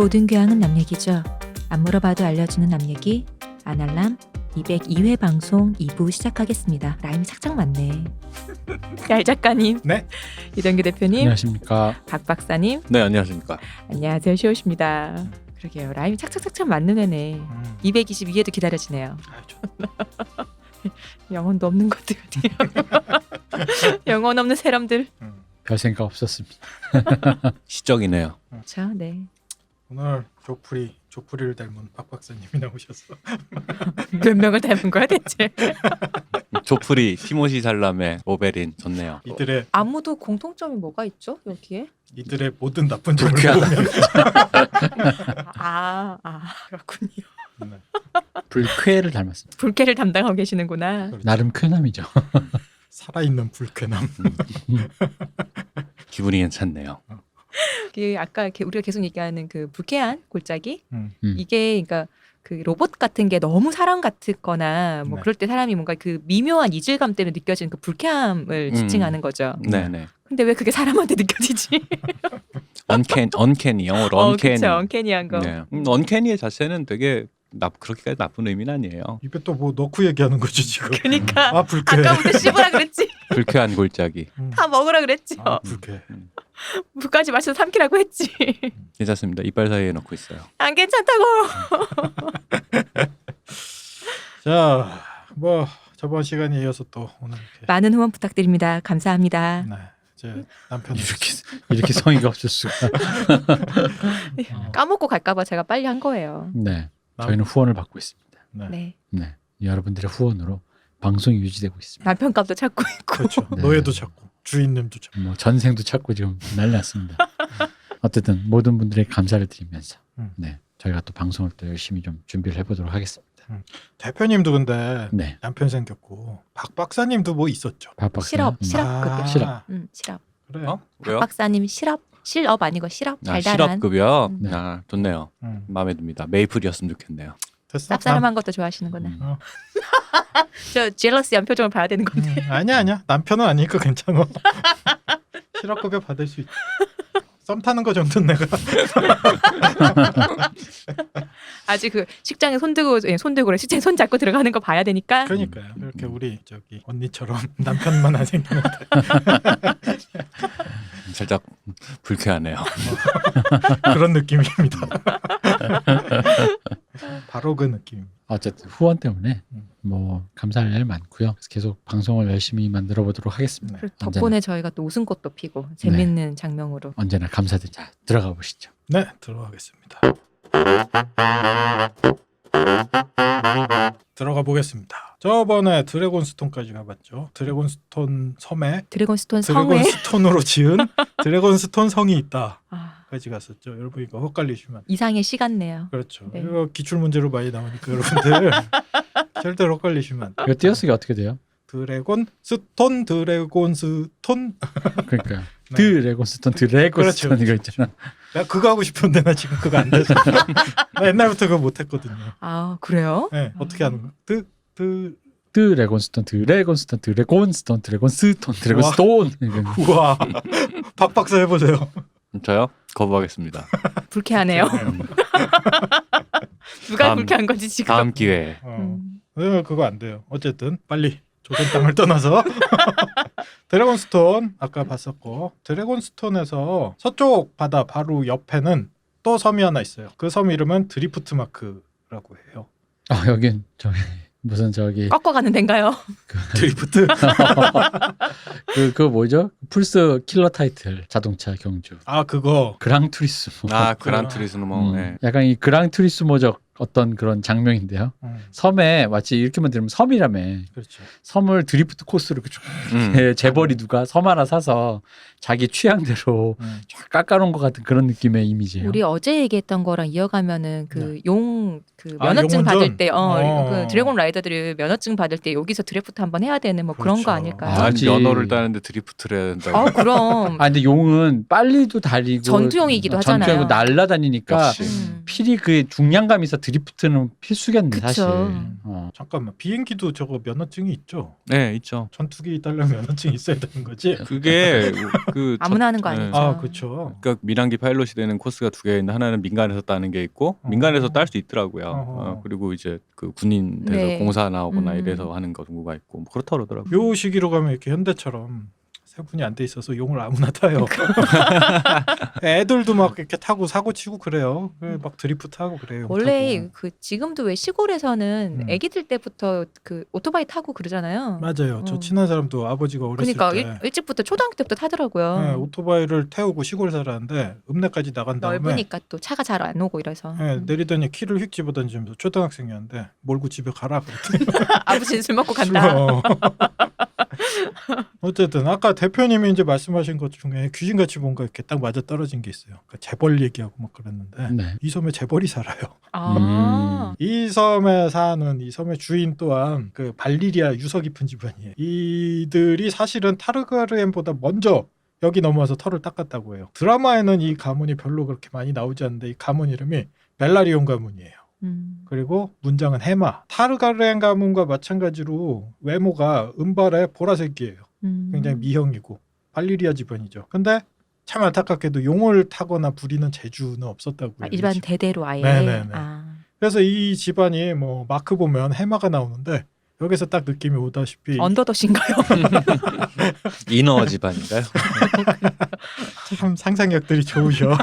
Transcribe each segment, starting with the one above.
모든 교양은 남 얘기죠. 안 물어봐도 알려주는 남 얘기 아날람 202회 방송 2부 시작하겠습니다. 라임이 착착 맞네. 얄 작가님, 네. 이동규 대표님, 안녕하십니까. 박 박사님, 네, 안녕하십니까. 안녕하세요. 시오십니다. 그러게요. 라임이 착착착착 맞는 애네. 222회도 기다려지네요. 영혼도 없는 것들 같아요. 영혼 없는 사람들. 별 생각 없었습니다. 시적이네요. 자, 네. 오늘 조프리를 닮은 박 박사님이 나오셔서 몇 명을 닮은 거야 대체? 조프리, 티모시 살람의 오베린 좋네요. 아무도 공통점이 뭐가 있죠 여기에? 이들의 모든 나쁜 점을 불쾌하다. 보면 그렇군요. 네. 불쾌를 닮았습니다. 불쾌를 담당하고 계시는구나. 그렇죠. 나름 쾌남이죠. 살아있는 불쾌남. 기분이 괜찮네요. 그 아까 우리가 계속 얘기하는 그 불쾌한 골짜기 음. 이게 그러니까 그 로봇 같은 게 너무 사람 같거나 뭐 네. 그럴 때 사람이 뭔가 그 미묘한 이질감 때문에 느껴지는 그 불쾌함을 지칭하는 거죠. 네네. 근데 왜 그게 사람한테 느껴지지? 언캐니, 영어로 언캐니. 그쵸, 언캐니한 거. 네. 언캐니의 자체는 되게 그렇게까지 나쁜 의미는 아니에요. 입에 또 뭐 넣고 얘기하는 거지 지금. 그러니까 아 불쾌해. 아까부터 씹으라 그랬지. 불쾌한 골짜기. 다 먹으라 그랬지. 아 불쾌해. 물까지 마셔서 삼키라고 했지. 괜찮습니다. 이빨 사이에 넣고 있어요. 안 괜찮다고. 자, 뭐 저번 시간에 이어서 또 오늘 이렇게 많은 후원 부탁드립니다. 감사합니다. 네, 제 남편이 이렇게 성의가 없을 수가. 까먹고 갈까봐 제가 빨리 한 거예요. 네, 저희는 후원을 받고 있습니다. 네. 네. 네, 여러분들의 후원으로 방송이 유지되고 있습니다. 남편값도 찾고 있고. 그렇죠. 네. 노예도 찾고 주인님도 찾고. 뭐 전생도 찾고 지금 난리 났습니다. 어쨌든 모든 분들에게 감사를 드리면서 네, 저희가 또 방송을 또 열심히 좀 준비를 해보도록 하겠습니다. 대표님도 근데 네, 남편 생겼고 박 박사님도 뭐 있었죠. 박박사. 실업 아. 급여. 실업. 그래요? 박 왜요? 박사님 실업 아니고 실업 아, 달달한. 실업급여. 음. 아, 좋네요. 음. 마음에 듭니다. 메이플이었으면 좋겠네요. 됐어. 쌉싸름한 것도 좋아하시는구나. 음. 저 젤러스한 표정을 봐야 되는 건데. 아니야. 남편은 아니니까 괜찮아. 실업급여 받을 수 있. 썸 타는 거 정도는 내가. 아직 그 식장에 손들고 식장에 손 잡고 들어가는 거 봐야 되니까. 그러니까요. 이렇게 우리 저기 언니처럼 남편만 안 생기면 돼. 살짝 불쾌하네요. 그런 느낌입니다. 바로 그 느낌입니다. 어쨌든 후원 때문에 뭐 감사할 일 많고요. 그래서 계속 방송을 열심히 만들어 보도록 하겠습니다. 그리고 덕분에 저희가 또 웃음꽃도 피고 재밌는 장면으로. 언제나 감사드립니다. 자, 들어가 보시죠. 네, 들어가겠습니다. 들어가 보겠습니다. 저번에 드래곤스톤까지 가봤죠. 드래곤스톤 섬에 드래곤스톤 성에. 드래곤스톤으로 지은 드래곤스톤 성이 있다. 아, 까지 갔었죠. 여러분 이거 헛갈리시면 이상의 시간네요. 그렇죠. 네. 이거 기출 문제로 많이 나오니까 여러분들 절대 헛갈리시면 안 돼요. 이거 띄어쓰기 어떻게 돼요? 드래곤스톤 그러니까 네. 드래곤스톤 그렇죠. 이거 있잖아. 나 그거 하고 싶은데 나 지금 그거 안 돼서 나 옛날부터 그거 못했거든요. 아, 그래요? 네, 어떻게 하는 거야? 드래곤스톤 이건 우와 박 박사 해보세요. 저요? 거부하겠습니다. 불쾌하네요. 누가 다음- 불쾌한 거지 지금? 다음 기회에. 그거 안 돼요. 어쨌든 빨리 조선 땅을 떠나서 드래곤스톤 아까 봤었고 드래곤스톤에서 서쪽 바다 바로 옆에는 또 섬이 하나 있어요. 그 섬 이름은 드리프트 마크라고 해요. 여긴 저기 무슨 저기 꺾어가는 데인가요? 드리프트? 그거 뭐죠? 플스 킬러 타이틀 자동차 경주 아 그거 그랑투리스모. 아, 그란투리스모. 네. 약간 이 그랑투리스모적 어떤 그런 장면인데요. 섬에 마치 이렇게만 들으면 섬이라며. 그렇죠. 섬을 드리프트 코스로 이렇게 쫙 재벌이 누가 섬 하나 사서 자기 취향대로 쫙 깎아놓은 것 같은 그런 느낌의 이미지예요. 우리 어제 얘기했던 거랑 이어가면은 그 그 아, 면허증 용운전? 받을 때, 어. 그 드래곤 라이더들이 면허증 받을 때 여기서 드래프트 한번 해야 되는 뭐 그런 그렇죠. 거 아닐까요? 아, 난 맞지. 면허를 따는데 드리프트를 해야 된다. 그럼 근데 용은 빨리도 달리고 전투용이기도 하잖아요. 전투용이고 날라다니니까 역시. 음. 필히 그 중량감이 있어 드리프트는 필수겠네 그쵸. 사실. 잠깐만 비행기도 저거 면허증이 있죠? 네, 있죠. 전투기 따려면 면허증이 있어야 되는 거지? 그게 그 아무나 하는 거 네. 아니죠. 아 그렇죠. 그러니까 민항기 파일럿이 되는 코스가 두 개 있는데 하나는 민간에서 따는 게 있고 민간에서 딸 수 있더라고요. 그리고 이제 그 군인 돼서 네. 공사 나오거나 음. 이래서 하는 경우가 있고 뭐 그렇다 그러더라고요. 요 시기로 가면 이렇게 현대처럼 세분이 안 돼 있어서 용을 아무나 타요. 애들도 막 이렇게 타고 사고 치고 그래요. 막 드리프트하고 그래요. 원래 타고. 그 지금도 왜 시골에서는 음. 아기들 때부터 그 오토바이 타고 그러잖아요. 맞아요. 저 어. 친한 사람도 아버지가 어렸을 그러니까 때 일찍부터 초등학교 때부터 타더라고요. 네, 오토바이를 태우고 시골 살았는데 읍내까지 나간 다음에 넓으니까 또 차가 잘 안 오고 이래서. 네, 내리더니 키를 휙 집어던지면서 초등학생이었는데 몰고 집에 가라 그랬더니 아버지는 술 먹고 간다. 어쨌든 아까 대표님이 이제 말씀하신 것 중에 귀신같이 뭔가 이렇게 딱 맞아 떨어진 게 있어요. 그러니까 재벌 얘기하고 막 그랬는데 네. 이 섬에 재벌이 살아요. 아. 이 섬에 사는 이 섬의 주인 또한 그 발리리아 유서 깊은 집안이에요. 이들이 사실은 타르가르엔보다 먼저 여기 넘어와서 털을 닦았다고 해요. 드라마에는 이 가문이 별로 그렇게 많이 나오지 않는데 이 가문 이름이 벨라리온 가문이에요. 그리고 문장은 해마. 타르가르엔 가문과 마찬가지로 외모가 은발의 보라색이에요. 굉장히 미형이고 발리리아 집안이죠. 근데 참 안타깝게도 용을 타거나 부리는 재주는 없었다고 해요. 일반 이 집. 대대로 아예. 네네네. 아. 그래서 이 집안이 뭐 마크 보면 해마가 나오는데 여기서 딱 느낌이 오다시피 언더더신가요? 인어 집안인가요? 참 상상력들이 좋으셔.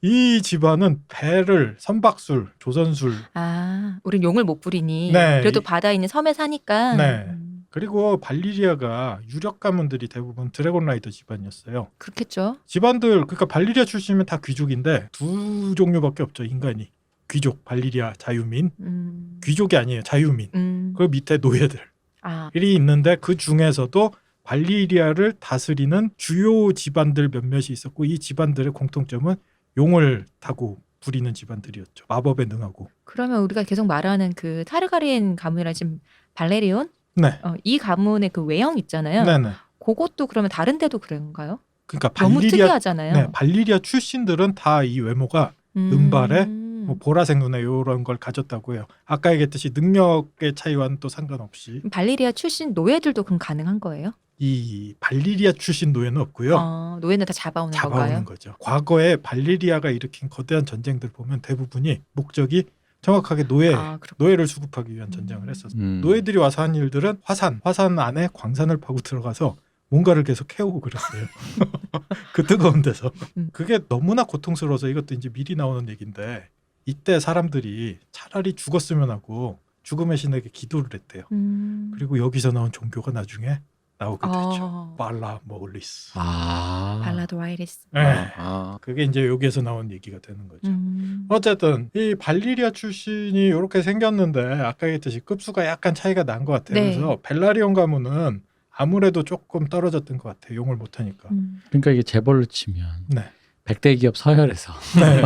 이 집안은 배를 선박술, 조선술 아, 우린 용을 못 부리니. 네. 그래도 바다에 있는 섬에 사니까. 네. 그리고 발리리아가 유력 가문들이 대부분 드래곤 라이더 집안이었어요. 그렇겠죠. 집안들 그러니까 발리리아 출신이면 다 귀족인데 두 종류밖에 없죠. 인간이. 귀족, 발리리아 자유민. 귀족이 아니에요. 자유민. 그 밑에 노예들이 아, 있는데 그 중에서도 발리리아를 다스리는 주요 집안들 몇몇이 있었고 이 집안들의 공통점은 용을 타고 부리는 집안들이었죠. 마법에 능하고. 그러면 우리가 계속 말하는 그 타르가리엔 가문이라 지금 발레리온? 네. 이 가문의 그 외형 있잖아요. 네네. 그것도 그러면 다른 데도 그런가요? 그러니까 너무 발리리아 특이하잖아요. 네, 발리리아 출신들은 다 이 외모가 은발에 뭐 보라색 눈에 이런 걸 가졌다고 해요. 아까 얘기했듯이 능력의 차이와는 또 상관없이 발리리아 출신 노예들도 그럼 가능한 거예요? 이 발리리아 출신 노예는 없고요. 노예는 다 잡아오는 잡아오는 건가요? 거죠. 과거에 발리리아가 일으킨 거대한 전쟁들 보면 대부분이 목적이 정확하게 노예를 수급하기 위한 전쟁을 했었어요. 노예들이 와서 한 일들은 화산 안에 광산을 파고 들어가서 뭔가를 계속 해오고 그랬어요. 그 뜨거운 데서. 그게 너무나 고통스러워서 이것도 이제 미리 나오는 얘기인데 이때 사람들이 차라리 죽었으면 하고 죽음의 신에게 기도를 했대요. 그리고 여기서 나온 종교가 나중에 나오게 되죠. 발라 모리스. 발라도 와이리스. 네. 그게 이제 여기에서 나온 얘기가 되는 거죠. 어쨌든 이 발리리아 출신이 이렇게 생겼는데 아까 얘기했듯이 급수가 약간 차이가 난 것 같아요. 네. 그래서 벨라리온 가문은 아무래도 조금 떨어졌던 것 같아요. 용을 못하니까. 그러니까 이게 재벌로 치면 네. 100대 기업 서열에서 네.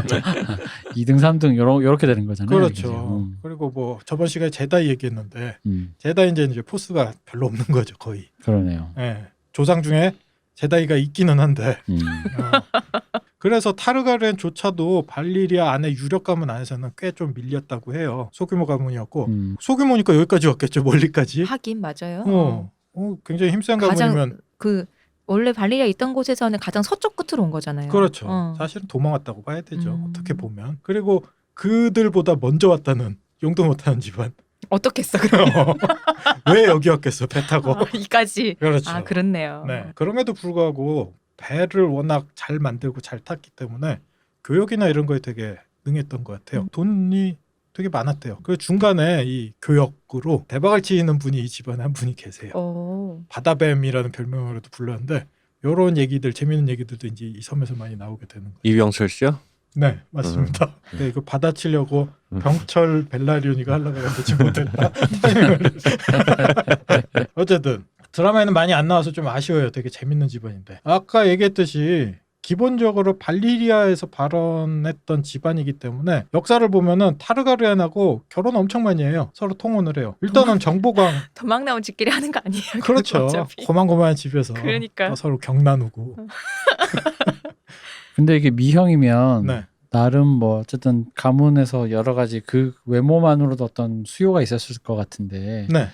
2등, 3등 요렇게 되는 거잖아요. 그렇죠. 그리고 뭐 저번 시간에 제다이 얘기했는데 제다이 이제 포스가 별로 없는 거죠. 거의. 그러네요. 네. 조상 중에 제다이가 있기는 한데 그래서 타르가렌조차도 발리리아 안에 유력 가문 안에서는 꽤 좀 밀렸다고 해요. 소규모 가문이었고 소규모니까 여기까지 왔겠죠. 멀리까지. 하긴 맞아요. 굉장히 힘센 가장 가문이면 원래 발리리아 있던 곳에서는 가장 서쪽 끝으로 온 거잖아요. 그렇죠. 사실은 도망왔다고 봐야 되죠. 어떻게 보면. 그리고 그들보다 먼저 왔다는 용도 못하는 집안. 어떻겠어 그럼. 왜 여기 왔겠어 배 타고. 이까지. 그렇죠. 아 그렇네요. 네. 그럼에도 불구하고 배를 워낙 잘 만들고 잘 탔기 때문에 교역이나 이런 거에 되게 능했던 것 같아요. 돈이 되게 많았대요. 그 중간에 이 교역으로 대박을 치는 분이 이 집안에 한 분이 계세요. 바다뱀이라는 별명으로도 불렀는데 이런 얘기들 재미있는 얘기들도 이제 이 섬에서 많이 나오게 되는 거예요. 이병철 씨요? 네 맞습니다. 네, 이거 받아치려고 병철 벨라리온이가 하려고 했는데 지금 못했다. 어쨌든 드라마에는 많이 안 나와서 좀 아쉬워요. 되게 재밌는 집안인데 아까 얘기했듯이 기본적으로 발리리아에서 발원했던 집안이기 때문에 역사를 보면은 타르가르엔하고 결혼 엄청 많이 해요. 서로 통혼을 해요. 일단은 정보광 도망 나온 집끼리 하는 거 아니에요? 그렇죠. 어차피. 고만고만한 집에서 그러니까. 서로 경 나누고. 근데 이게 미형이면 네. 나름 뭐 어쨌든 가문에서 여러 가지 그 외모만으로도 어떤 수요가 있었을 것 같은데 네.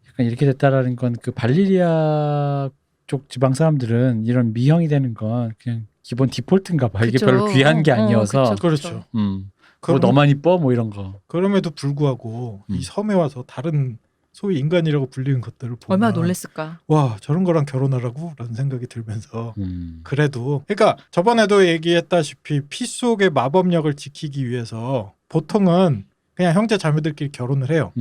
약간 이렇게 됐다라는 건 그 발리리아 쪽 지방 사람들은 이런 미형이 되는 건 그냥 기본 디폴트인가 봐. 이게 그쵸. 별로 귀한 게 아니어서. 그렇죠. 뭐 그럼- 너만 이뻐 뭐 이런 거. 그럼에도 불구하고 이 섬에 와서 다른 소위 인간이라고 불리는 것들을 보면 얼마나 놀랬을까. 와 저런 거랑 결혼하라고? 라는 생각이 들면서 음. 그래도 그러니까 저번에도 얘기했다시피 피 속의 마법력을 지키기 위해서 보통은 그냥 형제 자매들끼리 결혼을 해요.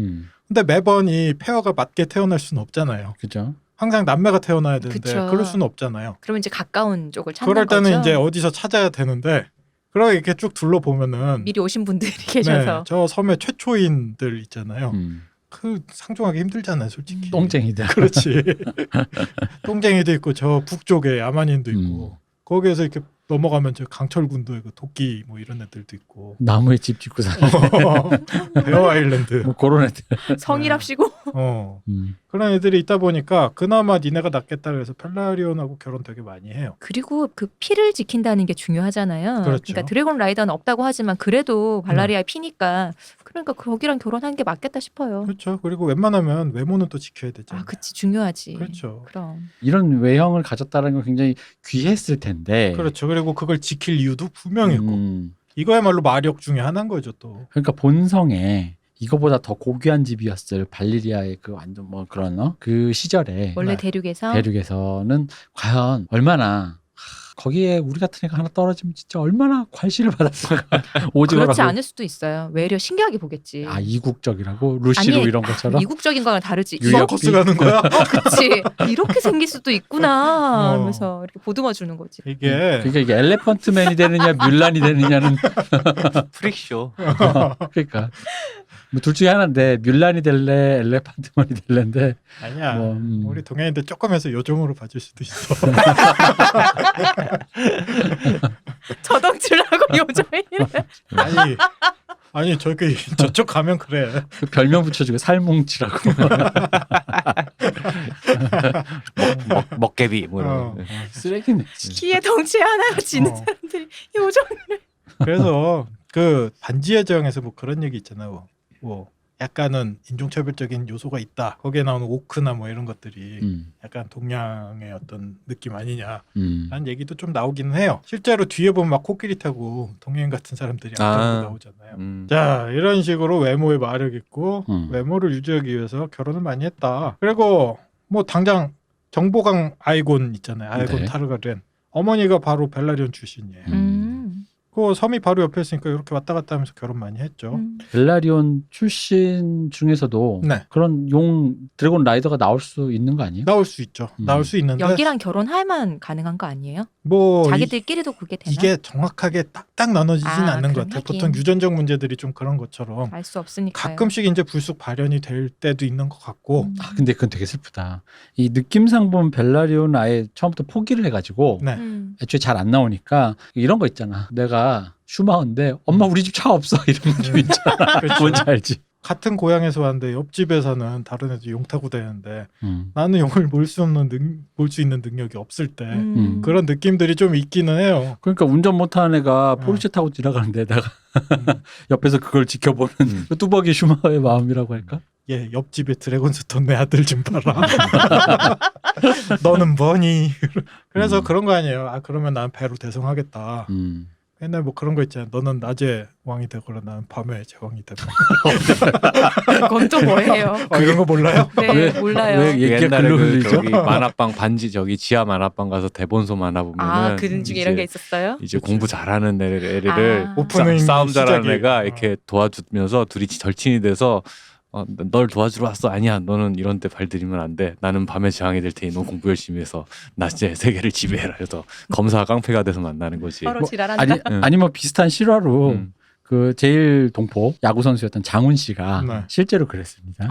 근데 매번 이 페어가 맞게 태어날 수는 없잖아요. 그죠? 항상 남매가 태어나야 되는데 그쵸. 그럴 수는 없잖아요. 그러면 이제 가까운 쪽을 찾는 그럴 때는 거죠. 이제 어디서 찾아야 되는데 그러게 이렇게 쭉 둘러보면은 미리 오신 분들이 계셔서. 네, 저 섬의 최초인들 있잖아요. 음. 그 상종하기 힘들잖아요, 솔직히. 똥쟁이들. 그렇지. 똥쟁이도 있고 저 북쪽에 야만인도 있고 거기에서 이렇게 넘어가면 저 강철군도 있고 도끼 뭐 이런 애들도 있고 나무에 집 짓고 사는 베어 아일랜드 뭐 그런 애들. 성이랍시고. 그런 애들이 있다 보니까 그나마 니네가 낫겠다 그래서 펠라리온하고 결혼 되게 많이 해요. 그리고 그 피를 지킨다는 게 중요하잖아요. 그렇죠. 그러니까 드래곤 라이더는 없다고 하지만 그래도 발라리아의 피니까 그러니까 거기랑 결혼한 게 맞겠다 싶어요. 그렇죠. 그리고 웬만하면 외모는 또 지켜야 되잖아요. 아, 그치 중요하지. 그렇죠. 그럼. 이런 외형을 가졌다는 건 굉장히 귀했을 텐데. 그렇죠. 그리고 그걸 지킬 이유도 분명히 있고 음. 이거야말로 마력 중에 하나인 거죠 또. 그러니까 본성에 이거보다 더 고귀한 집이었을 발리리아의 그 완전 뭐 그런 그 시절에 원래 네. 대륙에서는 과연 얼마나 거기에 우리 같은 애가 하나 떨어지면 진짜 얼마나 관시를 받았을까. 오징어라고. 그렇지 않을 수도 있어요. 외려 신기하게 보겠지. 아 이국적이라고 루시로 아니, 이런 것처럼. 이국적인 거랑 다르지. 유럽 서커스 가는 거야? 그치. 이렇게 생길 수도 있구나. 어. 하면서 이렇게 보듬어 주는 거지. 이게 그러니까 이게 엘레펀트맨이 되느냐 뮬란이 되느냐는 프릭쇼. 그러니까 뭐 둘 중에 하나인데 뮬란이 될래 엘레펀트맨이 될래인데 아니야. 뭐, 우리 동양인들 조금 해서 요정으로 봐줄 수도 있어. 저덩치라고 요정이래. 아니 저기 저쪽 가면 그래. 그 별명 붙여주고 살뭉치라고. 먹개비 뭐 이런. 어. 거. 쓰레기네. 키에 덩치에 하나가 지는 어. 사람들이 요정. 그래서 그 반지의 제왕에서 뭐 그런 얘기 있잖아요. 뭐 약간은 인종차별적인 요소가 있다. 거기에 나오는 오크나 뭐 이런 것들이 약간 동양의 어떤 느낌 아니냐라는 얘기도 좀 나오기는 해요. 실제로 뒤에 보면 막 코끼리 타고 동양 같은 사람들이 앞으로 나오잖아요. 자 이런 식으로 외모에 마력 있고 외모를 유지하기 위해서 결혼을 많이 했다. 그리고 뭐 당장 정보강 아이곤 있잖아요. 아이곤 네. 타르가렌 어머니가 바로 벨라리온 출신이에요. 그 섬이 바로 옆에 있으니까 이렇게 왔다 갔다 하면서 결혼 많이 했죠. 벨라리온 출신 중에서도 네. 그런 용 드래곤 라이더가 나올 수 있는 거 아니에요? 나올 수 있죠. 나올 수 있는데 여기랑 결혼할만 가능한 거 아니에요? 뭐 자기들끼리도 그게 되나? 이게 정확하게 딱딱 나눠지진 않는 것 그럼 같아요. 하긴. 보통 유전적 문제들이 좀 그런 것처럼 알 수 없으니까. 가끔씩 이제 불쑥 발현이 될 때도 있는 것 같고. 아, 근데 그건 되게 슬프다. 이 느낌상 보면 벨라리온 아예 처음부터 포기를 해가지고 네. 애초에 잘 안 나오니까 이런 거 있잖아. 내가 슈마어인데 엄마 우리 집 차 없어 이런 느낌 있잖아. 그렇죠. 뭔지 알지? 같은 고향에서 왔는데 옆집에서는 다른 애들 용 타고 다니는데 나는 용을 몰 수 있는 능력이 없을 때 그런 느낌들이 좀 있기는 해요. 그러니까 운전 못하는 애가 포르쉐 타고 지나가는데 내가 옆에서 그걸 지켜보는 그 뚜벅이 슈마어의 마음이라고 할까? 예, 옆집에 드래곤스톤 내 아들 좀 봐라. 너는 뭐니? 그래서 그런 거 아니에요. 아 그러면 난 배로 대성하겠다. 옛날 뭐 그런 거 있잖아요. 너는 낮에 왕이 되거나 나는 밤에 제왕이 되거나. 그건 또 뭐예요? 이런 거 몰라요? 네, 몰라요. 왜 얘기가 옛날에 글로 그 흘리죠? 저기 만화방 반지 저기 지하 만화방 가서 대본소 만화 보면은 그런 중에 이제 이런 게 있었어요? 이제 공부 잘하는 애를 오프닝 싸움 잘하는 시작이. 애가 이렇게 도와주면서 둘이 절친이 돼서 널 도와주러 왔어. 아니야. 너는 이런 데 발들이면 안 돼. 나는 밤에 저항이 될 테니 너 공부 열심히 해서 낮에 세계를 지배해라. 그래서 검사가 깡패가 돼서 만나는 거지. 서로 지랄한다. 아니 뭐 비슷한 실화로 음. 그 제일 동포 야구 선수였던 장훈 씨가 네. 실제로 그랬습니다.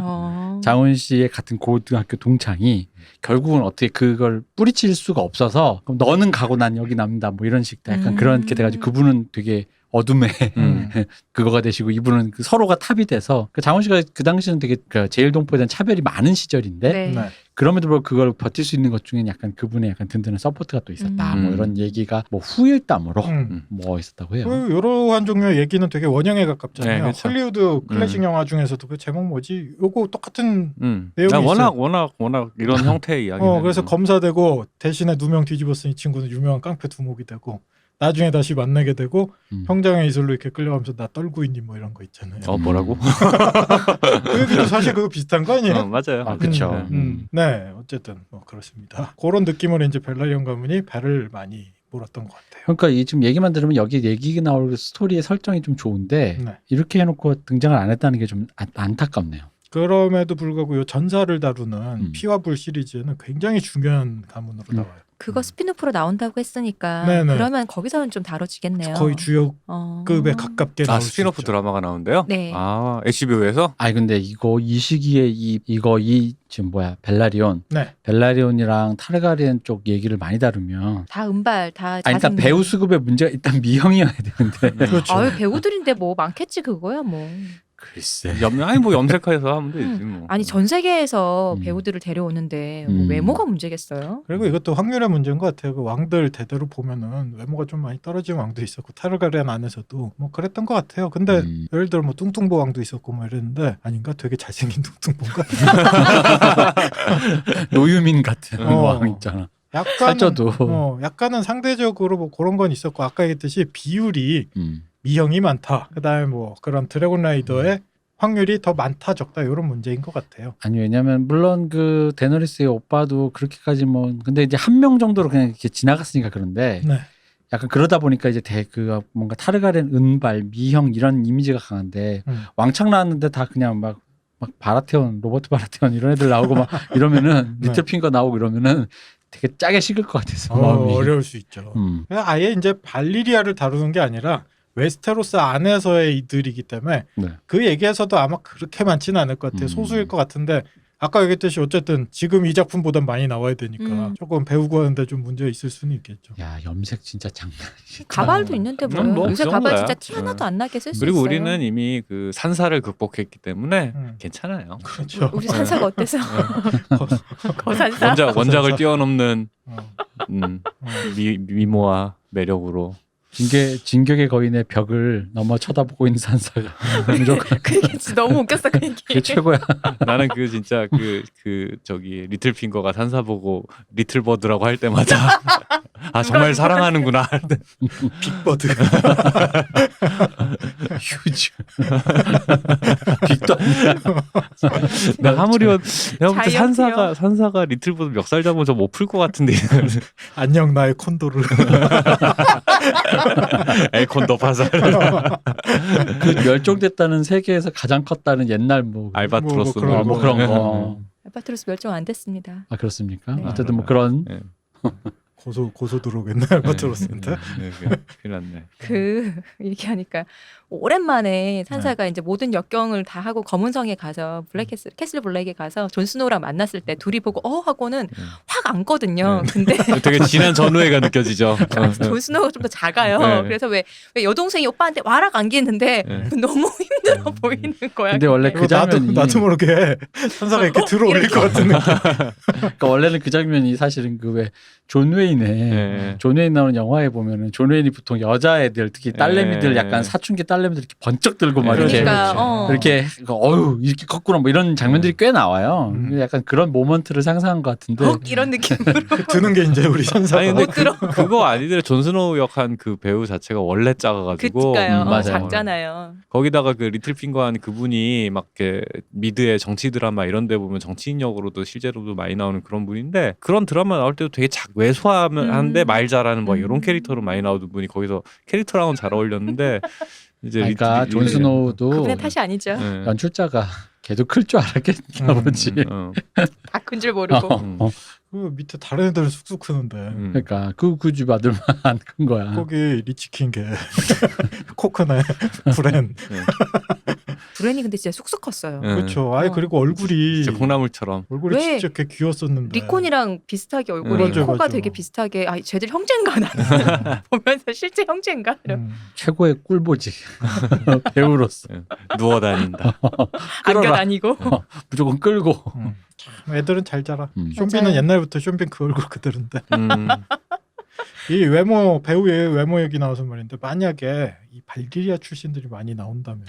장훈 씨의 같은 고등학교 동창이 결국은 어떻게 그걸 뿌리칠 수가 없어서 그럼 너는 가고 난 여기 남는다 뭐 이런 식 약간 그렇게 돼가지고 그분은 되게 어둠에 그거가 되시고 이분은 그 서로가 탑이 돼서 그 장원 씨가 그 당시는 되게 그 제일동포에 대한 차별이 많은 시절인데 네. 네. 그럼에도 불구하고 그걸 버틸 수 있는 것 중엔 약간 그분의 약간 든든한 서포트가 또 있었다. 뭐 이런 얘기가 뭐 후일담으로 뭐 있었다고 해요. 이러한 종류의 얘기는 되게 원형에 가깝잖아요. 네, 그렇죠. 헐리우드 클래식 영화 중에서도 그 제목 뭐지? 요거 똑같은 내용이 나 있어요. 워낙 이런 형태의 이야기는. 그래서 검사되고 대신에 누명 뒤집어쓴 이 친구는 유명한 깡패 두목이 되고 나중에 다시 만나게 되고 형장의 이슬로 이렇게 끌려가면서 나 떨고 있니 뭐 이런 거 있잖아요. 뭐라고? 그 얘기도 사실 그거 비슷한 거 아니에요? 맞아요. 아, 그렇죠. 네, 어쨌든 뭐 그렇습니다. 그런 느낌으로 이제 벨라리온 가문이 배를 많이 몰았던 것 같아요. 그러니까 이 지금 얘기만 들으면 여기 얘기 나올 스토리의 설정이 좀 좋은데 네. 이렇게 해놓고 등장을 안 했다는 게 좀 안타깝네요. 그럼에도 불구하고 요 전사를 다루는 피와 불 시리즈는 굉장히 중요한 가문으로 나와요. 그거 스피노프로 나온다고 했으니까 네네. 그러면 거기서는 좀 다뤄지겠네요. 거의 주역급에 가깝게 나올 수 스피노프 있죠. 드라마가 나온대요? 네. HBO에서? 아니 근데 이거 이 시기에 이 지금 뭐야 벨라리온 네. 벨라리온이랑 타르가리엔 쪽 얘기를 많이 다루면 다 은발 다 아니 일단 자생. 배우 수급에 문제가 일단 미형이어야 되는데 그렇죠. 아유 배우들인데 뭐 많겠지 그거야 뭐. 글쎄 염색해서 하면 되지 뭐. 아니 전 세계에서 음. 배우들을 데려오는데 뭐 외모가 문제겠어요? 그리고 이것도 확률의 문제인 것 같아요. 그 왕들 대대로 보면은 외모가 좀 많이 떨어진 왕도 있었고 타르가리엔 안에서도 뭐 그랬던 것 같아요. 근데 예를 들어 뭐 뚱뚱보 왕도 있었고 뭐 이랬는데 아닌가? 되게 잘생긴 뚱뚱보인가? 노유민 같은 어. 왕 있잖아. 약간은 약간은 상대적으로 뭐 그런 건 있었고 아까 얘기했듯이 비율이 미형이 많다. 그다음에 뭐 그런 드래곤 라이더의 확률이 더 많다 적다 이런 문제인 것 같아요. 아니 왜냐면 물론 그 데너리스의 오빠도 그렇게까지 뭐 근데 이제 한 명 정도로 그냥 이렇게 지나갔으니까 그런데 네. 약간 그러다 보니까 이제 그 뭔가 타르가렌 은발 미형 이런 이미지가 강한데 왕창 나왔는데 다 그냥 막 바라테온 로버트 바라테온 이런 애들 나오고 막 이러면은 네. 리틀핑거 나오고 이러면은 되게 짜게 식을 것 같아서 마음이. 어려울 수 있죠. 아예 이제 발리리아를 다루는 게 아니라 웨스테로스 안에서의 이들이기 때문에 네. 그 얘기에서도 아마 그렇게 많지는 않을 것 같아요. 소수일 것 같은데 아까 얘기했듯이 어쨌든 지금 이 작품보다 많이 나와야 되니까 조금 배우고 하는데 좀 문제 있을 수는 있겠죠. 야 염색 진짜 장난 아니야. 가발도 있는데 뭐요? 뭐 요새 그 가발 정도야. 진짜 티 하나도 안 나게 쓸 수 있어요. 그리고 우리는 이미 그 산사를 극복했기 때문에 괜찮아요. 그렇죠. 우리 산사가 어때서? 거산사. 원작을 뛰어넘는 어. 미모와 매력으로. 진격의 거인의 벽을 넘어 쳐다보고 있는 산사가 무조건 그 얘기 진짜 너무 웃겼어 그 얘기. 그게 최고야. 나는 그 진짜 그 저기 리틀핑거가 산사 보고 리틀버드라고 할 때마다 아 정말 사랑하는구나. 빅버드. 휴지. 빅도 아니야. 내가 아무리 내가 볼 때 자이언트요. 산사가 리틀버드 멱살 잡으면 저 못 풀 것 같은데. 안녕 나의 콘도르. 엘콘도 파살. 그 멸종됐다는 세계에서 가장 컸다는 옛날 뭐 알바트로스 뭐 그런 그런 거. 알바트로스 멸종 안 됐습니다. 아 그렇습니까? 네. 어쨌든 뭐 그런 네. 고소 들어오겠네 알바트로스한테. 큰일 났네. 그 얘기하니까 오랜만에 산사가 이제 모든 역경을 다 하고 검은성에 가서 캐슬 블랙에 가서 존 스노우랑 만났을 때 둘이 보고 하고는 확 안거든요. 근데 되게 진한 전우애가 느껴지죠. 존 스노우가 좀 더 작아요. 네. 그래서 왜 여동생이 오빠한테 와락 안기는데 너무 힘들어 보이는 거야. 근데 원래 그 장면이 나도 모르게 천사가 이렇게 들어올릴 것 같은 느낌. 그러니까 원래는 그 장면이 사실은 그 왜 존 웨인에 존 웨인 나오는 영화에 보면은 존 웨인이 보통 여자애들 특히 딸내미들 약간 사춘기 딸내미들 이렇게 번쩍 들고 막 그러니까, 이렇게 어유 이렇게 컸구나 뭐 이런 장면들이 꽤 나와요. 약간 그런 모먼트를 상상한 것 같은데 이런 느낌으로 드는 게 이제 우리 천사가. 아니 근데 못 들어. 그거 아니더라. 존 스노우 역한 그 배우 자체가 원래 작아가지고 그니까요. 맞아요. 작잖아요. 거기다가 그 리틀핑거한 그분이 막 이렇게 미드의 정치 드라마 이런데 보면 정치인 역으로도 실제로도 많이 나오는 그런 분인데 그런 드라마 나올 때도 되게 왜소하는데 말 잘하는 뭐 이런 캐릭터로 많이 나오던 분이 거기서 캐릭터랑은 잘 어울렸는데 이제 그러니까 존 스노우도 그분의 탓이 아니죠. 네. 연출자가 걔도 클 줄 알았겠나 보지. 다 큰 줄 모르고. 그 밑에 다른 애들은 쑥쑥 크는데 그러니까 그 집 아들만 큰 거야. 거기 리치킹게 코크네 브랜 브랜이 근데 진짜 쑥쑥 컸어요. 그렇죠. 아예 그리고 얼굴이 진짜 콩나물처럼. 얼굴이 왜? 진짜 이렇게 귀여웠었는데 리콘이랑 비슷하게 얼굴이 맞아, 코가 맞아. 되게 비슷하게 쟤들 형제인가 나 보면서 실제 형제인가 최고의 꿀보직 배우로서 누워 다닌다. 안겨 다니고 무조건 끌고. 참 애들은 잘 자라. 쇼빈은 맞아요. 옛날부터 쇼빈 그 얼굴 그대로인데 음. 이 외모 배우의 외모 얘기 나와서 말인데 만약에 이 발기리아 출신들이 많이 나온다면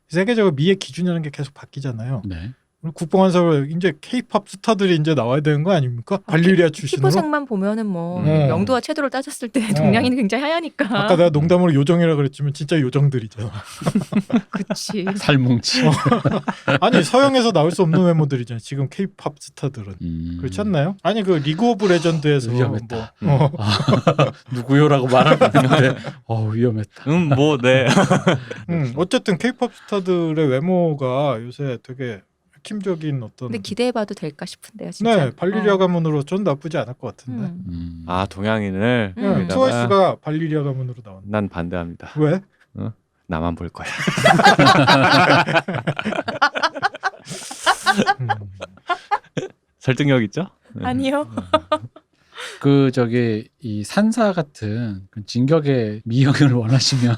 세계적으로 미의 기준이라는 게 계속 바뀌잖아요. 네. 국뽕한서울 이제 K-팝 스타들이 이제 나와야 되는 거 아닙니까? 발리리아 출신으로. 피부색만 보면은 뭐 음. 영도와 채도를 따졌을 때 동양인은 굉장히 하얘니까. 아까 내가 농담으로 요정이라 그랬지만 진짜 요정들이잖아. 그치. 살뭉치. 아니 서양에서 나올 수 없는 외모들이잖아. 지금 K-팝 스타들은. 그렇지 않나요? 아니 그 리그 오브 레전드에서 위험했다. 뭐, 누구요라고 말하고 있는데 위험했다. 뭐 네. 어쨌든 K-팝 스타들의 외모가 요새 되게 핵심적인 어떤 근데 기대해봐도 될까 싶은데요, 진짜. 네 발리리아 가문으로 전 나쁘지 않을 것 같은데. 아 동양인을 음. 네, 여기다가 트와이스가 발리리아 가문으로 나온다. 난 반대합니다. 왜? 나만 볼 거야. 설득력 있죠? 아니요. 그 저기 이 산사 같은 그 진격의 미형을 원하시면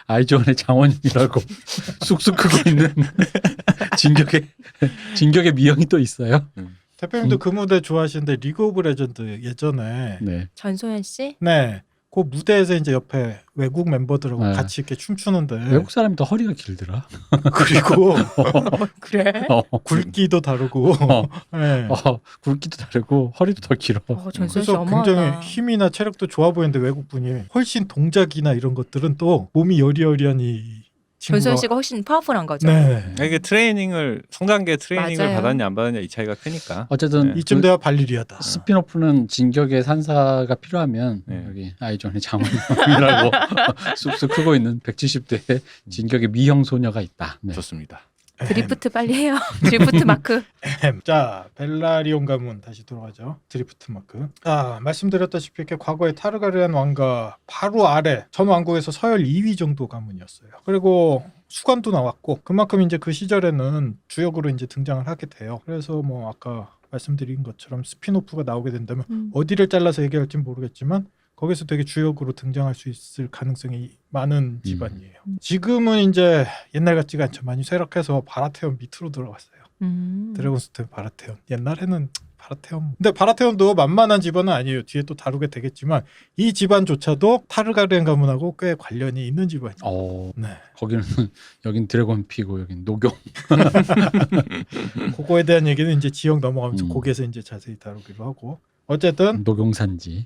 아이즈원의 장원님이라고 쑥쑥 크고 있는 진격의 미형이 또 있어요. 대표님도 그 무대 좋아하시는데 리그 오브 레전드 예전에 네. 전소연 씨? 네. 그 무대에서 이제 옆에 외국 member들하고 네. 같이 이렇게 춤추는데 외국 사람이 더 허리가 길더라. 그리고 그래? 굵기도 다르고 네. 굵기도 다르고 허리도 더 길어. 전소연 씨 그래서 어마하다. 굉장히 힘이나 체력도 좋아 보이는데 외국 분이 훨씬 동작이나 이런 것들은 또 몸이 여리여리한 이 전소연 친구가 씨가 훨씬 파워풀한 거죠. 네. 이게 트레이닝을 성장계 트레이닝을 맞아요. 받았냐 안 받았냐 이 차이가 크니까. 어쨌든 네. 이쯤 돼야 발리리아다. 스피노프는 진격의 산사가 필요하면 네. 여기 아이즈원의 장원님이라고 쑥쑥 크고 있는 170대의 진격의 미형 소녀가 있다. 네. 좋습니다. 드리프트 빨리 해요. 드리프트 마크. 자, 벨라리온 가문 다시 돌아가죠. 드리프트 마크. 말씀드렸다시피 이렇게 과거의 타르가리안 왕가 바로 아래 전 왕국에서 서열 2위 정도 가문이었어요. 그리고 수관도 나왔고 그만큼 이제 그 시절에는 주역으로 이제 등장을 하게 돼요. 그래서 뭐 아까 말씀드린 것처럼 스피노프가 나오게 된다면 어디를 잘라서 얘기할지는 모르겠지만 거기서 되게 주역으로 등장할 수 있을 가능성이 많은 집안이에요. 지금은 이제 옛날 같지가 않죠. 많이 쇠락해서 바라테온 밑으로 들어갔어요. 드래곤스톤 바라테온. 옛날에는 바라테온. 근데 바라테온도 만만한 집안은 아니에요. 뒤에 또 다루게 되겠지만 이 집안조차도 타르가리안 가문하고 꽤 관련이 있는 집안이에요. 네. 거기는 여긴 드래곤 피고 여긴 녹용. 그거에 대한 얘기는 이제 지역 넘어가면서 거기에서 이제 자세히 다루기로 하고. 어쨌든 녹용산지.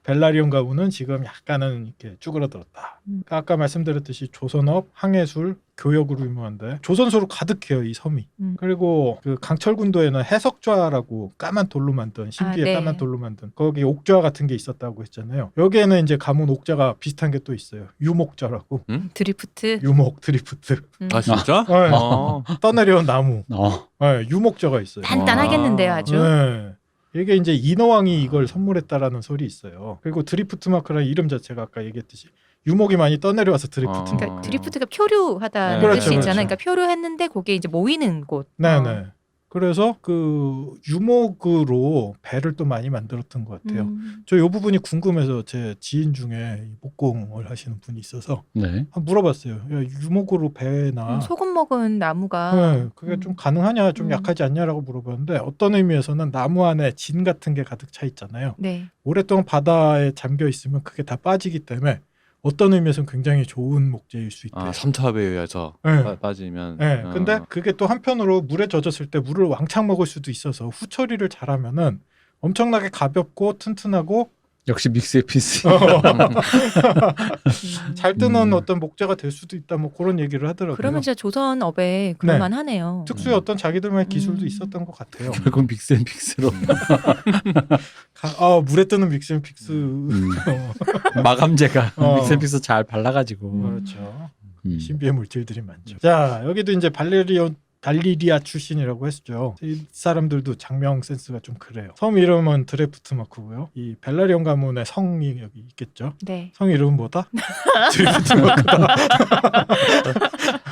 벨라리온 가문은 지금 약간은 이렇게 쭈그러들었다. 그러니까 아까 말씀드렸듯이 조선업, 항해술, 교역으로 유명한데 조선소로 가득해요 이 섬이. 그리고 그 강철군도에는 해석좌라고 까만 돌로 만든 신비의 네. 까만 돌로 만든 거기 옥좌 같은 게 있었다고 했잖아요. 여기에는 이제 가문 옥좌가 비슷한 게 또 있어요. 유목좌라고. 드리프트. 유목 드리프트. 아 진짜? 네. 어. 떠내려온 나무. 네, 유목좌가 있어요. 단단하겠는데요, 아주. 네. 이게 이제 인어왕이 이걸 선물했다라는 설이 있어요. 그리고 드리프트 마크라는 이름 자체가 아까 얘기했듯이 유목이 많이 떠내려와서 드리프트. 그러니까 드리프트가 표류하다는 네. 뜻이 그렇죠, 있잖아요. 그렇죠. 그러니까 표류했는데 거기에 이제 모이는 곳. 네네. 그래서 그 유목으로 배를 또 많이 만들었던 것 같아요. 저 이 부분이 궁금해서 제 지인 중에 목공을 하시는 분이 있어서 네. 한번 물어봤어요. 야, 유목으로 배나 소금 먹은 나무가 네, 그게 좀 가능하냐, 좀 약하지 않냐라고 물어봤는데 어떤 의미에서는 나무 안에 진 같은 게 가득 차 있잖아요. 네. 오랫동안 바다에 잠겨 있으면 그게 다 빠지기 때문에 어떤 의미에서는 굉장히 좋은 목재일 수 있대요. 섬투압에 의해서 네. 빠지면. 네, 근데 그게 또 한편으로 물에 젖었을 때 물을 왕창 먹을 수도 있어서 후처리를 잘하면은 엄청나게 가볍고 튼튼하고 역시 믹스의 피스. 잘 뜨는 어떤 목재가 될 수도 있다. 뭐 그런 얘기를 하더라고요. 그러면 진짜 조선업에 그럴만하네요. 특수의 어떤 자기들만의 기술도 있었던 것 같아요. 결국 믹스의 픽스로 물에 뜨는 믹스앤 픽스. 마감재가 믹스의 픽스 잘 발라가지고. 그렇죠. 신비의 물질들이 많죠. 자, 여기도 이제 발리리아 출신이라고 했죠. 이 사람들도 장명 센스가 좀 그래요. 섬 이름은 드레프트마크고요. 이 벨라리온 가문의 성이 여기 있겠죠. 네. 성 이름은 뭐다? 드레프트마크다.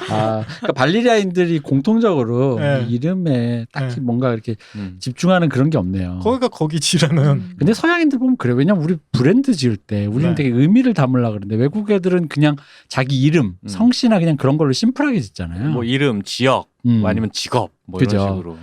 그러니까 발리리아인들이 공통적으로 네. 이 이름에 딱히 네. 뭔가 이렇게 집중하는 그런 게 없네요. 거기가 거기지라는. 근데 서양인들 보면 그래요. 왜냐면 우리 브랜드 지을 때 우리는 네. 되게 의미를 담으려고 그러는데 외국 애들은 그냥 자기 이름, 성씨나 그냥 그런 걸로 심플하게 짓잖아요. 뭐 이름, 지역, 뭐 아니면 직업 뭐 그죠. 이런 식으로.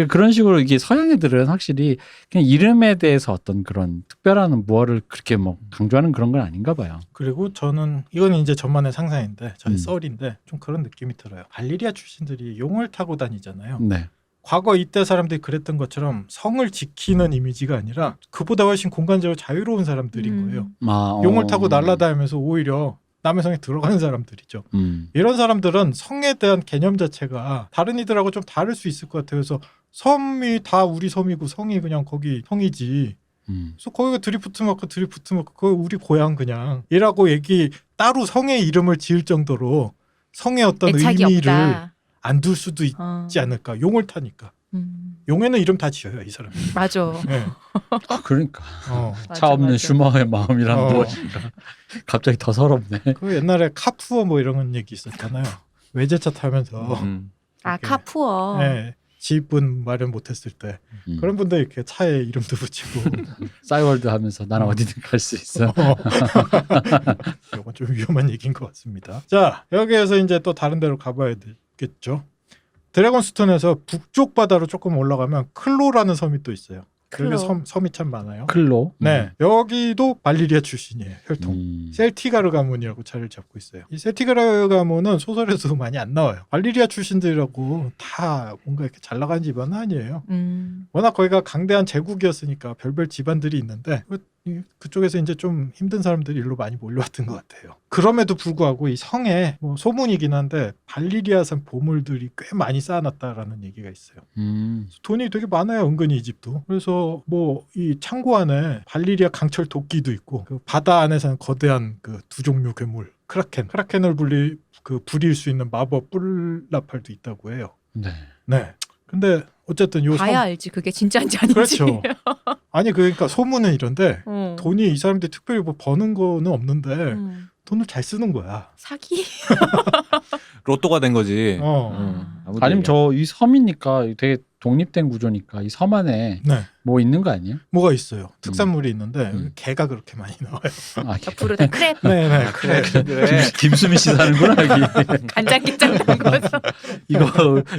그런 식으로 이게 서양 애들은 확실히 그냥 이름에 대해서 어떤 그런 특별한 무엇을 그렇게 뭐 강조하는 그런 건 아닌가 봐요. 그리고 저는 이건 이제 저만의 상상인데 저의 썰인데 좀 그런 느낌이 들어요. 발리리아 출신들이 용을 타고 다니잖아요. 네. 과거 이때 사람들이 그랬던 것처럼 성을 지키는 이미지가 아니라 그보다 훨씬 공간적으로 자유로운 사람들인 거예요. 용을 타고 날아다니면서 오히려 남의 성에 들어가는 사람들이죠. 이런 사람들은 성에 대한 개념 자체가 다른 이들하고 좀 다를 수 있을 것 같아요. 그래서 섬이 다 우리 섬이고 성이 그냥 거기 성이지. 그래서 거기가 드리프트마크 그거 우리 고향 그냥 이라고 얘기 따로 성의 이름을 지을 정도로 성의 어떤 애착이 의미를 없다. 안 둘 수도 있지 않을까. 용을 타니까. 용에는 이름 다 지어요 이 사람. 맞아. 네. 그러니까 맞아, 차 없는 맞아. 슈머의 마음이란 무엇인가. 갑자기 더 서럽네. 그 옛날에 카푸어 뭐 이런 얘기 있었잖아요. 외제차 타면서 이렇게, 카푸어. 네, 집은 마련 못했을 때 그런 분들 이렇게 차에 이름도 붙이고. 싸이월드 하면서 나는 어디든 갈 수 있어. 이건 좀 위험한 얘기인 것 같습니다. 자, 여기에서 이제 또 다른 데로 가봐야 되겠죠. 드래곤스톤에서 북쪽 바다로 조금 올라가면 클로라는 섬이 또 있어요. 클로. 여기 섬이 참 많아요. 클로. 네, 여기도 발리리아 출신이에요. 혈통. 셀티가르 가문이라고 자리를 잡고 있어요. 이 셀티가르 가문은 소설에서도 많이 안 나와요. 발리리아 출신들이라고 다 뭔가 이렇게 잘 나간 집안은 아니에요. 워낙 거기가 강대한 제국이었으니까 별별 집안들이 있는데 그쪽에서 이제 좀 힘든 사람들이 일로 많이 몰려왔던 것 같아요. 그럼에도 불구하고 이 성에 뭐 소문이긴 한데 발리리아산 보물들이 꽤 많이 쌓아놨다라는 얘기가 있어요. 돈이 되게 많아요, 은근히 이 집도. 그래서 뭐 이 창고 안에 발리리아 강철 도끼도 있고 그 바다 안에 사는 거대한 그 두 종류 괴물 크라켄을 부릴 수 있는 마법 뿔나팔도 있다고 해요. 네. 네. 근데 어쨌든 요 봐야 알지 그게 진짜인지 아닌지. 그렇죠. 아니 그러니까 소문은 이런데 돈이 이 사람들이 특별히 뭐 버는 거는 없는데 돈을 잘 쓰는 거야. 사기? 로또가 된 거지. 아니면 저 이 섬이니까 되게 독립된 구조니까 이 섬 안에 네. 뭐 있는 거 아니에요? 뭐가 있어요. 특산물이 있는데 개가 그렇게 많이 나와요. 옆으로 다 크랩. 네네. 그래. 김수미 씨 사는구나 여기. 간장게장 난 거죠.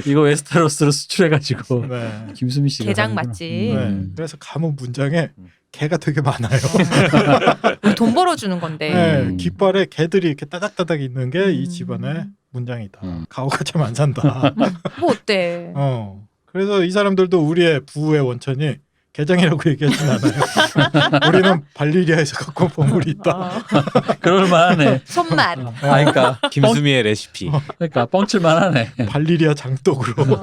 이거 웨스테로스로 수출해가지고 네. 김수미 씨가 게장 사는구나. 맛집. 네. 그래서 가문 문장에 개가 되게 많아요. 우리 돈 벌어주는 건데. 네. 깃발에 개들이 이렇게 따닥따닥 있는 게 이 집안의 문장이다. 가오가 참 안 산다. 뭐 어때? 그래서 이 사람들도 우리의 부의 원천이 게장이라고 얘기하진 않아요. 우리는 발리리아에서 갖고 온 보물이 있다. 그럴만하네. 손맛. 그러니까 김수미의 레시피. 그러니까 뻥칠만하네. 발리리아 장독으로.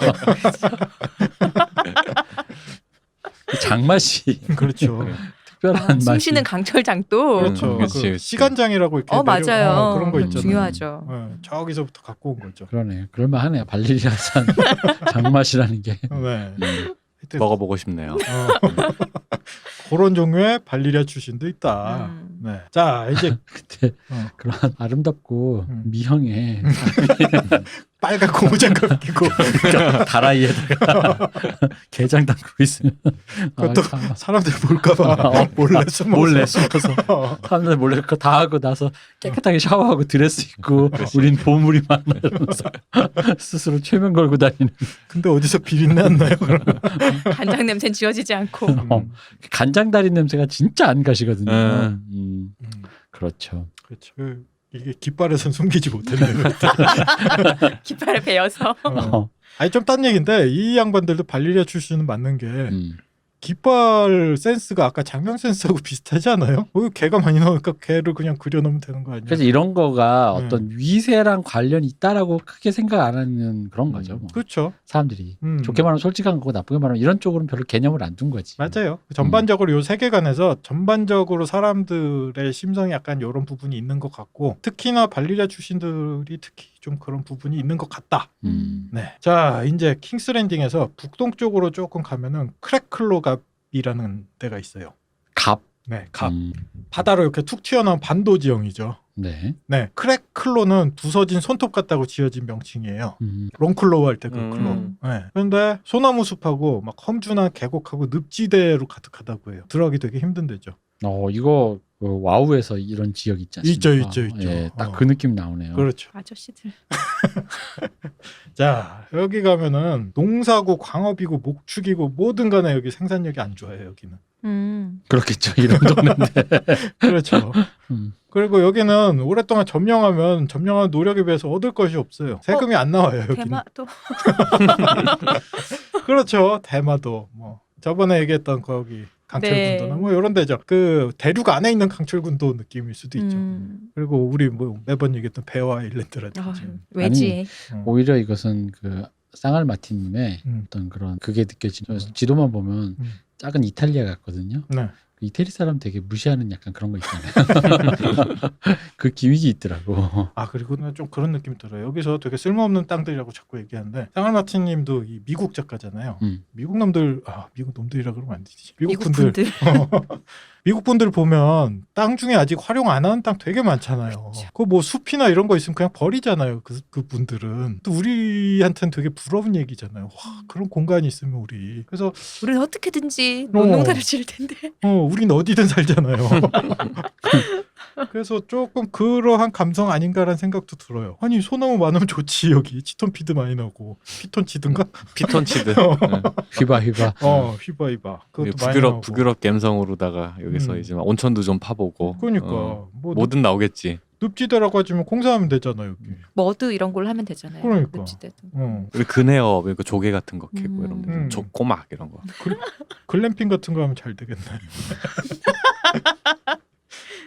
장맛이 그렇죠. 특별한 맛이. 숨쉬는 강철장도. 그렇죠. 그치, 그 그치. 시간장이라고 이렇게 맞아요. 그런 거 있잖아요. 중요하죠. 저기서부터 갖고 온 거죠. 그러네. 그럴만하네요. 발리리아산 장맛이라는 게. 네. 하여튼, 먹어보고 싶네요. 그런 종류의 발리리아 출신도 있다. 네. 자 이제 그때 그런 아름답고 미형의 빨간 고무장갑 끼고 다라이에다가 게장 담그고 있으면 그것도 사람들 볼까봐 몰래 숨어서 사람들 몰래 그거 다 하고 나서 깨끗하게 샤워하고 드레스 입고 우린 보물이 많아 이러면서 스스로 최면 걸고 다니는. 근데 어디서 비린내 안 나요? 간장 냄새는 지워지지 않고. 간장 달인 냄새가 진짜 안 가시거든요. 그렇죠. 그렇죠. 이게 깃발에선 숨기지 못했네요. 깃발에 베어서. 아니 좀 딴 얘기인데 이 양반들도 발리리아 출신은 맞는 게 깃발 센스가 아까 장면 센스하고 비슷하지 않아요? 개가 많이 나오니까 개를 그냥 그려놓으면 되는 거 아니에요? 그래서 이런 거가 네. 어떤 위세랑 관련이 있다라고 크게 생각 안 하는 그런 거죠. 뭐. 그렇죠. 사람들이 좋게 말하면 솔직한 거고 나쁘게 말하면 이런 쪽으로는 별로 개념을 안 둔 거지. 맞아요. 전반적으로 요 세계관에서 전반적으로 사람들의 심성이 약간 이런 부분이 있는 것 같고 특히나 발리리아 출신들이 특히 좀 그런 부분이 있는 것 같다. 네. 자, 이제 킹스랜딩에서 북동쪽으로 조금 가면은 크래클로갑이라는 데가 있어요. 갑. 네, 갑. 바다로 이렇게 툭 튀어나온 반도 지형이죠. 네. 네, 크랙클로는 부서진 손톱 같다고 지어진 명칭이에요. 롱클로우 할 때 그 클로. 네. 그런데 소나무 숲하고 막 험준한 계곡하고 늪지대로 가득하다고 해요. 들어가기 되게 힘든 데죠. 이거 그 와우에서 이런 지역 있지 않습니까? 있죠. 예, 딱 그 느낌 나오네요. 그렇죠. 아저씨들. 자, 여기 가면은 농사고 광업이고 목축이고 뭐든 간에 여기 생산력이 안 좋아요, 여기는. 그렇겠죠. 이런 동네인데. 그렇죠. 그리고 여기는 오랫동안 점령한 노력에 비해서 얻을 것이 없어요. 세금이 안 나와요, 여기는. 대마도. 그렇죠. 대마도 뭐 저번에 얘기했던 거기 강철군도나 네. 뭐 이런 데죠. 그 대륙 안에 있는 강철군도 느낌일 수도 있죠. 그리고 우리 뭐 매번 얘기했던 배와 아일랜드라든지. 외지에. 오히려 이것은 그 쌍알 마티님의 어떤 그런 그게 느껴지는 지도만 보면 작은 이탈리아 같거든요. 네. 그 이태리 사람 되게 무시하는 약간 그런 거 있잖아요. 그 기믹이 있더라고. 아, 그리고 좀 그런 느낌이 들어요. 여기서 되게 쓸모없는 땅들이라고 자꾸 얘기하는데 쌍알 마틴님도 이 미국 작가잖아요. 미국 놈들 미국 놈들이라 그러면 안 되지. 미국 분들. 미국 분들 보면 땅 중에 아직 활용 안 하는 땅 되게 많잖아요. 그 뭐 숲이나 이런 거 있으면 그냥 버리잖아요. 그 분들은 또 우리한테는 되게 부러운 얘기잖아요. 와, 그런 공간이 있으면 우리. 그래서 우리는 어떻게든지 농사를 지을 텐데. 우린 어디든 살잖아요. 그래서 조금 그러한 감성 아닌가라는 생각도 들어요. 아니 소나무 많으면 좋지. 여기 치톤피드 많이 나고 피톤치드인가? 피톤치드. 휘바. 휘바. 그것도 많이 나오고. 북유럽 감성으로다가 여기서 이제 막 온천도 좀 파보고. 그러니까 뭐 뭐든 나오겠지. 늪지대라고 하지만 공사하면 되잖아요. 여기. 머드 이런 걸로 하면 되잖아요. 그러니까. 늪지대도. 우리 그네어, 그러니까 조개 같은 거 캐고 이런 데, 조꼬막 이런 거. 글램핑 같은 거 하면 잘 되겠네.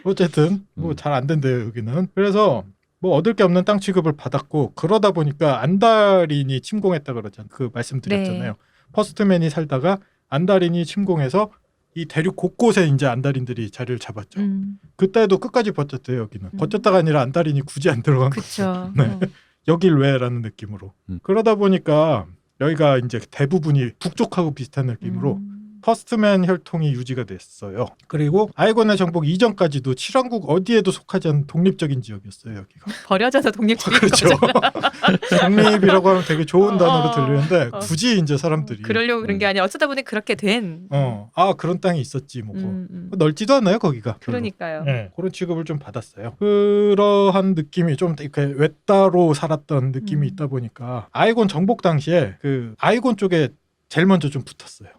어쨌든 뭐 잘 안 된대요 여기는. 그래서 뭐 얻을 게 없는 땅 취급을 받았고 그러다 보니까 안다린이 침공했다 그러잖아요. 그 말씀드렸잖아요. 네. 퍼스트맨이 살다가 안다린이 침공해서 이 대륙 곳곳에 이제 안다린들이 자리를 잡았죠. 그때도 끝까지 버텼대요 여기는. 버텼다가 아니라 안다린이 굳이 안 들어간 그렇죠. 네. 여길 왜라는 느낌으로. 그러다 보니까 여기가 이제 대부분이 북쪽하고 비슷한 느낌으로 퍼스트맨 혈통이 유지가 됐어요. 그리고 아이곤의 정복 이전까지도 칠왕국 어디에도 속하지 않은 독립적인 지역이었어요. 여기가. 버려져서 독립적인 그렇죠. 독립이라고 하면 되게 좋은 단어로 들리는데 굳이 이제 사람들이 그러려고 그런 게 아니라 어쩌다 보니 그렇게 된. 그런 땅이 있었지 뭐. 넓지도 않아요 거기가. 그러니까요. 네, 그런 취급을 좀 받았어요. 그러한 느낌이 좀 이렇게 외따로 살았던 느낌이 있다 보니까 아이곤 정복 당시에 그 아이곤 쪽에 제일 먼저 좀 붙었어요.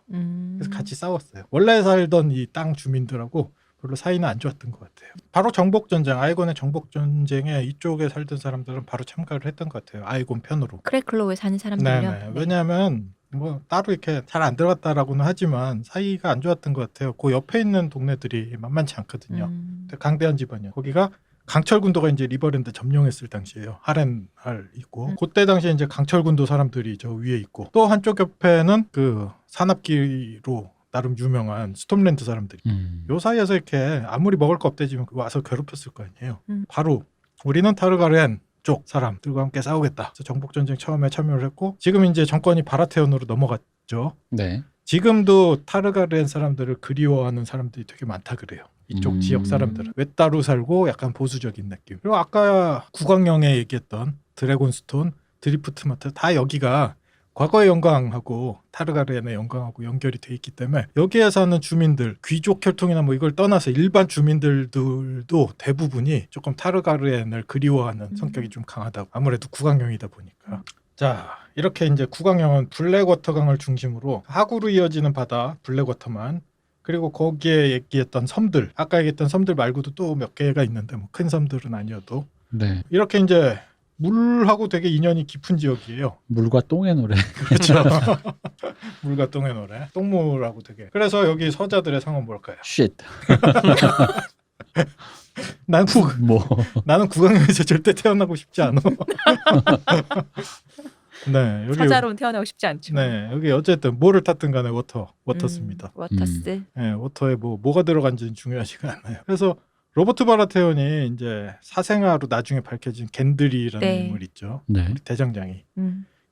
그래서 같이 싸웠어요. 원래 살던 이 땅 주민들하고 별로 사이는 안 좋았던 것 같아요. 바로 정복전쟁, 아이곤의 정복전쟁에 이쪽에 살던 사람들은 바로 참가를 했던 것 같아요. 아이곤 편으로. 크래클로우에 사는 사람들이요. 네. 왜냐하면 뭐 따로 이렇게 잘 안 들어갔다라고는 하지만 사이가 안 좋았던 것 같아요. 그 옆에 있는 동네들이 만만치 않거든요. 강대한 집안이요. 거기가 강철군도가 이제 리버랜드 점령했을 당시에요. 하렌알 있고 그때 당시에 이제 강철군도 사람들이 저 위에 있고 또 한쪽 옆에는 그 산업기로 나름 유명한 스톰랜드 사람들이 요 사이에서 이렇게 아무리 먹을 거 없대지만 와서 괴롭혔을 거 아니에요. 바로 우리는 타르가렌 쪽 사람들과 함께 싸우겠다. 그래서 정복전쟁 처음에 참여를 했고 지금 이제 정권이 바라테온으로 넘어갔죠. 네. 지금도 타르가렌 사람들을 그리워하는 사람들이 되게 많다 그래요. 이쪽 지역 사람들은 외따로 살고 약간 보수적인 느낌. 그리고 아까 구광영에 얘기했던 드래곤스톤, 드리프트마트 다 여기가 과거의 영광하고 타르가렌의 영광하고 연결이 돼 있기 때문에 여기에 사는 주민들, 귀족 혈통이나 뭐 이걸 떠나서 일반 주민들도 대부분이 조금 타르가렌을 그리워하는 성격이 좀 강하다고. 아무래도 구광영이다 보니까. 자, 이렇게 이제 구광영은 블랙워터강을 중심으로 하구로 이어지는 바다 블랙워터만, 그리고 거기에 얘기했던 섬들, 아까 얘기했던 섬들 말고도 또 몇 개가 있는데 뭐 큰 섬들은 아니어도 네. 이렇게 이제 물하고 되게 인연이 깊은 지역이에요. 물과 똥의 노래. 그렇죠. 물과 똥의 노래. 똥물하고 되게. 그래서 여기 서자들의 상은 뭘까요? 쉿. 나는 구강에서 절대 태어나고 싶지 않아. 네, 여기 서자로는 태어나고 싶지 않죠. 네, 여기 어쨌든 뭐를 탔든 간에 워터스입니다. 워터스. 네, 워터에 뭐가 들어간지는 중요하지가 않아요. 그래서 로버트 바라테온이 이제 사생아로 나중에 밝혀진 겐드리라는 네. 인물 있죠. 네. 우리 대장장이.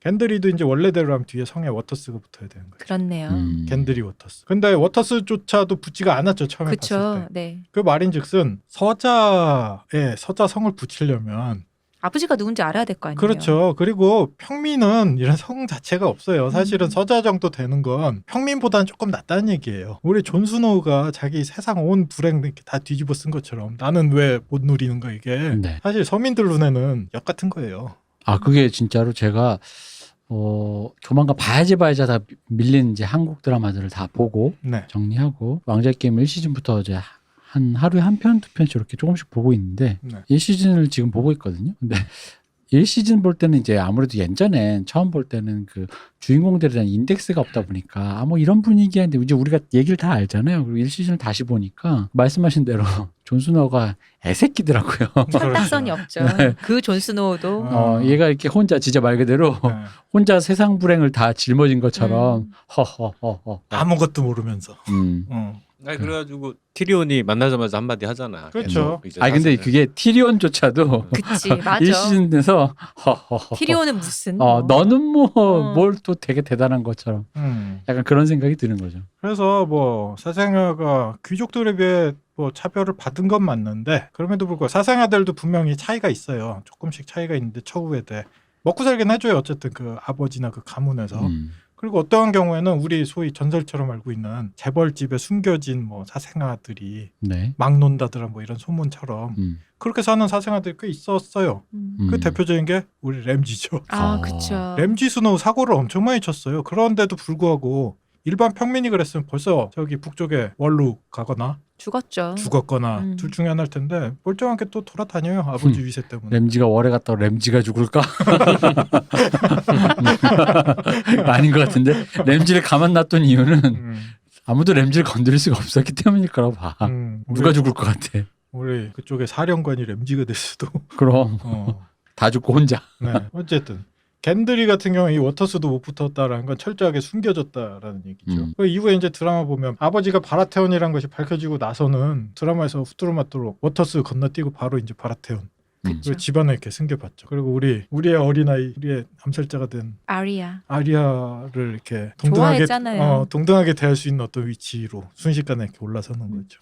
겐드리도 이제 원래대로 하면 뒤에 성에 워터스가 붙어야 되는 거죠. 그렇네요. 겐드리 워터스. 근데 워터스조차도 붙지가 않았죠. 처음에 봤을 그렇죠. 때. 네. 그 말인즉슨 서자에 서자성을 붙이려면 아버지가 누군지 알아야 될 거 아니에요. 그렇죠. 그리고 평민은 이런 성 자체가 없어요. 사실은 서자 정도 되는 건 평민보다는 조금 낫다는 얘기예요. 우리 존 스노우가 자기 세상 온 불행 이렇게 다 뒤집어 쓴 것처럼 나는 왜 못 누리는가 이게 네. 사실 서민들 눈에는 역 같은 거예요. 아 그게 진짜로 제가 조만간 봐야지 다 밀린 이제 한국 드라마들을 다 보고 네. 정리하고 왕좌의 게임 1시즌부터 이제 한 하루에 한 편, 두 편씩 이렇게 조금씩 보고 있는데 네. 1시즌을 지금 보고 있거든요. 근데 1시즌 볼 때는 이제 아무래도 예전엔 처음 볼 때는 그 주인공들에 대한 인덱스가 없다 보니까 뭐 이런 분위기인데 이제 우리가 얘기를 다 알잖아요. 그리고 1시즌을 다시 보니까 말씀하신 대로 존 스노우가 애새끼더라고요. 철딱선이 없죠. 네. 그 존 스노우도 얘가 이렇게 혼자 진짜 말 그대로 네. 혼자 세상 불행을 다 짊어진 것처럼 허허허허 아무것도 모르면서. 아니 그래가지고 티리온이 만나자마자 한마디 하잖아. 그렇죠. 아니 근데 그게 티리온조차도 그치 맞아. 1시즌에서 허허허 티리온은 무슨 너는 뭘 또 되게 대단한 것처럼 약간 그런 생각이 드는 거죠. 그래서 뭐 사생아가 귀족들에 비해 뭐 차별을 받은 건 맞는데 그럼에도 불구하고 사생아들도 분명히 차이가 있어요. 조금씩 차이가 있는데 처우에 대해 먹고 살긴 해줘요. 어쨌든 그 아버지나 그 가문에서. 그리고 어떠한 경우에는 우리 소위 전설처럼 알고 있는 재벌집에 숨겨진 뭐 사생아들이 네. 막 논다더라 뭐 이런 소문처럼 그렇게 사는 사생아들이 꽤 있었어요. 그 대표적인 게 우리 램지죠. 아 그쵸. 램지 스노우 사고를 엄청 많이 쳤어요. 그런데도 불구하고 일반 평민이 그랬으면 벌써 저기 북쪽에 원로 가거나 죽었죠. 죽었거나 둘 중에 하나일 텐데 멀쩡하게 또 돌아다녀요. 아버지 위세 때문에. 램지가 월에 갔다가 램지가 죽을까? 아닌 것 같은데 램지를 가만 놨던 이유는 아무도 램지를 건드릴 수가 없었기 때문일 거라고 봐. 누가 죽을 것 같아. 우리 그쪽에 사령관이 램지가 될 수도. 그럼 다 죽고 혼자. 네. 어쨌든 겐드리 같은 경우에 이 워터스도 못 붙었다라는 건 철저하게 숨겨졌다라는 얘기죠. 그 이후에 이제 드라마 보면 아버지가 바라테온이라는 것이 밝혀지고 나서는 드라마에서 후뚜루마뚜루 워터스 건너뛰고 바로 이제 바라테온. 그리고 집안에 이렇게 숨겨봤죠. 그리고 우리의 어린아이, 우리의 암살자가 된 아리아를 이렇게 동등하게 대할 수 있는 어떤 위치로 순식간에 이렇게 올라서는 거죠.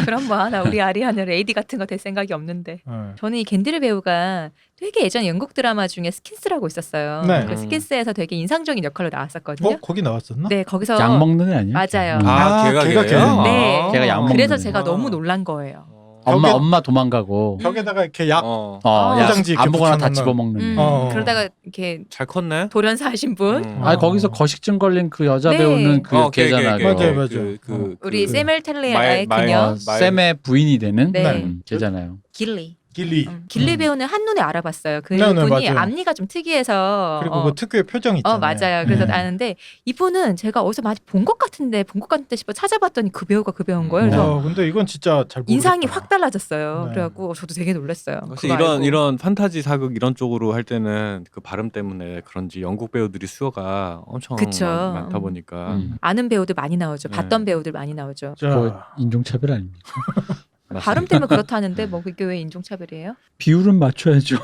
그럼 뭐 하나 우리 아리아는 레이디 같은 거 될 생각이 없는데 저는 이 겐드리 배우가 되게 예전 영국 드라마 중에 스킨스라고 있었어요. 네. 그 스킨스에서 되게 인상적인 역할로 나왔었거든요. 거기 나왔었나? 네, 거기서 약 먹는 애 아니야? 맞아요. 걔가 걔예요? 네. 걔가 약 먹는 그래서 애. 제가 너무 놀란 거예요. 엄마 도망가고 벽에다가 이렇게 약 포장지 아무거나 다 집어먹는. 그러다가 이렇게 잘 컸네. 돌연사 하신 분. 아니 거기서 거식증 걸린 그 여자 네. 배우는 그 걔잖아. 맞아요. 우리 세멜 텔레의 그녀. 샘의 부인이 되는 네. 걔잖아요. 길리 배우는 한눈에 알아봤어요. 그 네, 분이 맞아요. 앞니가 좀 특이해서 그리고 그 특유의 표정 있잖아요. 맞아요. 그래서 아는데 이분은 제가 어디서 많이 본 것 같은데 싶어 찾아봤더니 그 배우가 그 배우인 거예요. 그래서 근데 이건 진짜 잘 모르겠다. 인상이 확 달라졌어요. 네. 그래갖고 저도 되게 놀랐어요. 혹시 이런 판타지 사극 이런 쪽으로 할 때는 그 발음 때문에 그런지 영국 배우들이 수요가 엄청 많다 보니까 아는 배우들 많이 나오죠. 봤던 배우들 많이 나오죠. 그거 인종차별 아닙니까? 발음 때문에 그렇다는데 뭐 그게 왜 인종차별이에요? 비율은 맞춰야죠.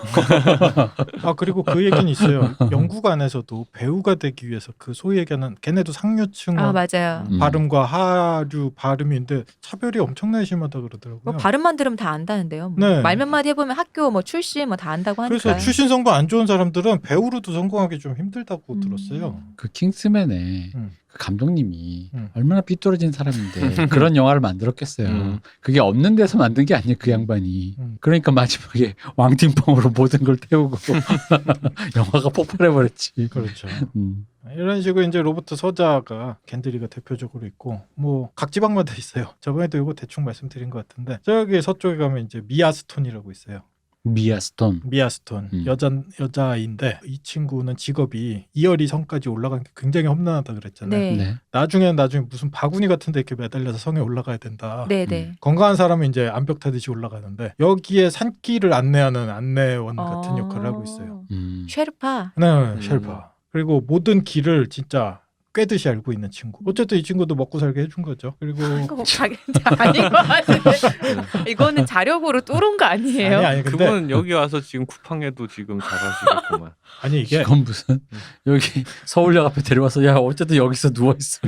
그리고 그 얘기는 있어요. 영국 안에서도 배우가 되기 위해서 그 소위 얘기하는 걔네도 상류층 맞아요. 발음과 하류 발음인데 차별이 엄청나게 심하다 그러더라고요. 뭐 발음만 들으면 다 안다는데요. 네. 말 몇 마디 해보면 학교 뭐 출신 뭐 다 안다고 하니까. 그래서 출신 성분 안 좋은 사람들은 배우로도 성공하기 좀 힘들다고 들었어요. 그 킹스맨에 그 감독님이 얼마나 삐뚤어진 사람인데 그런 영화를 만들었겠어요. 그게 없는 데서 만든 게 아니에요. 그 양반이. 그러니까 마지막에 왕팅펑으로 모든 걸 태우고 영화가 폭발해버렸지. 그렇죠. 이런 식으로 이제 로버트 서자가 겐드리가 대표적으로 있고 뭐 각 지방마다 있어요. 저번에도 이거 대충 말씀드린 것 같은데 저기 서쪽에 가면 이제 미아스톤이라고 있어요. 미아 스톤. 미아 스톤 음. 여자인데 이 친구는 직업이 이어리 성까지 올라간 게 굉장히 험난하다 그랬잖아요. 네. 네. 나중에 무슨 바구니 같은 데 이렇게 매달려서 성에 올라가야 된다. 네네. 건강한 사람은 이제 암벽 타듯이 올라가는데 여기에 산길을 안내하는 안내원 같은 역할을 하고 있어요. 쉐르파. 네, 쉘파. 그리고 모든 길을 진짜 꿰듯이 알고 있는 친구. 어쨌든 이 친구도 먹고 살게 해준 거죠. 그리고 이거 자기 아닌 것 같은데. 이거는 자력으로 뚫은 거 아니에요? 아니 근데 그분 여기 와서 지금 쿠팡에도 지금 잘하시겠구만. 아니 이게 이건 무슨 여기 서울역 앞에 데려와서 야 어쨌든 여기서 누워 있어.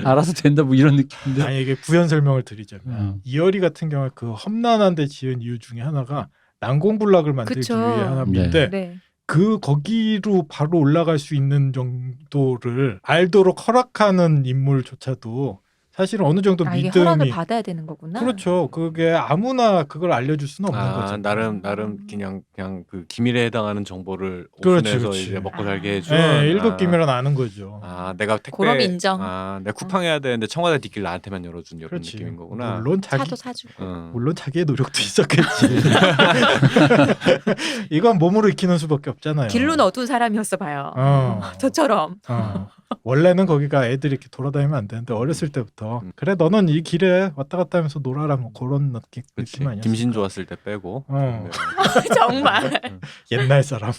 알아서 된다 뭐 이런 느낌인데. 아니 이게 부연 설명을 드리자면 어. 이어리 같은 경우에 그 험난한데 지은 이유 중에 하나가 난공불락을 만들기 그쵸. 위해 하나인데 네. 그 거기로 바로 올라갈 수 있는 정도를 알도록 허락하는 인물조차도 사실은 어느 정도 이게 허락을 믿음이 받아야 되는 거구나. 그렇죠. 그게 아무나 그걸 알려줄 수는 없는 거죠. 나름 그냥 그 기밀에 해당하는 정보를 그렇지, 오픈해서 그렇지. 이제 먹고 살게 해준. 네, 1급 기밀은 아는 거죠. 내가 택배. 그럼 인정. 내가 쿠팡해야 되는데 청와대 뒷길 나한테만 열어준 이런 그렇지. 느낌인 거구나. 물론 차도 사주고. 물론 자기의 노력도 있었겠지. 이건 몸으로 익히는 수밖에 없잖아요. 길로 넣어둔 사람이었어 봐요. 저처럼. 원래는 거기가 애들이 이렇게 돌아다니면 안 되는데 어렸을 때부터 그래 너는 이 길에 왔다 갔다 하면서 놀아라 뭐 그런 느낌 아니었어. 김신조 왔을 때 빼고. 정말. 옛날 사람.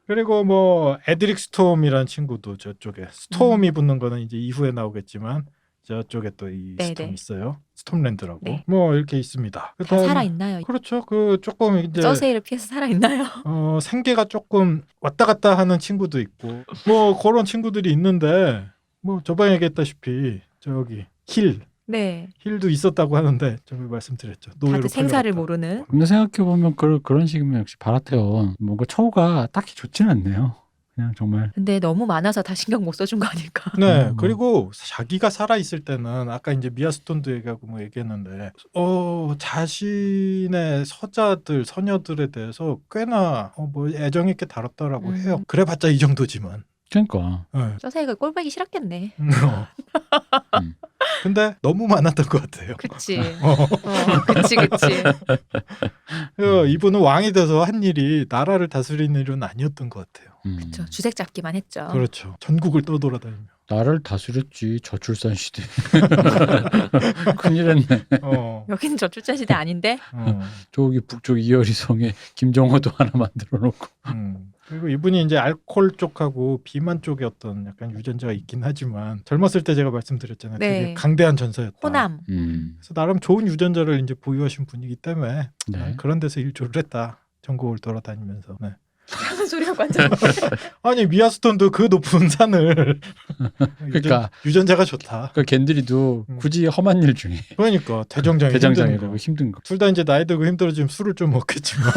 그리고 뭐 에드릭 스톰이라는 친구도 저쪽에 스톰이 붙는 거는 이제 이후에 나오겠지만 저쪽에 또 이 네네. 스톰 있어요. 스톰랜드라고. 네. 뭐 이렇게 있습니다. 다 그다음에 살아 있나요? 그렇죠. 그 조금 이제 저세이를 피해서 살아 있나요? 생계가 조금 왔다 갔다 하는 친구도 있고 뭐 그런 친구들이 있는데 뭐 저번에 얘기했다시피 저기 네. 힐도 있었다고 하는데 저번에 말씀드렸죠. 노예로 다들 생사를 팔려갔다. 모르는. 근데 생각해 보면 그런 식이면 역시 바라테온 뭔가 처우가 딱히 좋지는 않네요. 그냥 정말. 근데 너무 많아서 다 신경 못 써준 거 아닐까? 네, 그리고 자기가 살아 있을 때는 아까 이제 미아스톤도 얘기하고 뭐 얘기했는데 자신의 서녀들에 대해서 꽤나 뭐 애정 있게 다뤘다라고 해요. 그래봤자 이 정도지만. 그러니까. 네. 저세이가 꼴보기 싫었겠네. 근데 너무 많았던 것 같아요. 그치. 그치. 이분은 왕이 돼서 한 일이 나라를 다스리는 일은 아니었던 것 같아요. 그쵸. 주색 잡기만 했죠. 그렇죠. 전국을 떠돌아다니며. 나를 다스렸지 저출산 시대. 큰일했네. 여기는 저출산 시대 아닌데. 저기 북쪽 이어리성에 김정호도 하나 만들어 놓고. 그리고 이분이 이제 알코올 쪽하고 비만 쪽에 어떤 약간 유전자가 있긴 하지만 젊었을 때 제가 말씀드렸잖아요. 네. 되게 강대한 전사였다. 호남. 그래서 나름 좋은 유전자를 이제 보유하신 분이기 때문에 네. 그런 데서 일조를 했다. 전국을 돌아다니면서. 네. 무슨 소리야 완전. 아니 미아스톤도 그 높은 산을 그러니까 유전자가 좋다. 그 겐들이도 굳이 험한 일 중에 그러니까 대정장이 대장장이라고 힘든 거. 둘 다 이제 나이 들고 힘들어지면 술을 좀 먹겠지만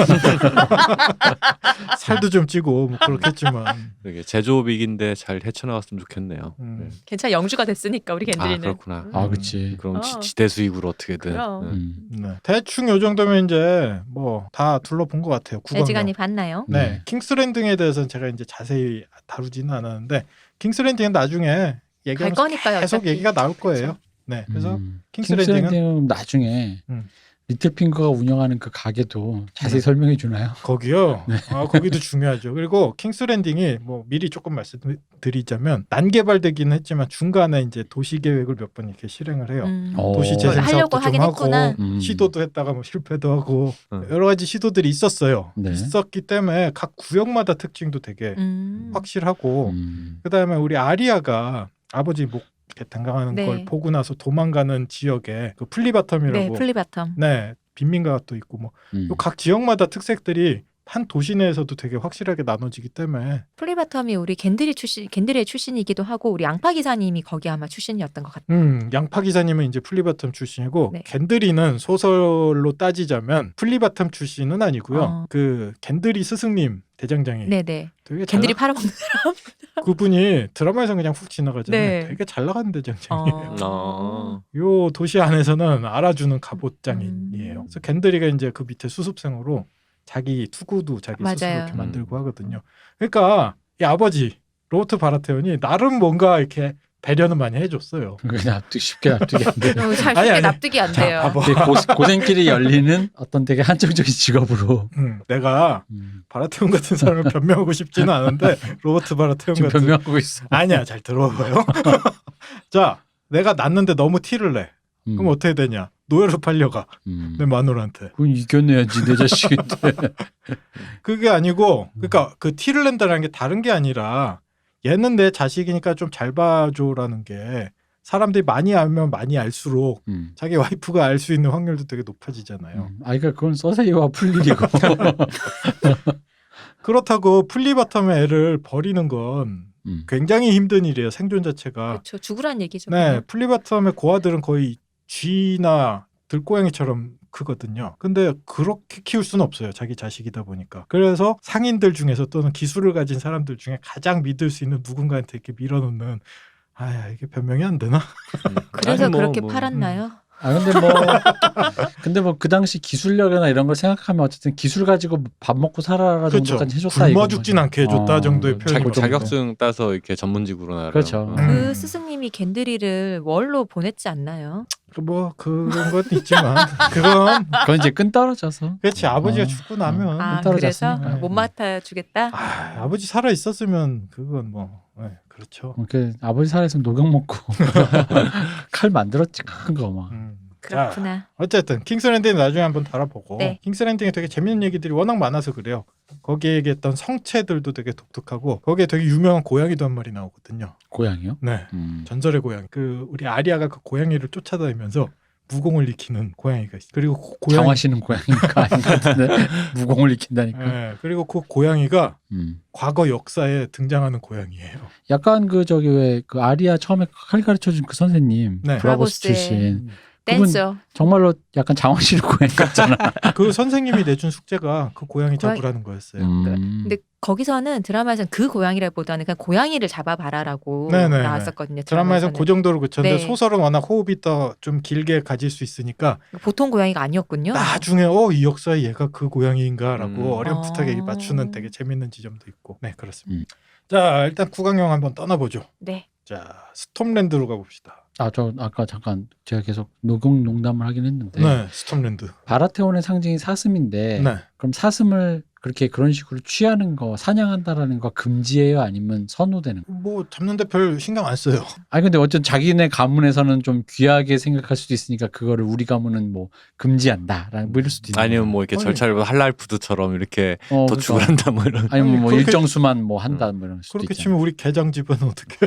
살도 좀 찌고 뭐 그렇겠지만 되게 제조업이긴데 잘 헤쳐나갔으면 좋겠네요. 네. 괜찮아 영주가 됐으니까 우리 겐들이는. 그렇구나. 그치. 그럼 지대 수익으로 어떻게든. 그럼. 네. 대충 요 정도면 이제 뭐 다 둘러본 것 같아요. 애지간히 봤나요? 네. 킹스랜딩에 대해서는 제가 이제 자세히 다루지는 않았는데 킹스랜딩은 나중에 갈 거니까요. 계속 어차피. 얘기가 나올 거예요. 네. 그래서 킹스랜딩은 킹스랜딩은 나중에 리틀핑거가 운영하는 그 가게도 자세히 설명해 주나요? 거기요. 거기도 중요하죠. 그리고 킹스랜딩이 뭐 미리 조금 말씀드리자면 난개발되기는 했지만 중간에 이제 도시 계획을 몇 번 이렇게 실행을 해요. 도시 재생 하려고 사업도 좀 하긴 하고 했구나. 시도도 했다가 뭐 실패도 하고 여러 가지 시도들이 있었어요. 네. 있었기 때문에 각 구역마다 특징도 되게 확실하고 그다음에 우리 아리아가 아버지 목 이렇게 당강하는 네. 걸 보고 나서 도망가는 지역에 그 플리바텀이라고 네, 플리바텀. 네 빈민가가 또 있고 뭐 각 지역마다 특색들이 한 도시 내에서도 되게 확실하게 나눠지기 때문에 플리바텀이 우리 겐들의 출신이기도 하고 우리 양파 기사님이 거기 아마 출신이었던 것 같아요. 양파 기사님은 이제 플리바텀 출신이고 네. 겐드리는 소설로 따지자면 플리바텀 출신은 아니고요. 그 겐드리 스승님 대장장이 네네. 되게 겐들이 팔아먹는 그분이 드라마에서 그냥 훅 지나가잖아요. 네. 되게 잘 나가는 대장장이에요. 요 도시 안에서는 알아주는 갑옷장인이에요. 그래서 겐드리가 이제 그 밑에 수습생으로 자기 투구도 자기 맞아요. 스스로 이렇게 만들고 하거든요. 그러니까 이 아버지 로버트 바라테온이 나름 뭔가 이렇게 배려는 많이 해줬어요. 그냥 쉽게 납득이 안 돼. 잘 아니, 쉽게 아니. 납득이 안 자, 돼요. 봐봐. 고생길이 열리는 어떤 되게 한정적인 직업으로. 내가 바라테온 같은 사람을 변명하고 싶지는 않은데 로버트 바라테온 지금 같은 변명하고 있어. 아니야, 잘 들어봐요. 자, 내가 낳는데 너무 티를 내. 그럼 어떻게 되냐? 노예로 팔려가. 내 마누라한테. 그건 이겨내야지 내 자식인데. 그게 아니고, 그러니까 그 티를 낸다는 게 다른 게 아니라 얘는 내 자식이니까 좀 잘 봐줘라는 게 사람들이 많이 알면 많이 알수록 자기 와이프가 알 수 있는 확률도 되게 높아지잖아요. 그러니까 그건 서세이와 풀리고. 그렇다고 플리바텀의 애를 버리는 건 굉장히 힘든 일이에요. 생존 자체가. 그렇죠. 죽으란 얘기죠. 네, 플리바텀의 고아들은 거의 쥐나 들고양이처럼 크거든요. 근데 그렇게 키울 수는 없어요. 자기 자식이다 보니까. 그래서 상인들 중에서 또는 기술을 가진 사람들 중에 가장 믿을 수 있는 누군가한테 이렇게 밀어놓는 이게 변명이 안 되나? 그래서 아니, 뭐, 그렇게 뭐. 팔았나요? 근데 뭐 그 당시 기술력이나 이런 걸 생각하면 어쨌든 기술 가지고 밥 먹고 살아라 그렇죠. 정도까지 해줬다 굶어 이건 죽진 거죠. 않게 해줬다 정도의 표현이 그 정도. 자격증 따서 이렇게 전문직으로 나가는. 그렇죠. 그 스승님이 겐드리를 월로 보냈지 않나요? 뭐 그런 건 있지만 그건 이제 끈 떨어져서. 그렇지 아버지가 죽고 나면 아, 떨어졌으니까. 그래서 못 맡아주겠다? 아버지 살아 있었으면 그건 뭐 그렇죠. 아버지 살아있으면 녹용 먹고 칼 만들었지 큰 거 막. 자, 그렇구나. 어쨌든 킹스랜딩 나중에 한번 달아보고 네. 킹스랜딩에 되게 재밌는 얘기들이 워낙 많아서 그래요. 거기에 얘기했던 성체들도 되게 독특하고 거기에 되게 유명한 고양이도 한 마리 나오거든요. 고양이요? 네, 전설의 고양이. 그 우리 아리아가 그 고양이를 쫓아다니면서 무공을 익히는 고양이가 있어요. 그리고 그 고양이 장화시는 고양이가 아닌 것 같은데 무공을 익힌다니까. 네, 그리고 그 고양이가 과거 역사에 등장하는 고양이에요. 약간 왜 그 아리아 처음에 칼 가르쳐준 그 선생님 네. 브라보스 브라보스의 출신 댄서. 정말로 약간 장화시는 고양이 같잖아. 그 선생님이 내준 숙제가 그 고양이 잡으라는 거였어요. 근데 거기서는 드라마에서는 그 고양이라기보다는 그냥 고양이를 잡아봐라라고 네네. 나왔었거든요. 드라마에서는 그 정도로 그쳤는데 네. 소설은 워낙 호흡이 더 좀 길게 가질 수 있으니까 보통 고양이가 아니었군요. 나중에 이 역사에 얘가 그 고양이인가라고 어렴풋하게 아. 맞추는 되게 재밌는 지점도 있고. 네, 그렇습니다. 자, 일단 구강용 한번 떠나보죠. 네. 자, 스톰랜드로 가봅시다. 저 아까 잠깐 제가 계속 녹용 농담을 하긴 했는데 네, 스톰랜드. 바라테온의 상징이 사슴인데 네. 그럼 사슴을 그렇게 그런 식으로 취하는 거 사냥한다라는 거 금지예요? 아니면 선호되는 거? 뭐 잡는데 별 신경 안 써요. 아니 근데 어쨌든 자기네 가문에서는 좀 귀하게 생각할 수도 있으니까 그거를 우리 가문은 뭐 금지한다라는 뭐 이럴 수도 있는 아니면 뭐 이렇게 아니. 절차를 할랄푸드처럼 이렇게 도축을 그러니까. 한다 뭐 이런. 아니면 뭐 그렇게- 일정 수만 뭐 한다 뭐 이런 수도 그렇게 있잖아요. 치면 우리 개장집은 어떻게?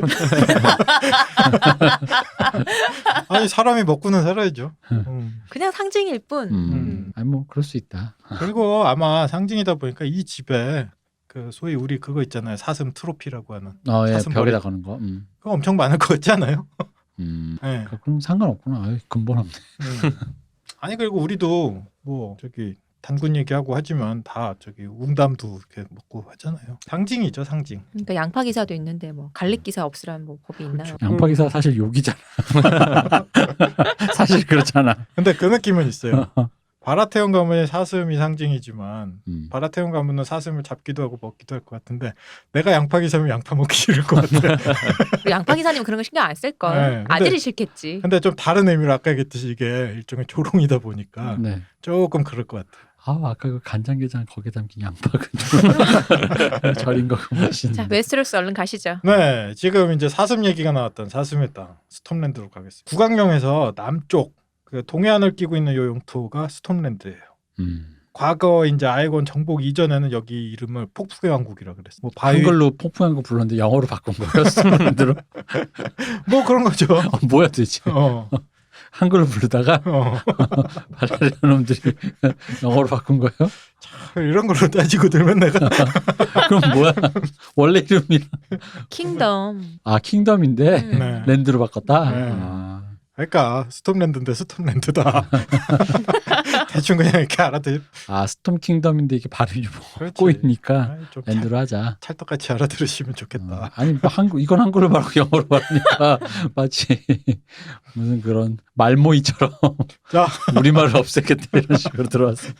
아니 사람이 먹고는 살아야죠. 그냥 상징일 뿐. 아니 뭐 그럴 수 있다. 그리고 아마 상징이다 보니까 이 집에 그 소위 우리 그거 있잖아요. 사슴 트로피라고 하는. 예, 사슴 벽에다 머리. 거는 거. 그거 엄청 많을 것 같지 않아요? 네. 그럼 상관없구나. 아유, 근본 없네. 아니 그리고 우리도 뭐 저기 단군 얘기하고 하지만 다 저기 웅담도 이렇게 먹고 하잖아요. 상징이죠, 상징. 그러니까 양파 기사도 있는데 뭐 갈릭 기사 없으란 뭐 법이 있나요? 그렇죠. 양파 기사 사실 욕이잖아. 사실 그렇잖아. 근데 그 느낌은 있어요. 바라테온 가문의 사슴이 상징이지만 바라테온 가문은 사슴을 잡기도 하고 먹기도 할 것 같은데 내가 양파 기사면 양파 먹기 싫을 것 같아. 양파 기사님 그런 거 신경 안 쓸 걸. 네, 근데- 아들이 싫겠지. 근데 좀 다른 의미로 아까 얘기했듯이 이게 일종의 조롱이다 보니까 네. 조금 그럴 것 같아. 아까 그 간장게장 거기에 담긴 양파가 좀 절인 거 맛있는. 자, 웨스테로스 얼른 가시죠. 네, 지금 이제 사슴 얘기가 나왔던 사슴의 땅 스톰랜드로 가겠습니다. 구강령에서 남쪽 그 동해안을 끼고 있는 요 영토가 스톰랜드예요. 과거 이제 아에곤 정복 이전에는 여기 이름을 폭풍의 왕국이라 그랬어요. 뭐 바위 한글로 폭풍한 거 불렀는데 영어로 바꾼 거예요. 스톰랜드로. 뭐 그런 거죠. 뭐야 도대체. 한글로 부르다가 바라리아 놈들이 영어로 바꾼 거예요? 이런 걸로 따지고 들면 내가 그럼 뭐야? 원래 이름이 킹덤. 킹덤인데 네. 랜드로 바꿨다. 네. 그러니까 스톰랜드인데 스톰랜드다. 대충 그냥 이렇게 알아들. 스톰 킹덤인데 이게 발음이 좀 그렇지. 꼬이니까 좀 랜드로 하자. 찰떡같이 알아들으시면 좋겠다. 아니 뭐 이건 한글로 말하고 영어로 말하니까 마치 무슨 그런 말모이처럼 자, 우리말을 없애겠다 이런 식으로 들어왔어.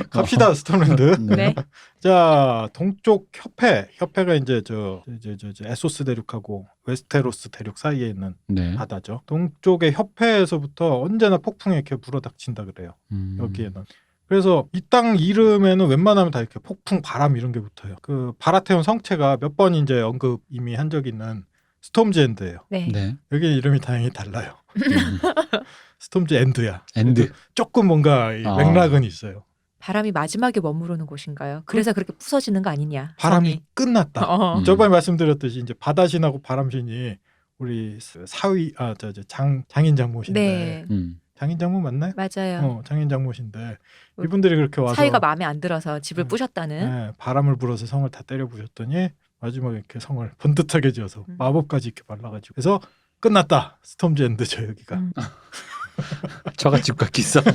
갑시다 스톰랜드. 네. 자, 동쪽 협회가 이제 저 에소스 대륙하고 웨스테로스 대륙 사이에 있는 네. 바다죠. 동쪽의 협회에서부터 언제나 폭풍이 이렇게 불어닥친다 그래요. 여기에는. 그래서 이 땅 이름에는 웬만하면 다 이렇게 폭풍, 바람 이런 게 붙어요. 그 바라테온 성체가 몇 번 이제 언급 이미 한 적이 있는 스톰즈엔드예요. 네. 네. 여기 이름이 다행히 달라요. 스톰즈엔드야. 엔드. 조금 뭔가 이 맥락은 있어요. 바람이 마지막에 머무르는 곳인가요? 그래서 그렇게 부서지는 거 아니냐? 바람이 성이. 끝났다. 어. 저번에 말씀드렸듯이 이제 바다신하고 바람신이 우리 사위 장인 장모신데 네. 장인 장모 맞나요? 맞아요. 장인 장모신데 이분들이 그렇게 와서 사위가 마음에 안 들어서 집을 부셨다는. 네, 바람을 불어서 성을 다 때려 부셨더니 마지막에 이렇게 성을 번듯하게 지어서 마법까지 이렇게 발라가지고 그래서 끝났다. 스톰즈엔드죠 여기가. 처갓집과 기싸움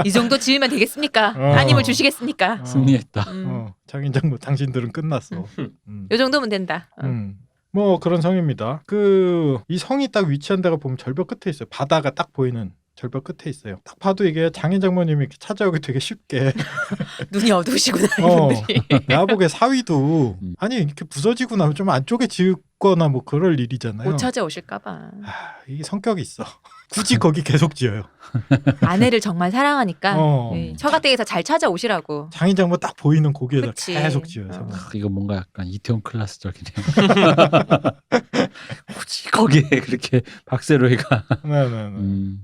이 정도 지으면 되겠습니까? 따님을 주시겠습니까? 승리했다. 장인 장모 당신들은 끝났어. 요 정도면 된다. 뭐 그런 성입니다. 이 성이 딱 위치한 데가 보면 절벽 끝에 있어요. 바다가 딱 보이는 절벽 끝에 있어요. 딱 봐도 이게 장인 장모님이 이렇게 찾아오기 되게 쉽게 눈이 어두우시구나 이분들이. 내가 보기에 사위도 아니 이렇게 부서지고 나면 좀 안쪽에 지었거나 뭐 그럴 일이잖아요. 못 찾아오실까봐. 이게 성격이 있어. 굳이 거기 계속 지어요. 아내를 정말 사랑하니까 네. 처가댁에서 잘 찾아오시라고. 장인 장모 딱 보이는 고기에다 그치. 계속 지어요. 이거 뭔가 약간 이태원 클라스적이네요. 굳이 거기에 그렇게 박세로이가. 네네네.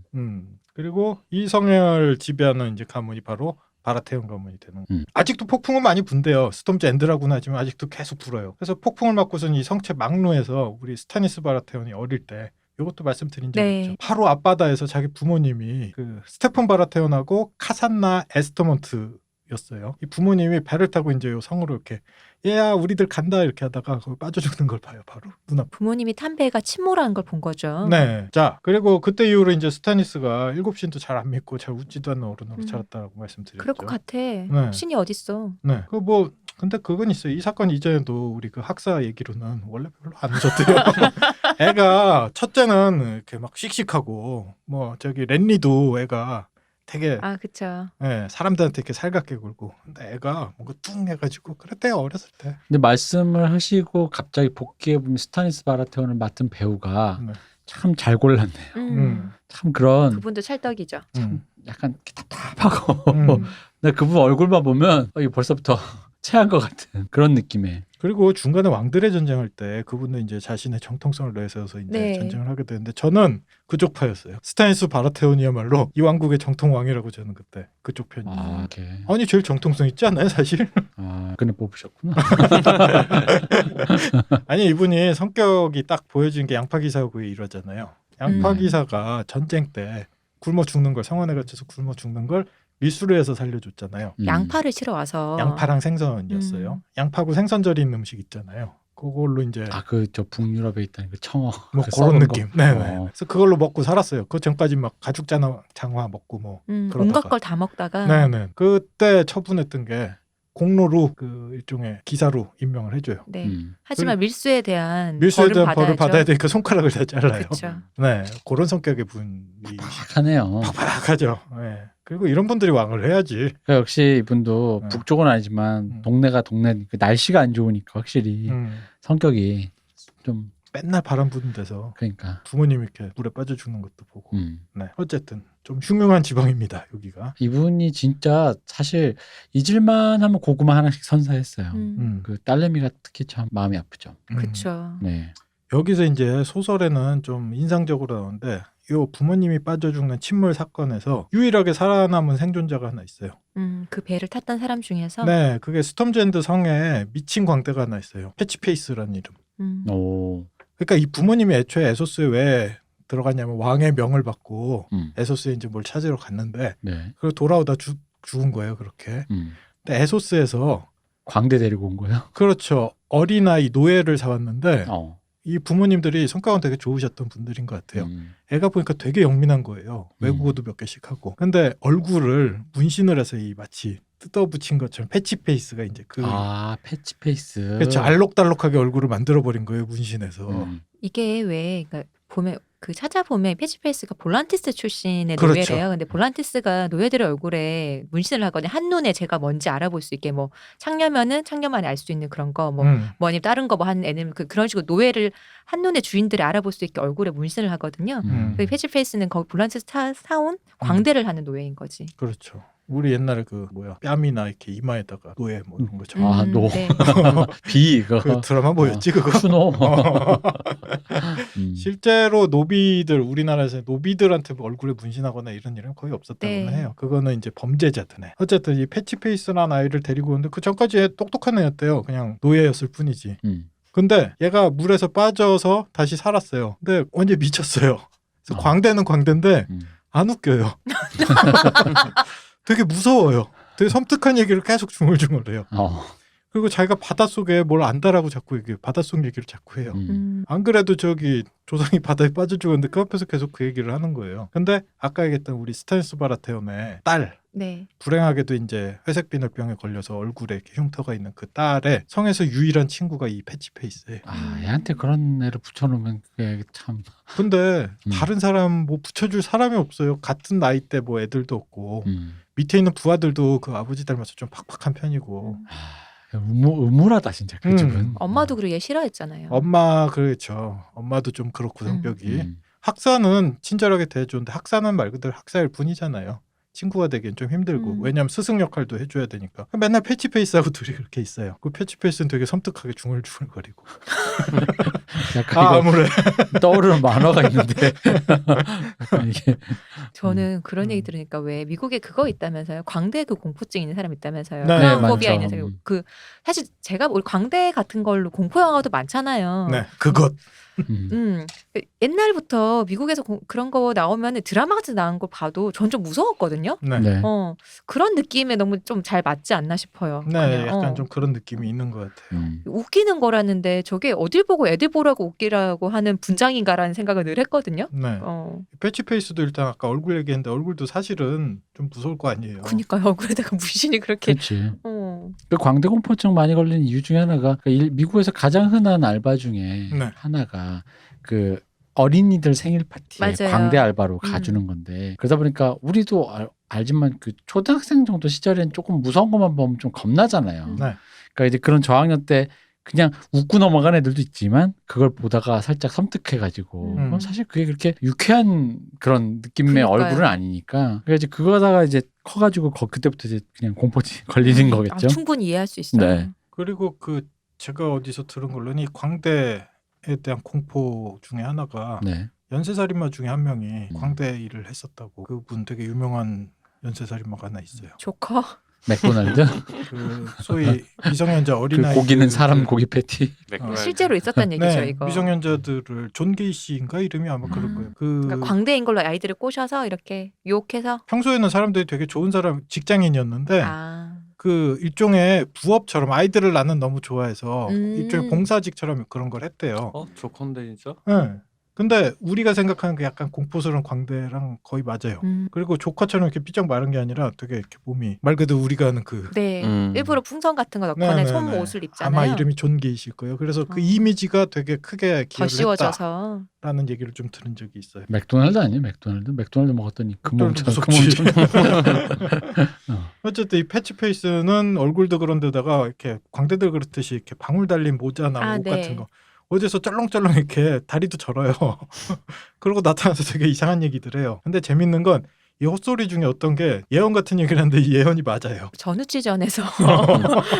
그리고 이 성을 지배하는 이제 가문이 바로 바라테온 가문이 되는. 아직도 폭풍은 많이 분대요. 스톰즈엔드라고는 하지만 아직도 계속 불어요. 그래서 폭풍을 맞고선 이 성체 막루에서 우리 스타니스 바라테온이 어릴 때 이것도 말씀드린 적이 네. 있죠. 바로 앞바다에서 자기 부모님이 그 스테폰 바라테온하고 카산나 에스터먼트였어요. 이 부모님이 배를 타고 이제 요 성으로 이렇게 얘야 우리들 간다 이렇게 하다가 거기 빠져 죽는 걸 봐요. 바로 눈앞. 부모님이 탄 배가 침몰한 걸 본 거죠. 네. 자, 그리고 그때 이후로 이제 스타니스가 일곱 신도 잘 안 믿고 잘 웃지도 않는 어른으로 자랐다고 말씀드렸죠. 그럴 것 같아. 네. 신이 어딨어. 네. 근데 그건 있어요. 이 사건 이전에도 우리 그 학사 얘기로는 원래 별로 안 웃었대요. 애가 첫째는 이렇게 막 씩씩하고 뭐 저기 렌리도 애가 되게 그쵸. 사람들한테 이렇게 살갑게 굴고 근데 애가 뭔가 뚱 해가지고 그랬대요 어렸을 때. 근데 말씀을 하시고 갑자기 복귀해 보면 스타니스 바라테온을 맡은 배우가 참 잘 골랐네요. 참 그런 그분도 찰떡이죠. 약간 답답하고 근데 그분 얼굴만 보면 이게 벌써부터 체한 것 같은 그런 느낌의. 그리고 중간에 왕들의 전쟁할 때 그분은 이제 자신의 정통성을 내세워서 이제 전쟁을 하게 되는데 저는 그쪽 파였어요. 스타니스 바라테온이야말로 이 왕국의 정통 왕이라고 저는 그때 그쪽 편이에요. 아니 제일 정통성 있지 않나요 사실? 근데 뽑으셨구나. 아니 이분이 성격이 딱 보여진 게 양파 기사하고 이러잖아요. 양파 기사가 전쟁 때 굶어 죽는 걸 성원에 갇혀서 굶어 죽는 걸 밀수로해서 살려줬잖아요. 양파를 치러 와서. 양파랑 생선이었어요. 양파고 생선 절인 음식 있잖아요. 그걸로 이제 저 북유럽에 있다는 그 청어 뭐 그런 느낌. 네. 그래서 그걸로 먹고 살았어요. 그 전까지 막 가죽 장화 먹고 뭐 온갖 걸 다 먹다가. 네네. 그때 처분했던 게 공로로 그 일종의 기사로 임명을 해줘요. 네. 하지만 밀수에 대한 벌을 받아야 되니까 손가락을 다 잘라요. 그쵸. 네, 그런 성격의 분이 팍팍하네요. 팍팍하죠. 네. 그리고 이런 분들이 왕을 해야지. 그러니까 역시 이분도 북쪽은 아니지만 동네가 동네니까 날씨가 안 좋으니까 확실히 성격이 좀 맨날 바람 부는 데서 그러니까 부모님이 이렇게 물에 빠져 죽는 것도 보고. 네, 어쨌든 좀 흉흉한 지방입니다. 여기가. 이분이 진짜 사실 잊을만 하면 고구마 하나씩 선사했어요. 그 딸내미가 특히 참 마음이 아프죠. 그렇죠. 네. 여기서 이제 소설에는 좀 인상적으로 나오는데 요 부모님이 빠져 죽는 침몰 사건에서 유일하게 살아남은 생존자가 하나 있어요. 그 배를 탔던 사람 중에서. 네, 그게 스톰즈엔드 성에 미친 광대가 하나 있어요. 패치페이스라는 이름. 오. 그러니까 이 부모님이 애초에 에소스에 왜 들어갔냐면 왕의 명을 받고 에소스에 이제 뭘 찾으러 갔는데 그리고 돌아오다 죽은 거예요. 그렇게. 근데 에소스에서 광대 데리고 온 거예요? 그렇죠. 어린아이 노예를 사왔는데 이 부모님들이 성격은 되게 좋으셨던 분들인 것 같아요. 애가 보니까 되게 영민한 거예요. 외국어도 몇 개씩 하고. 근데 얼굴을 문신을 해서 이 마치 뜯어붙인 것처럼 패치페이스가 이제 패치페이스. 그렇죠. 알록달록하게 얼굴을 만들어버린 거예요. 문신해서. 이게 왜 그러니까 보면 그 찾아보면 패치페이스가 볼란티스 출신의 그렇죠. 노예래요. 근데 볼란티스가 노예들의 얼굴에 문신을 하거든요. 한눈에 제가 뭔지 알아볼 수 있게 뭐 창녀면은 창녀만이 알 수 있는 그런 거 뭐 뭐 아니면 다른 거 뭐 한 애는 그런 식으로 노예를 한눈에 주인들이 알아볼 수 있게 얼굴에 문신을 하거든요. 그 패치페이스는 거기 볼란티스 사온 광대를 하는 노예인 거지. 그렇죠. 우리 옛날에 그 뭐야 뺨이나 이렇게 이마에다가 노예 뭐 이런 거죠. 아, 노. 네. 비 그거. 그 드라마 뭐였지 그거? 추노. 실제로 노비들 우리나라에서 노비들한테 얼굴에 문신하거나 이런 일은 거의 없었다고는 네. 해요. 그거는 이제 범죄자들네. 어쨌든 이 패치페이스라는 아이를 데리고 오는데 그 전까지 얘 똑똑한 애였대요. 그냥 노예였을 뿐이지. 근데 얘가 물에서 빠져서 다시 살았어요. 근데 완전 미쳤어요. 그래서 광대는 광대인데 안 웃겨요. 되게 무서워요. 되게 섬뜩한 얘기를 계속 중얼중얼해요. 그리고 자기가 바닷속에 뭘 안다라고 자꾸 얘기해요. 바닷속 얘기를 자꾸 해요. 안 그래도 저기 조상이 바다에 빠져 죽었는데 그 앞에서 계속 그 얘기를 하는 거예요. 근데 아까 얘기했던 우리 스타니스 바라테온의 딸 네. 불행하게도 이제 회색 비늘병에 걸려서 얼굴에 이렇게 흉터가 있는 그 딸의 성에서 유일한 친구가 이 패치페이스예요. 아, 얘한테 그런 애를 붙여놓으면 그게 참. 근데 다른 사람 뭐 붙여줄 사람이 없어요. 같은 나이 때 뭐 애들도 없고 밑에 있는 부하들도 그 아버지 닮아서 좀 팍팍한 편이고. 음울하다 진짜 그 집은. 엄마도 그리고 얘 싫어했잖아요. 엄마 그렇죠. 엄마도 좀 그렇고 성격이. 학사는 친절하게 대해주는데 학사는 말 그대로 학사일 뿐이잖아요. 친구가 되기엔 좀 힘들고 왜냐하면 스승 역할도 해줘야 되니까 맨날 패치페이스하고 둘이 그렇게 있어요. 그 패치페이스는 되게 섬뜩하게 중얼중얼거리고 약간 아무래 떠오르는 만화가 있는데 약간 이게 저는 그런 얘기 들으니까 왜 미국에 그거 있다면서요. 광대 그 공포증 있는 사람 있다면서요. 네, 크라운포비아 많죠. 있는 사람. 그 사실 제가 우리 광대 같은 걸로 공포 영화도 많잖아요. 네 그것 옛날부터 미국에서 그런 거 나오면 드라마 같은 나온 걸 봐도 전 좀 무서웠거든요. 네. 네. 그런 느낌에 너무 좀 잘 맞지 않나 싶어요. 네, 그냥, 약간 좀 그런 느낌이 있는 것 같아요. 웃기는 거라는데 저게 어딜 보고 애들 보라고 웃기라고 하는 분장인가라는 생각을 늘 했거든요. 네. 패치페이스도 일단 아까 얼굴 얘기했는데 얼굴도 사실은 좀 무서울 거 아니에요. 그러니까요. 얼굴에다가 문신이 그렇게. 그렇지. 그 광대 공포증 많이 걸리는 이유 중에 하나가 미국에서 가장 흔한 알바 중에 네. 하나가 그 어린이들 생일 파티에 맞아요. 광대 알바로 가주는 건데 그러다 보니까 우리도 알지만 그 초등학생 정도 시절엔 조금 무서운 것만 보면 좀 겁나잖아요. 네. 그러니까 이제 그런 저학년 때 그냥 웃고 넘어간 애들도 있지만 그걸 보다가 살짝 섬뜩해가지고 사실 그게 그렇게 유쾌한 그런 느낌의 그러니까요. 얼굴은 아니니까 그래서 이제 그거다가 이제 커가지고 그때부터 이제 그냥 공포증 걸리는 거겠죠. 충분히 이해할 수 있어요. 네. 그리고 그 제가 어디서 들은 걸로는 이 광대에 대한 공포 중에 하나가 네. 연쇄살인마 중에 한 명이 광대 일을 했었다고. 그분 되게 유명한 연쇄살인마가 하나 있어요. 조커. 맥도날드. 그 소위 미성년자 그 어린아이 고기는 사람 고기 패티. 실제로 있었단 얘기죠, 네, 이거. 미성년자들을 존 게이시인가 이름이 아마 그럴 거예요. 그러니까 광대인 걸로 아이들을 꼬셔서 이렇게 유혹해서. 평소에는 사람들이 되게 좋은 사람 직장인이었는데 그 일종의 부업처럼 아이들을 나는 너무 좋아해서 일종의 봉사직처럼 그런 걸 했대요. 조컨대 진짜? 네. 근데 우리가 생각하는 그 약간 공포스러운 광대랑 거의 맞아요. 그리고 조커처럼 이렇게 삐쩍 마른 게 아니라 되게 이렇게 몸이 말 그대로 우리가 하는 그 네. 일부러 풍선 같은 거 넣거나 솜옷을 입잖아요. 아마 이름이 존 게이시일 거예요. 그래서 그 이미지가 되게 크게 더 기여를 씌워져서. 했다라는 얘기를 좀 들은 적이 있어요. 맥도날드 아니에요? 맥도날드 먹었더니 그 몸처럼 무섭지. 어쨌든 이 패치페이스는 얼굴도 그런 데다가 이렇게 광대들 그렇듯이 이렇게 방울 달린 모자나 옷 같은 거 어디서 쩔렁쩔렁 이렇게 다리도 절어요. 그러고 나타나서 되게 이상한 얘기들 해요. 근데 재밌는 건 이 헛소리 중에 어떤 게 예언 같은 얘기를 하는데 이 예언이 맞아요. 전우치전에서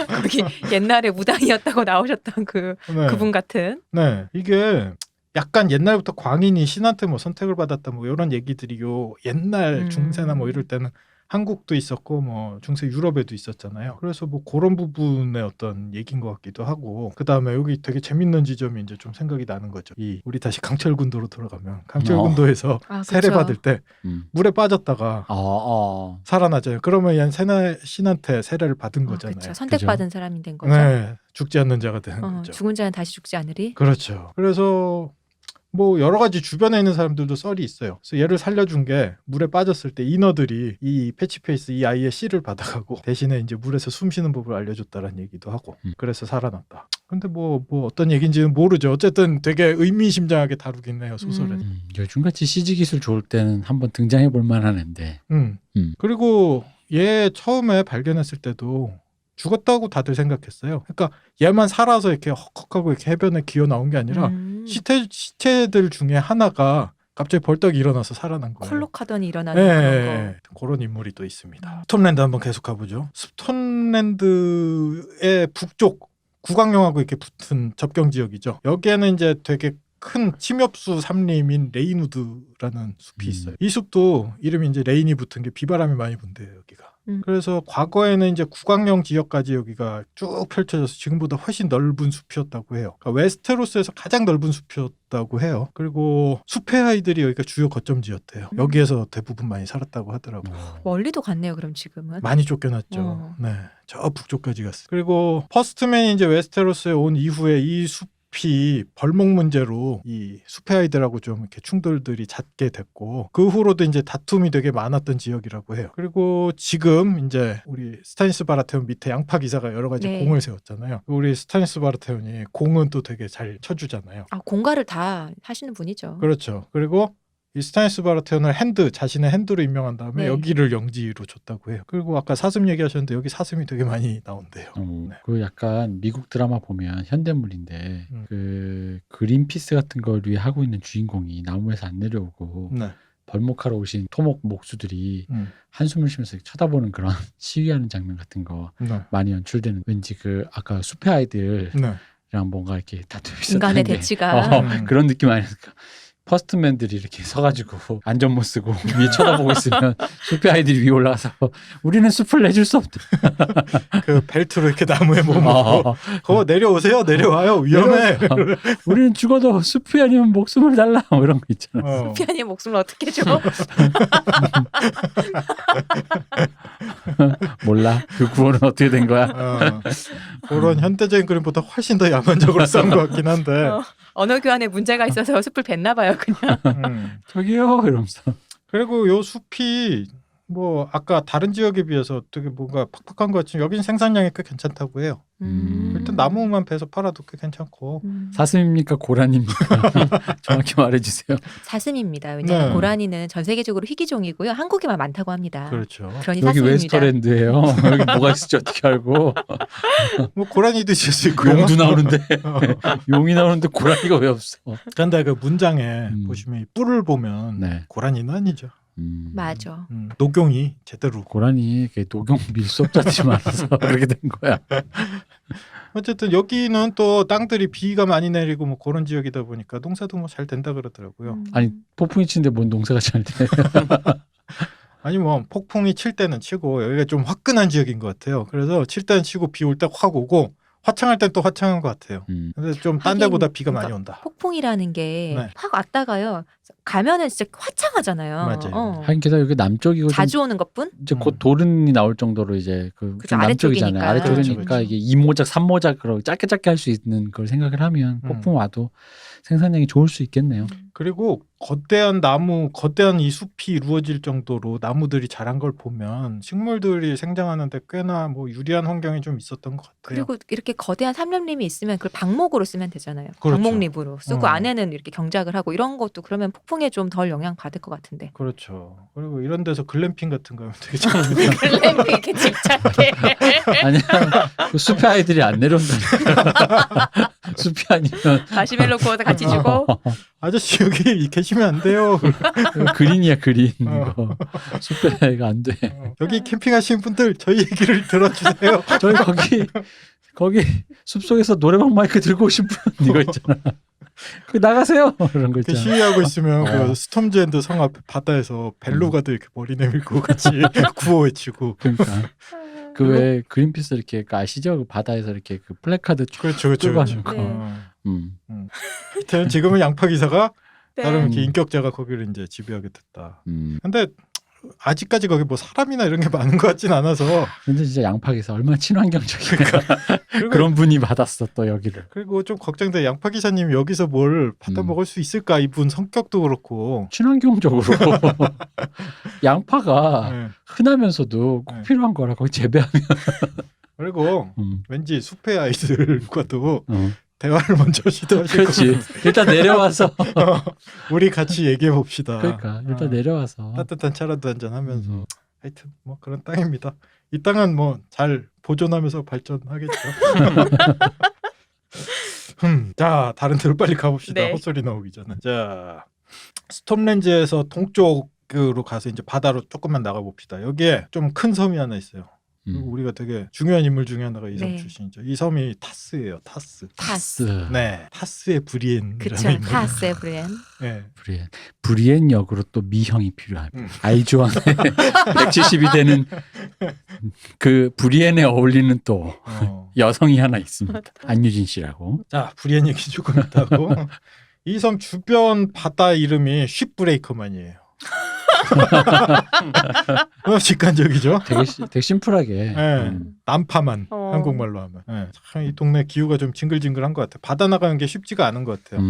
거기 옛날에 무당이었다고 나오셨던 그분 같은. 네, 이게 약간 옛날부터 광인이 신한테 뭐 선택을 받았다 뭐 이런 얘기들이 요 옛날 중세나 뭐 이럴 때는 한국도 있었고 뭐 중세 유럽에도 있었잖아요. 그래서 뭐 그런 부분의 어떤 얘기인 것 같기도 하고 그 다음에 여기 되게 재밌는 지점이 이제 좀 생각이 나는 거죠. 우리 다시 강철군도로 돌아가면 강철군도에서 세례 받을 때 물에 빠졌다가 살아나잖아요. 그러면 얘는 신한테 세례를 받은 거잖아요. 그쵸. 선택받은 사람이 된 거죠. 네, 죽지 않는 자가 되는 거죠. 죽은 자는 다시 죽지 않으리. 그렇죠. 그래서 뭐 여러 가지 주변에 있는 사람들도 썰이 있어요. 그래서 얘를 살려준 게 물에 빠졌을 때 인어들이 이 패치페이스 이 아이의 씨를 받아가고 대신에 이제 물에서 숨 쉬는 법을 알려줬다라는 얘기도 하고 그래서 살아났다. 근데 뭐 어떤 얘기인지는 모르죠. 어쨌든 되게 의미심장하게 다루긴 해요 소설에. 요즘같이 CG 기술 좋을 때는 한번 등장해 볼 만한 앤데. 그리고 얘 처음에 발견했을 때도 죽었다고 다들 생각했어요. 그러니까 얘만 살아서 이렇게 헉헉하고 이렇게 해변에 기어 나온 게 아니라 시체들 중에 하나가 갑자기 벌떡 일어나서 살아난 거예요. 콜록하더니 일어나는 그런 거. 그런 인물이 또 있습니다. 스톤랜드 한번 계속 가보죠. 스톤랜드의 북쪽 국왕령하고 이렇게 붙은 접경 지역이죠. 여기에는 이제 되게 큰 침엽수 삼림인 레인우드라는 숲이 있어요. 이 숲도 이름이 이제 레인이 붙은 게 비바람이 많이 분대요, 여기가. 그래서 과거에는 이제 국왕령 지역까지 여기가 쭉 펼쳐져서 지금보다 훨씬 넓은 숲이었다고 해요. 그러니까 웨스테로스에서 가장 넓은 숲이었다고 해요. 그리고 숲의 아이들이 여기가 주요 거점지였대요. 여기에서 대부분 많이 살았다고 하더라고요. 멀리도 갔네요, 그럼 지금은. 많이 쫓겨났죠. 네, 저 북쪽까지 갔어요. 그리고 퍼스트맨이 이제 웨스테로스에 온 이후에 이 숲이 벌목 문제로 이 숲의 아이들하고 좀 이렇게 충돌들이 잦게 됐고 그 후로도 이제 다툼이 되게 많았던 지역이라고 해요. 그리고 지금 이제 우리 스타니스 바라테온 밑에 양파 기사가 여러 가지 공을 세웠잖아요. 우리 스타니스 바라테온이 공은 또 되게 잘 쳐주잖아요. 아, 공가를 다 하시는 분이죠. 그렇죠. 그리고 이 스타니스 바라테온을 자신의 핸드로 임명한 다음에 여기를 영지로 줬다고 해요. 그리고 아까 사슴 얘기하셨는데 여기 사슴이 되게 많이 나온대요. 그 약간 미국 드라마 보면 현대물인데 그 그린피스 같은 걸 위해 하고 있는 주인공이 나무에서 안 내려오고 벌목하러 오신 토목 목수들이 한숨을 쉬면서 쳐다보는 그런 시위하는 장면 같은 거 많이 연출되는 왠지 그 아까 숲의 아이들이랑 뭔가 이렇게 다투고 있었던 인간의 게 대치가 그런 느낌 아닐까. 퍼스트맨들이 이렇게 서가지고 안전 못 쓰고 위에 쳐다보고 있으면 숲의 아이들이 위에 올라가서 우리는 숲을 내줄 수 없다. 그 벨트로 이렇게 나무에 몸으로 그거 내려오세요. 내려와요. 위험해. 우리는 죽어도 숲이 아니면 목숨을 달라. 뭐 이런 거 있잖아. 숲이 아니면 목숨을 어떻게 줘? 몰라. 그 구호는 어떻게 된 거야? 그런 현대적인 그림보다 훨씬 더 야만적으로 싸운 것 같긴 한데 언어 교환에 문제가 있어서 숲을 뱄나 봐요, 그냥. 저기요 이러면서. 그리고 요 숲이 뭐 아까 다른 지역에 비해서 되게 뭔가 팍팍한 것 같지만 여기는 생산량이 꽤 괜찮다고 해요. 일단 나무만 베서 팔아도 꽤 괜찮고. 사슴입니까 고라니입니까? 정확히 말해주세요. 사슴입니다. 왜냐하면 고라니는 전 세계적으로 희귀종이고요. 한국에만 많다고 합니다. 그렇죠. 그러니 여기 사슴입니다. 웨스터랜드예요. 여기 뭐가 있을지 어떻게 알고. 뭐 고라니도 있을 수 있고요. 용도 나오는데 용이 나오는데 고라니가 왜 없어? 그런데 그 문장에 보시면 이 뿔을 보면 고라니는 아니죠. 맞아. 녹용이 제대로. 고라니 녹용 밀수업자들이 많아서 그렇게 된 거야. 어쨌든 여기는 또 땅들이 비가 많이 내리고 뭐 그런 지역이다 보니까 농사도 뭐 잘 된다 그러더라고요. 아니 폭풍이 치는데 뭔 농사가 잘 돼? 아니 뭐 폭풍이 칠 때는 치고 여기가 좀 화끈한 지역인 것 같아요. 그래서 칠 때는 치고 비 올 때 확 오고 화창할 땐 또 화창한 것 같아요. 근데 좀 딴 데보다 비가 그러니까 많이 온다. 폭풍이라는 게 확 왔다가요. 가면은 진짜 화창하잖아요. 맞아요. 하긴 게다가 여기 남쪽이고 자주 오는 것뿐? 이제 곧 도른이 나올 정도로 이제 그 남쪽이잖아요. 아래쪽이니까 그렇죠. 이게 2모작, 3모작 그런 짧게 할 수 있는 걸 생각을 하면 폭풍 와도 생산량이 좋을 수 있겠네요. 그리고 거대한 나무, 거대한 이 숲이 이루어질 정도로 나무들이 자란 걸 보면 식물들이 생장하는데 꽤나 뭐 유리한 환경이 좀 있었던 것 같아요. 그리고 이렇게 거대한 삼림림이 있으면 그걸 방목으로 쓰면 되잖아요. 그렇죠. 방목립으로 쓰고 안에는 이렇게 경작을 하고 이런 것도 그러면 폭풍에 좀 덜 영향 받을 것 같은데. 그렇죠. 그리고 이런 데서 글램핑 같은 거 하면 되게 좋은데. 글램핑 이렇게 집착해. 아니야. 그 숲의 아이들이 안 내려온다니까. 숲이 아니면 마시멜로 구워서 같이 주고. 아저씨 여기 계시면 안 돼요. 그린이야 그린. 이거. 숲의 아이가 안 돼. 여기 캠핑하시는 분들 저희 얘기를 들어주세요. 저희 거기 숲속에서 노래방 마이크 들고 오신 분 이거 있잖아. 그 나가세요. 그런 거 있잖아. 시위하고 있으면 그 스톰즈앤드 성 앞에 바다에서 벨로가도 이렇게 머리 내밀고 같이 구호 외치고. 그러니까 그 왜 그린피스 이렇게 아시죠? 그 바다에서 이렇게 그 플래카드 그렇죠. 하여튼 지금은 양파 기사가 나름 이렇게 인격자가 거기를 이제 지배하게 됐다. 근데 아직까지 거기 뭐 사람이나 이런 게 많은 것 같진 않아서. 근데 진짜 양파기사 얼마나 친환경적인가. 그런 분이 받았어 또 여기를. 그리고 좀 걱정돼. 양파 기사님 여기서 뭘 받아 먹을 수 있을까? 이분 성격도 그렇고. 친환경적으로 양파가 네. 흔하면서도 꼭 네. 필요한 거라 거기 재배하면. 그리고 왠지 숲의 아이들과도 대화를 먼저 시도하실 그렇지. 일단 내려와서 우리 같이 얘기해 봅시다. 그러니까 일단 내려와서 따뜻한 차라도 한잔 하면서. 하여튼 뭐 그런 땅입니다. 이 땅은 뭐 잘 보존하면서 발전하겠죠. 자, 다른 데로 빨리 가봅시다. 네. 헛소리 나오기 전에. 자, 스톰렌즈에서 동쪽으로 가서 이제 바다로 조금만 나가 봅시다. 여기에 좀 큰 섬이 하나 있어요. 그리고 우리가 되게 중요한 인물 중에 하나가 이 섬 네. 출신이죠. 이 섬이 타스예요. 타스. 타스. 네, 타스의 브리엔이라는 그쵸. 인물. 타스의 브리엔. 네. 브리엔 역으로 또 미형이 필요합니다. 음. 아이즈원에 170이 되는 그 브리엔에 어울리는 또 여성이 하나 있습니다. 안유진 씨라고. 자, 브리엔 얘기 조금 있다고. 이 섬 주변 바다 이름이 쉽브레이커만이에요. 직관적이죠. 되게 심플하게. 네. 난파만 어. 한국말로 하면. 네. 참 이 동네 기후가 좀 징글징글한 것 같아요. 바다 나가는 게 쉽지가 않은 것 같아요.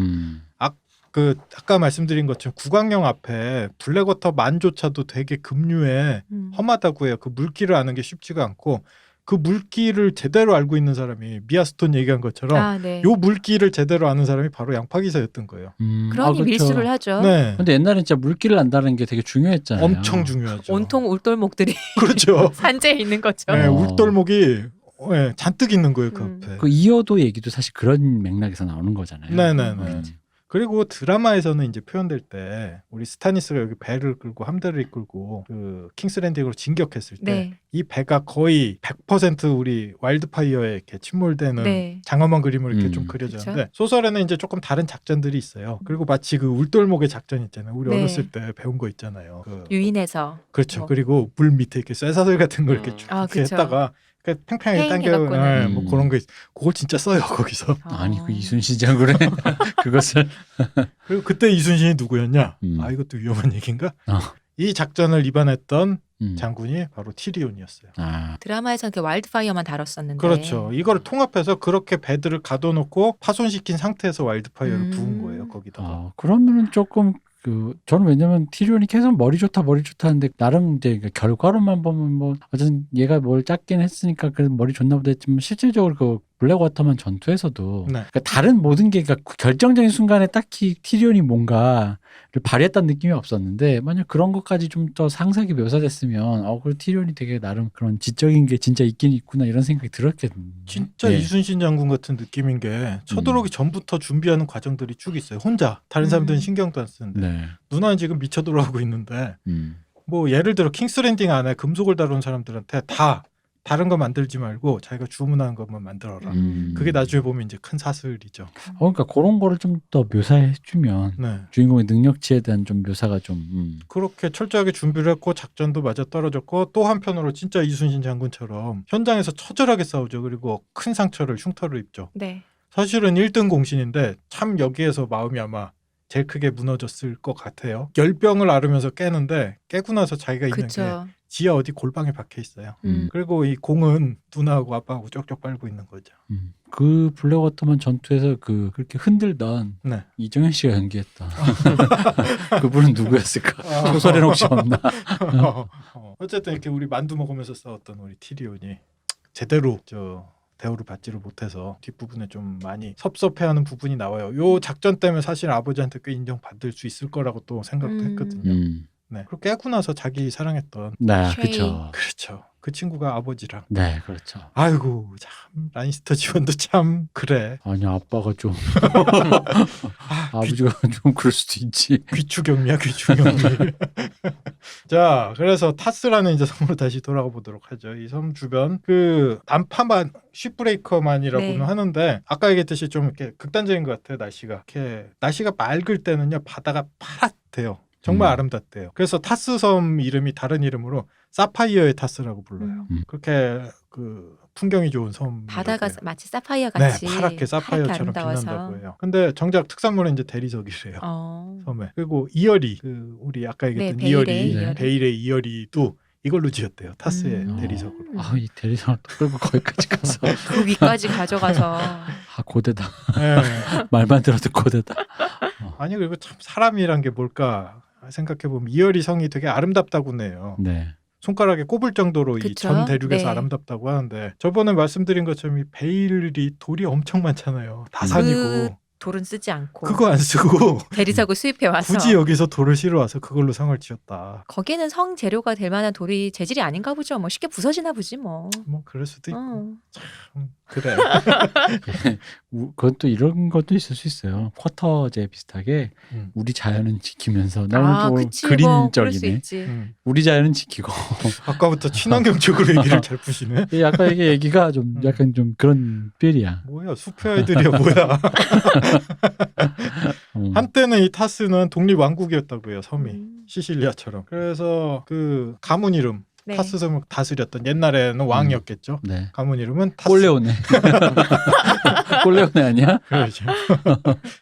그 아까 말씀드린 것처럼 구강령 앞에 블랙워터 만조차도 되게 급류에 험하다고 해요. 그 물길을 아는 게 쉽지가 않고 그 물길을 제대로 알고 있는 사람이 미아스톤 얘기한 것처럼 네. 요 물길을 제대로 아는 사람이 바로 양파기사였던 거예요. 그러니 그렇죠. 밀수를 하죠. 네. 근데 옛날에 진짜 물길을 안다는 게 되게 중요했잖아요. 엄청 중요하죠. 온통 울돌목들이 그렇죠. 산재에 있는 거죠. 네, 어. 울돌목이 잔뜩 있는 거예요, 그 앞에. 그 이어도 얘기도 사실 그런 맥락에서 나오는 거잖아요. 네네네. 그리고 드라마에서는 이제 표현될 때 우리 스타니스가 여기 배를 끌고 함대를 이끌고 그 킹스랜딩으로 진격했을 때 이 네. 배가 거의 100% 우리 와일드파이어에 이렇게 침몰되는 네. 장엄한 그림으로 이렇게 좀 그려졌는데 그쵸? 소설에는 이제 조금 다른 작전들이 있어요. 그리고 마치 그 울돌목의 작전 있잖아요. 우리 네. 어렸을 때 배운 거 있잖아요. 그 유인해서. 그렇죠. 뭐. 그리고 물 밑에 이렇게 쇠사슬 같은 걸 이렇게 쭉 아, 이렇게 그쵸. 했다가 팽팽하게 당겨 해갖고는. 뭐 그런 거 그걸 진짜 써요 거기서. 아니 그 이순신 장군의 그것을 그리고 그때 이순신이 누구였냐? 음. 이것도 위험한 얘기인가? 어. 이 작전을 입안했던 장군이 바로 티리온이었어요. 드라마에서는 그 와일드파이어만 다뤘었는데. 그렇죠. 이걸 통합해서 그렇게 배들을 가둬놓고 파손시킨 상태에서 와일드파이어를 부은 거예요. 거기다가. 그러면은 조금 저는 왜냐면 티리온이 계속 머리 좋다 하는데 나름 이제 결과로만 보면 뭐 어쨌든 얘가 뭘 짰긴 했으니까 그래서 머리 좋나 보다 했지만 실질적으로 그 블랙워터만 전투에서도 그러니까 다른 모든 게 그러니까 결정적인 순간에 딱히 티리온이 뭔가를 발휘했다는 느낌이 없었는데 만약 그런 것까지 좀 더 상세하게 묘사됐으면 그 티리온이 되게 나름 그런 지적인 게 진짜 있긴 있구나 이런 생각이 들었겠네. 진짜 이순신 장군 같은 느낌인 게 쳐들어오기 전부터 준비하는 과정들이 쭉 있어요. 혼자 다른 사람들은 신경도 안 쓰는데 누나는 지금 미쳐 돌아가고 있는데 뭐 예를 들어 킹스랜딩 안에 금속을 다루는 사람들한테 다 다른 거 만들지 말고 자기가 주문하는 것만 만들어라. 그게 나중에 보면 이제 큰 사슬이죠. 그러니까 그런 거를 좀 더 묘사해주면 주인공의 능력치에 대한 좀 묘사가 좀 그렇게 철저하게 준비를 했고 작전도 맞아 떨어졌고 또 한편으로 진짜 이순신 장군처럼 현장에서 처절하게 싸우죠. 그리고 큰 상처를 흉터를 입죠. 네. 사실은 1등 공신인데 참 여기에서 마음이 아마 제일 크게 무너졌을 것 같아요. 열병을 앓으면서 깨는데 깨고 나서 자기가 있는 게 지하 어디 골방에 박혀 있어요. 그리고 이 공은 누나하고 아빠하고 쪽쪽 빨고 있는 거죠. 그 블랙워터만 전투에서 그렇게 흔들던 이정현 씨가 연기했던 그분은 누구였을까? 소설에는 혹시 없나? 어쨌든 이렇게 우리 만두 먹으면서 싸웠던 우리 티리온이 제대로 대우를 받지를 못해서 뒷부분에 좀 많이 섭섭해하는 부분이 나와요. 요 작전 때문에 사실 아버지한테 꽤 인정받을 수 있을 거라고 또 생각도 했거든요. 그리고 깨고 나서 자기 사랑했던 그렇죠. 그 친구가 아버지랑 그렇죠. 아이고 참 라니스터 지원도 참 그래. 아니 아빠가 좀 아버지가 좀 그럴 수도 있지. 귀추경미야 귀추경미. 자 그래서 타스라는 이제 섬으로 다시 돌아가 보도록 하죠. 이 섬 주변 그 난파만 쉽브레이커만이라고는 하는데 아까 얘기했듯이 좀 이렇게 극단적인 것 같아요. 날씨가 맑을 때는요 바다가 파랗대요. 정말 아름답대요. 그래서 타스 섬 이름이 다른 이름으로 사파이어의 타스라고 불러요. 그렇게 그 풍경이 좋은 섬. 바다가 마치 사파이어 같이 네, 파랗게 사파이어처럼 빛난다고 해요. 근데 정작 특산물은 이제 대리석이래요. 섬에. 그리고 이어리, 그 우리 아까 얘기했던 네, 이어리, 베일의 이어리도 이걸로 지었대요. 타스의 대리석으로. 이 대리석을 또 끌고 거기까지 가서 그 위까지 가져가서 고대다. 네. 말만 들어도 고대다. 아니 그리고 참 사람이란 게 뭘까 생각해 보면 이어리 성이 되게 아름답다고 해요. 네. 손가락에 꼽을 정도로 이 전 대륙에서 네. 아름답다고 하는데 저번에 말씀드린 것처럼 이 베일이 돌이 엄청 많잖아요. 다 산이고. 돌은 쓰지 않고 그거 안 쓰고 대리석을 수입해 와서 굳이 여기서 돌을 실어 와서 그걸로 성을 지었다. 거기는 성 재료가 될 만한 돌이 재질이 아닌가 보죠. 뭐 쉽게 부서지나 보지 뭐. 뭐 그럴 수도 있고. 그래. 그건 또 이런 것도 있을 수 있어요. 쿼터제 비슷하게 우리 자연은 지키면서 나는 또 그치, 그린적이네. 우리 자연은 지키고 아까부터 친환경적으로 얘기를 잘 푸시네. 아까 이게 얘기가 좀 약간 좀 그런 필이야. 뭐야 숲의 아이들이야 뭐야. 한때는 이 타스는 독립 왕국이었다고요. 섬이 시실리아처럼. 그래서 그 가문 이름 네. 타스 섬을 다스렸던 옛날에는 왕이었겠죠. 네. 가문 이름은 타스. 꼴레오네. 꼴레오네 아니야? 그렇죠.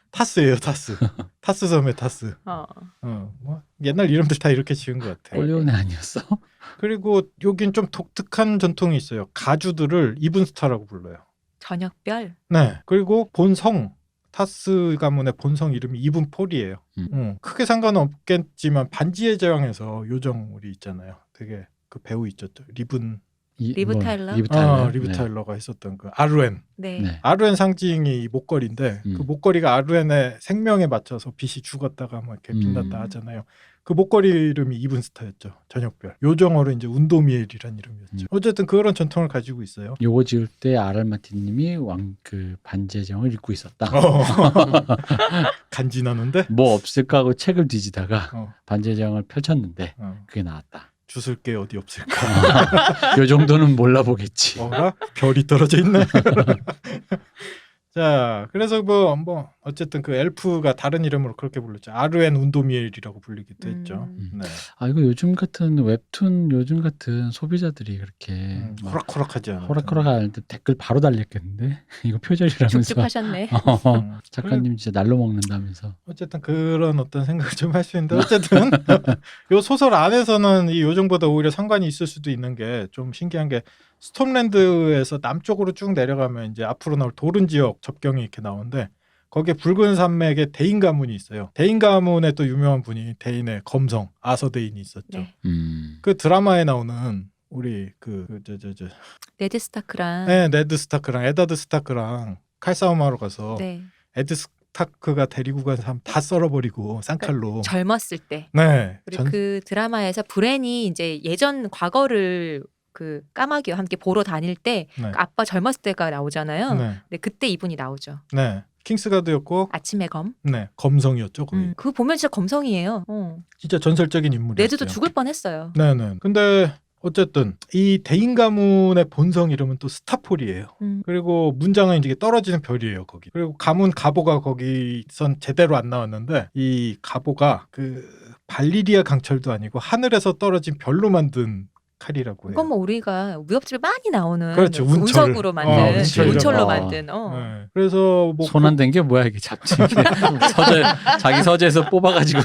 타스예요, 타스. 타스 섬의 타스. 뭐 옛날 이름들 다 이렇게 지은 것 같아. 꼴레오네 아니었어? 그리고 여긴 좀 독특한 전통이 있어요. 가주들을 이븐스타라고 불러요. 저녁별. 네. 그리고 본성. 타스 가문의 본성 이름이 이븐폴이에요. 크게 상관은 없겠지만 반지의 제왕에서 요정 우리 있잖아요. 되게 그 배우 있었죠. 리브 타일러? 리브 타일러가 했었던 그 아르웬. 네. 아르웬 상징이 이 목걸이인데 그 목걸이가 아르웬의 생명에 맞춰서 빛이 죽었다가 막 이렇게 빛났다 하잖아요. 그 목걸이 이름이 이븐스타였죠. 저녁별. 요정어로 이제 운도미엘이란 이름이었죠. 어쨌든 그런 전통을 가지고 있어요. 요거 지을 때 아랄마티님이 그 반지의 제왕을 읽고 있었다. 간지나는데? 뭐 없을까 하고 책을 뒤지다가 반지의 제왕을 펼쳤는데 그게 나왔다. 주술 게 어디 없을까? 요 정도는 몰라보겠지. 뭐라? 별이 떨어져 있네. 자, 그래서 뭐 어쨌든 그 엘프가 다른 이름으로 그렇게 불렀죠. 아르엔 운도미엘이라고 불리기도 했죠. 네. 이거 요즘 같은 웹툰 요즘 같은 소비자들이 그렇게 호락호락하지 않아. 호락호락할 때 댓글 바로 달렸겠는데 이거 표절이라면서. 죽죽하셨네. 작가님 진짜 날로 먹는다면서. 어쨌든 그런 어떤 생각을 좀 할 수 있는데 어쨌든 요 소설 안에서는 이 요정보다 오히려 상관이 있을 수도 있는 게 좀 신기한 게 스톰랜드에서 남쪽으로 쭉 내려가면 이제 앞으로 나올 도른 지역 접경이 이렇게 나오는데 거기에 붉은 산맥에 대인 가문이 있어요. 대인 가문의 또 유명한 분이 대인의 검성 아서 대인이 있었죠. 네. 그 드라마에 나오는 우리 네드 스타크랑 네드 스타크랑 에다드 스타크랑 칼싸움하러 가서 에드 스타크가 데리고 간 사람 다 썰어버리고 쌍칼로. 그러니까 젊었을 때. 네. 그리고 그 드라마에서 브랜이 이제 예전 과거를 그 까마귀와 함께 보러 다닐 때 그 아빠 젊었을 때가 나오잖아요. 근데 그때 이분이 나오죠. 네. 킹스가드였고 아침의 검. 네. 검성이었죠. 거기. 그거 보면 진짜 검성이에요. 진짜 전설적인 인물이었어요. 레드도 죽을 뻔했어요. 네네. 근데 어쨌든 이 대인 가문의 본성 이름은 또 스타폴이에요. 그리고 문장은 이제 떨어지는 별이에요. 거기. 그리고 가문 가보가 거기선 제대로 안 나왔는데 이 가보가 그 발리리아 강철도 아니고 하늘에서 떨어진 별로 만든 칼이라고 해요. 그건 뭐 우리가 무협집에 많이 나오는 그렇죠. 운석으로 만든 운철로 만든. 네. 그래서 뭐 손 안 댄 게 뭐야 이게 잡지. 자기 서재에서 뽑아가지고.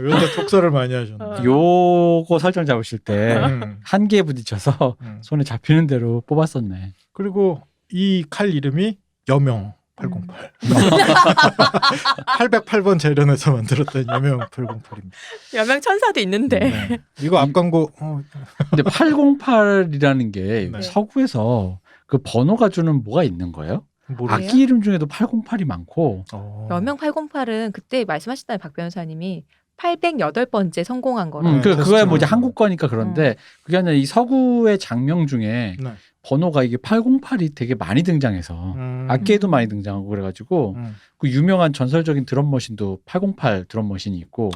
요새 독서를 많이 하셨네. 요거 설정 잡으실 때 한계에 부딪혀서 손에 잡히는 대로 뽑았었네. 그리고 이 칼 이름이 여명 808. 808번 재련해서 만들었던 여명 808입니다. 여명 천사도 있는데. 네. 이거 앞 광고. 근데 808이라는 게 서구에서 그 번호가 주는 뭐가 있는 거예요? 악기 이름 중에도 808이 많고. 여명 808은 그때 말씀하셨잖아요. 박 변호사님이 808번째 성공한 거라. 그거야 뭐 이제 한국 거니까 그런데 그게 아니라 이 서구의 장명 중에 번호가 이게 808이 되게 많이 등장해서 악기에도 많이 등장하고 그래가지고 그 유명한 전설적인 드럼 머신도 808 드럼 머신이 있고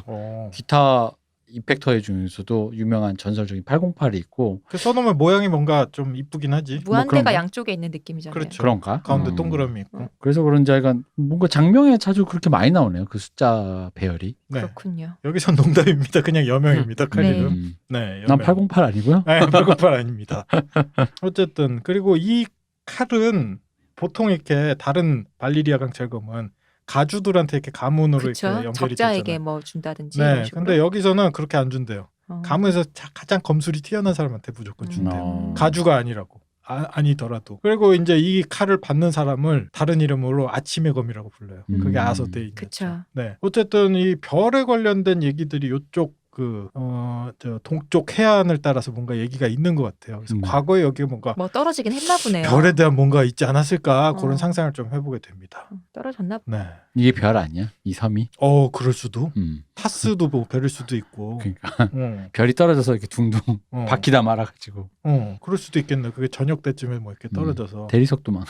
기타 이펙터의 중에서도 유명한 전설적인 808이 있고 그 써놓으면 모양이 뭔가 좀 이쁘긴 하지. 무한대가 그런가? 양쪽에 있는 느낌이잖아요. 그렇죠. 그런가? 가운데 동그라미 있고. 그래서 그런지 약간 뭔가 장명에 자주 그렇게 많이 나오네요. 그 숫자 배열이. 네. 그렇군요. 여기선 농담입니다. 그냥 여명입니다. 칼 네. 이름. 네. 난 808 아니고요. 네, 808 아닙니다. 어쨌든 그리고 이 칼은 보통 이렇게 다른 발리리아 강철검은 가주들한테 이렇게 가문으로 그렇죠. 이렇게 연결이 적자에게 되잖아요. 뭐 준다든지 이런 네. 식으로. 근데 여기서는 그렇게 안 준대요. 가문에서 가장 검술이 튀어난 사람한테 무조건 준대요. 가주가 아니라고. 아니더라도. 그리고 이제 이 칼을 받는 사람을 다른 이름으로 아침의 검이라고 불러요. 그게 아서대에 있는. 그쵸. 네. 어쨌든 이 별에 관련된 얘기들이 요쪽 저 동쪽 해안을 따라서 뭔가 얘기가 있는 것 같아요. 그래서 과거에 여기에 뭔가 뭐 떨어지긴 했나 보네요. 별에 대한 뭔가 있지 않았을까 그런 상상을 좀 해보게 됩니다. 떨어졌나 보네. 네. 이게 별 아니야? 이 섬이? 그럴 수도. 타스도 뭐 별일 수도 있고. 그러니까 별이 떨어져서 이렇게 둥둥 바퀴다 말아가지고. 그럴 수도 있겠네. 그게 저녁 때쯤에 뭐 이렇게 떨어져서. 대리석도 많아.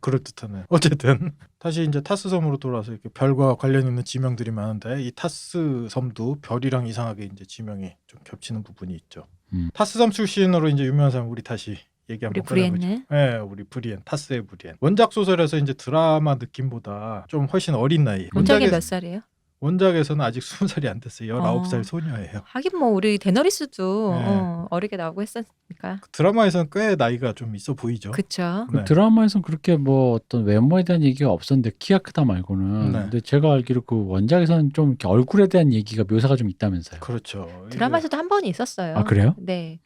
그럴 듯하네. 어쨌든 다시 이제 타스 섬으로 돌아와서 이렇게 별과 관련 있는 지명들이 많은데 이 타스 섬도 별이랑 이상하게 이제 지명이 좀 겹치는 부분이 있죠. 타스 섬 출신으로 이제 유명한 사람 우리 다시 얘기 한번 꺼내보죠. 네, 우리 브리엔, 타스의 브리엔. 원작 소설에서 이제 드라마 느낌보다 좀 훨씬 어린 나이. 원작이 몇 살이에요? 원작에서는 아직 20살이 안 됐어요. 19살 소녀예요. 하긴 뭐 우리 데너리스도 네. 어리게 나오고 했으니까. 드라마에서는 꽤 나이가 좀 있어 보이죠. 그렇죠. 그 드라마에서는 그렇게 뭐 어떤 외모에 대한 얘기가 없었는데 키가 크다 말고는. 네. 근데 제가 알기로 그 원작에서는 좀 이렇게 얼굴에 대한 얘기가 묘사가 좀 있다면서요. 그렇죠. 드라마에서도 한 번이 있었어요. 아 그래요? 네.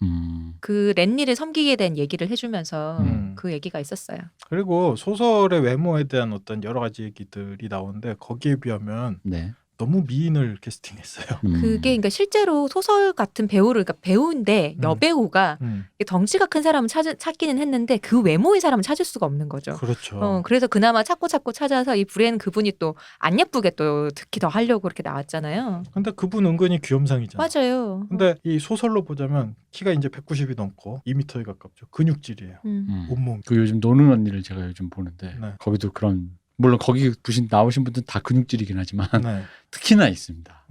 그 렌니를 섬기게 된 얘기를 해주면서 음. 그 얘기가 있었어요. 그리고 소설의 외모에 대한 어떤 여러 가지 얘기들이 나오는데 거기에 비하면 네. 너무 미인을 캐스팅했어요. 그게 그러니까 실제로 소설 같은 배우를 그러니까 배우인데 여배우가 덩치가 큰 사람을 찾기는 했는데 그 외모의 사람을 찾을 수가 없는 거죠. 그렇죠. 그래서 그나마 찾고 찾아서 이 브리엔 그분이 또 안 예쁘게 또 특히 더 하려고 그렇게 나왔잖아요. 근데 그분 은근히 귀염상이잖아요. 맞아요. 근데 이 소설로 보자면 키가 이제 190이 넘고 2m에 가깝죠. 근육질이에요. 온몸. 그 요즘 노는 언니를 제가 요즘 보는데 네. 거기도 그런 물론 거기 나오신 분들은 다 근육질이긴 하지만 네. 특히나 있습니다.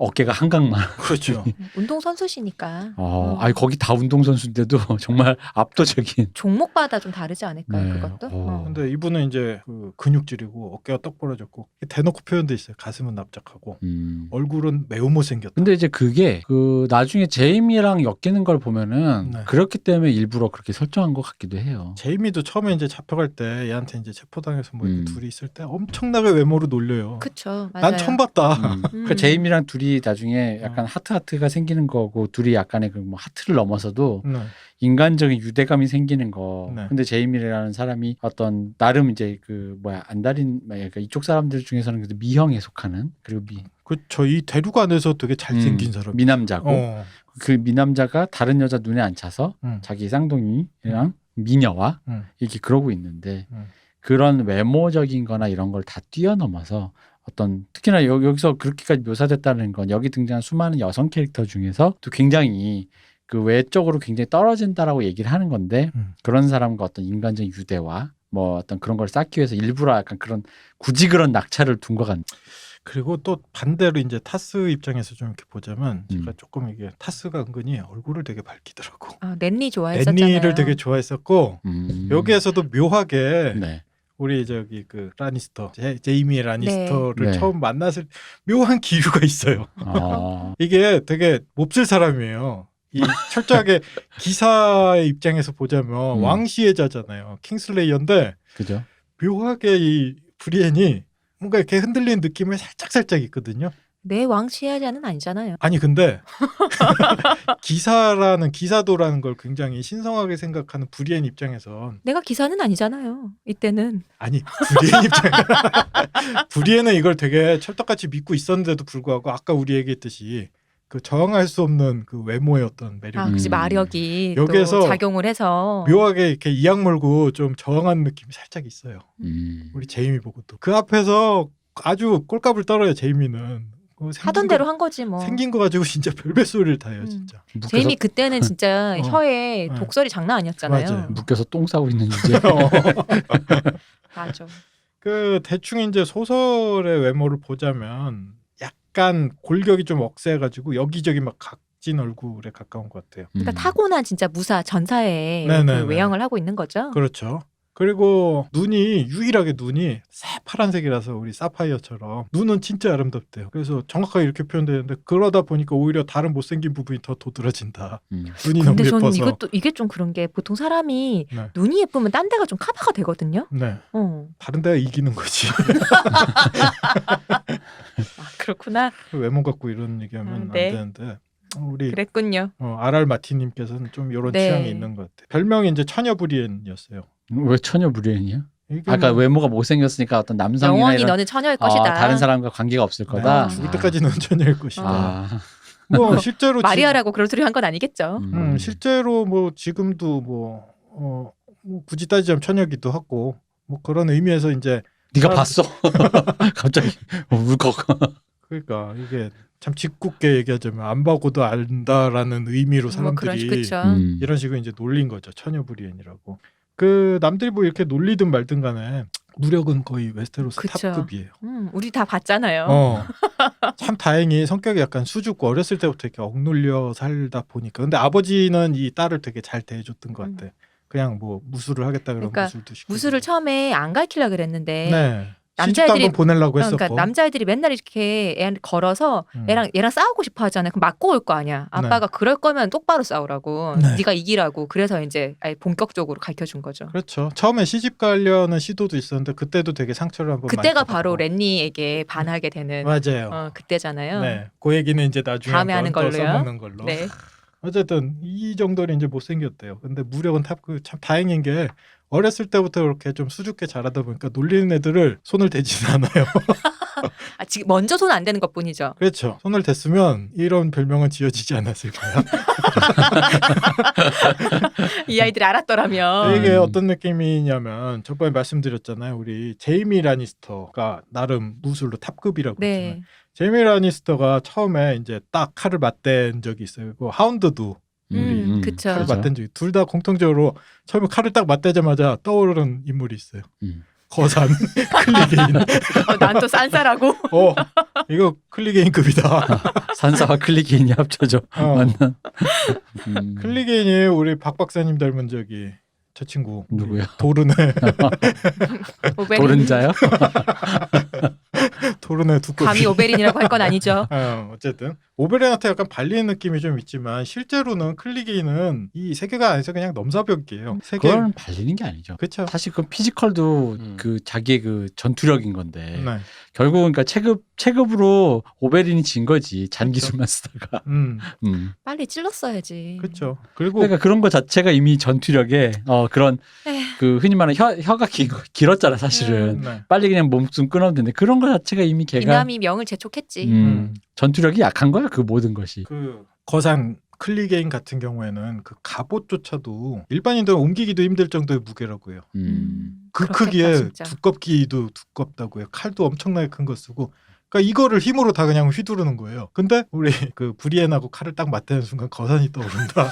어깨가 한강만. 그렇죠. 운동 선수시니까. 아니 거기 다 운동 선수인데도 정말 압도적인. 종목마다 좀 다르지 않을까요? 네. 그것도. 근데 이분은 이제 그 근육질이고 어깨가 떡 벌어졌고 대놓고 표현돼 있어요. 가슴은 납작하고 얼굴은 매우 못생겼다. 근데 이제 그게 그 나중에 제이미랑 엮이는 걸 보면은 네. 그렇기 때문에 일부러 그렇게 설정한 것 같기도 해요. 제이미도 처음에 이제 잡혀갈 때 얘한테 이제 체포당해서 뭐 이렇게 둘이 있을 때 엄청나게 외모로 놀려요. 그쵸. 맞아요. 난 처음 봤다. 그 제이미랑 둘이 나중에 약간 하트가 생기는 거고 둘이 약간의 그 뭐 하트를 넘어서도 네. 인간적인 유대감이 생기는 거. 네. 근데 제이미라는 사람이 어떤 나름 이제 그 안달인 그러니까 이쪽 사람들 중에서는 그래도 미형에 속하는 그리고 그렇죠. 이 대륙 안에서 되게 잘생긴 사람. 미남자고 그 미남자가 다른 여자 눈에 안 차서 자기 쌍둥이랑 미녀와 이렇게 그러고 있는데 그런 외모적인 거나 이런 걸 다 뛰어넘어서 어떤 특히나 여기서 그렇게까지 묘사됐다는 건 여기 등장한 수많은 여성 캐릭터 중에서 또 굉장히 그 외적으로 굉장히 떨어진다라고 얘기를 하는 건데 그런 사람과 어떤 인간적인 유대와 뭐 어떤 그런 걸 쌓기 위해서 일부러 약간 그런 굳이 그런 낙차를 둔 것 같네. 그리고 또 반대로 이제 타스 입장에서 좀 이렇게 보자면 제가 조금 이게 타스가 은근히 얼굴을 되게 밝히더라고. 렌니 좋아했었잖아요. 렌니를 되게 좋아했었고 여기에서도 묘하게 네. 우리 저기 그 라니스터 제이미 라니스터를 네. 처음 만났을 묘한 기류가 있어요. 이게 되게 몹쓸 사람이에요. 이 철저하게 기사의 입장에서 보자면 왕시혜자잖아요. 킹슬레이어인데 그죠? 묘하게 이 브리엔이 뭔가 이렇게 흔들리는 느낌이 살짝 있거든요. 내 왕시야자는 아니잖아요. 아니 근데 기사도라는 걸 굉장히 신성하게 생각하는 브리엔 입장에선 내가 기사는 아니잖아요. 이때는. 아니 브리엔 입장 브리엔은 이걸 되게 철떡같이 믿고 있었는데도 불구하고 아까 우리 얘기했듯이 그 저항할 수 없는 그 외모의 어떤 매력. 그치 마력이 여기에서 또 작용을 해서 묘하게 이렇게 이악 물고 좀 저항하는 느낌이 살짝 있어요. 우리 제이미 보고도 그 앞에서 아주 꼴값을 떨어요. 제이미는. 하던 대로 한 거지 뭐. 생긴 거 가지고 진짜 별별 소리를 다 해요. 진짜. 제이미 그때는 진짜 혀에 독설이 장난 아니었잖아요. 맞아요. 묶여서 똥 싸고 있는 주제. 맞아. 그 대충 이제 소설의 외모를 보자면 약간 골격이 좀 억세해가지고 여기저기 막 각진 얼굴에 가까운 것 같아요. 그러니까 타고난 진짜 무사 전사의 네네네. 그 외형을 하고 있는 거죠. 그렇죠. 그리고 유일하게 눈이 새파란색이라서 우리 사파이어처럼 눈은 진짜 아름답대요. 그래서 정확하게 이렇게 표현되는데 그러다 보니까 오히려 다른 못생긴 부분이 더 도드라진다. 눈이 너무 근데 저는 예뻐서. 이게 좀 그런 게 보통 사람이 네. 눈이 예쁘면 딴 데가 좀 커버가 되거든요. 네. 어. 다른 데가 이기는 거지. 아, 그렇구나. 외모 갖고 이런 얘기하면 네. 안 되는데 우리 그랬군요. RR 마티님께서는 좀 이런 네. 취향이 있는 것 같아요. 별명이 이제 처녀브리엔이었어요. 왜 처녀 브리엔이야? 이게 아까 뭐 외모가 못생겼으니까 어떤 남성이나 영원히 이런 너는 처녀일 것이다. 다른 사람과 관계가 없을 네, 거다. 죽을 때까지는 처녀일 것이다. 아. 뭐 실제로 마리아라고 그런 소리 한 건 아니겠죠. 실제로 뭐 지금도 뭐 굳이 따지자면 처녀기도 하고 뭐 그런 의미에서 이제 네가 봤어? 갑자기 울컥. 그러니까 이게 참 짓궂게 얘기하자면 안 봐고도 안다라는 의미로 뭐 사람들이 그렇죠. 이런 식으로 이제 놀린 거죠. 처녀브리엔이라고. 그 남들이 뭐 이렇게 놀리든 말든 간에 무력은 거의 웨스테로스 그쵸. 탑급이에요. 우리 다 봤잖아요. 참 다행히 성격이 약간 수줍고 어렸을 때부터 이렇게 억눌려 살다 보니까. 근데 아버지는 이 딸을 되게 잘 대해줬던 것 같아. 그냥 뭐 무술을 하겠다 그러면 그러니까 무술도 시키고. 무술을 처음에 안 가르치려고 그랬는데 네. 시집도 남자애들이 한번 보내려고 했었고. 그러니까 남자애들이 맨날 이렇게 애한테 걸어서 얘랑 싸우고 싶어 하잖아요. 그럼 맞고 올 거 아니야. 아빠가 그럴 거면 똑바로 싸우라고. 네. 네가 이기라고. 그래서 이제 아예 본격적으로 가르쳐 준 거죠. 그렇죠. 처음에 시집 가려는 시도도 있었는데 그때도 되게 상처를 한번 그때가 많이 바로 받았고. 렌니에게 반하게 되는 맞아요. 그때잖아요. 네, 그 얘기는 이제 나중에 다음에 한번 하는 또 걸로요. 써먹는 걸로. 네. 어쨌든 이 정도로 이제 못생겼대요. 근데 무력은 탑급. 참 다행인 게 어렸을 때부터 그렇게 좀 수줍게 자라다 보니까 놀리는 애들을 손을 대지는 않아요. 아, 지금 먼저 손 안 대는 것뿐이죠. 그렇죠. 손을 댔으면 이런 별명은 지어지지 않았을 거야. 이 아이들이 알았더라면. 이게 어떤 느낌이냐면 저번에 말씀드렸잖아요. 우리 제이미 라니스터가 나름 무술로 탑급이라고 했잖아요. 네. 제이미 라니스터가 처음에 이제 딱 칼을 맞댄 적이 있어요. 그 하운드도 그쵸. 칼을 맞댄 적이 둘 다 공통적으로 처음에 칼을 딱 맞대자마자 떠오르는 인물이 있어요. 거산 클리게인. 난 또 싼싸라고. 이거 클리게인급이다. 산사와 클리게인이 합쳐져 만난. 클리게인이 우리 박 박사님 닮은 저기 저 친구 누구야? 도르네. 도른자요? 도르네 두꺼비. 감히 오베린이라고 할 건 아니죠. 어쨌든 오베린한테 약간 발리는 느낌이 좀 있지만 실제로는 클리게인은 이 세계관 안에서 그냥 넘사벽이에요. 그건 발리는 게 아니죠. 그렇죠. 사실 그 피지컬도 그 자기의 그 전투력인 건데 네. 결국 그러니까 체급으로 오베린이 진 거지. 잔기술만 쓰다가. 빨리 찔렀어야지. 그렇죠. 그리고 그러니까 그런 거 자체가 이미 전투력에 그런 그 흔히 말하는 혀가 길었잖아 사실은. 네. 빨리 그냥 몸숨 끊어도 되는데 그런 거 자체가 이미 걔가 이남이 명을 재촉했지. 전투력이 약한 거야 그 모든 것이. 그 거산 클리게인 같은 경우에는 그 갑옷조차도 일반인들은 옮기기도 힘들 정도의 무게라고 해요. 그 그렇겠다, 크기에 진짜. 두껍기도 두껍다고 해요. 칼도 엄청나게 큰 거 쓰고. 그러니까 이거를 힘으로 다 그냥 휘두르는 거예요. 근데 우리 그 브리엔하고 칼을 딱 맞대는 순간 거산이 떠오른다.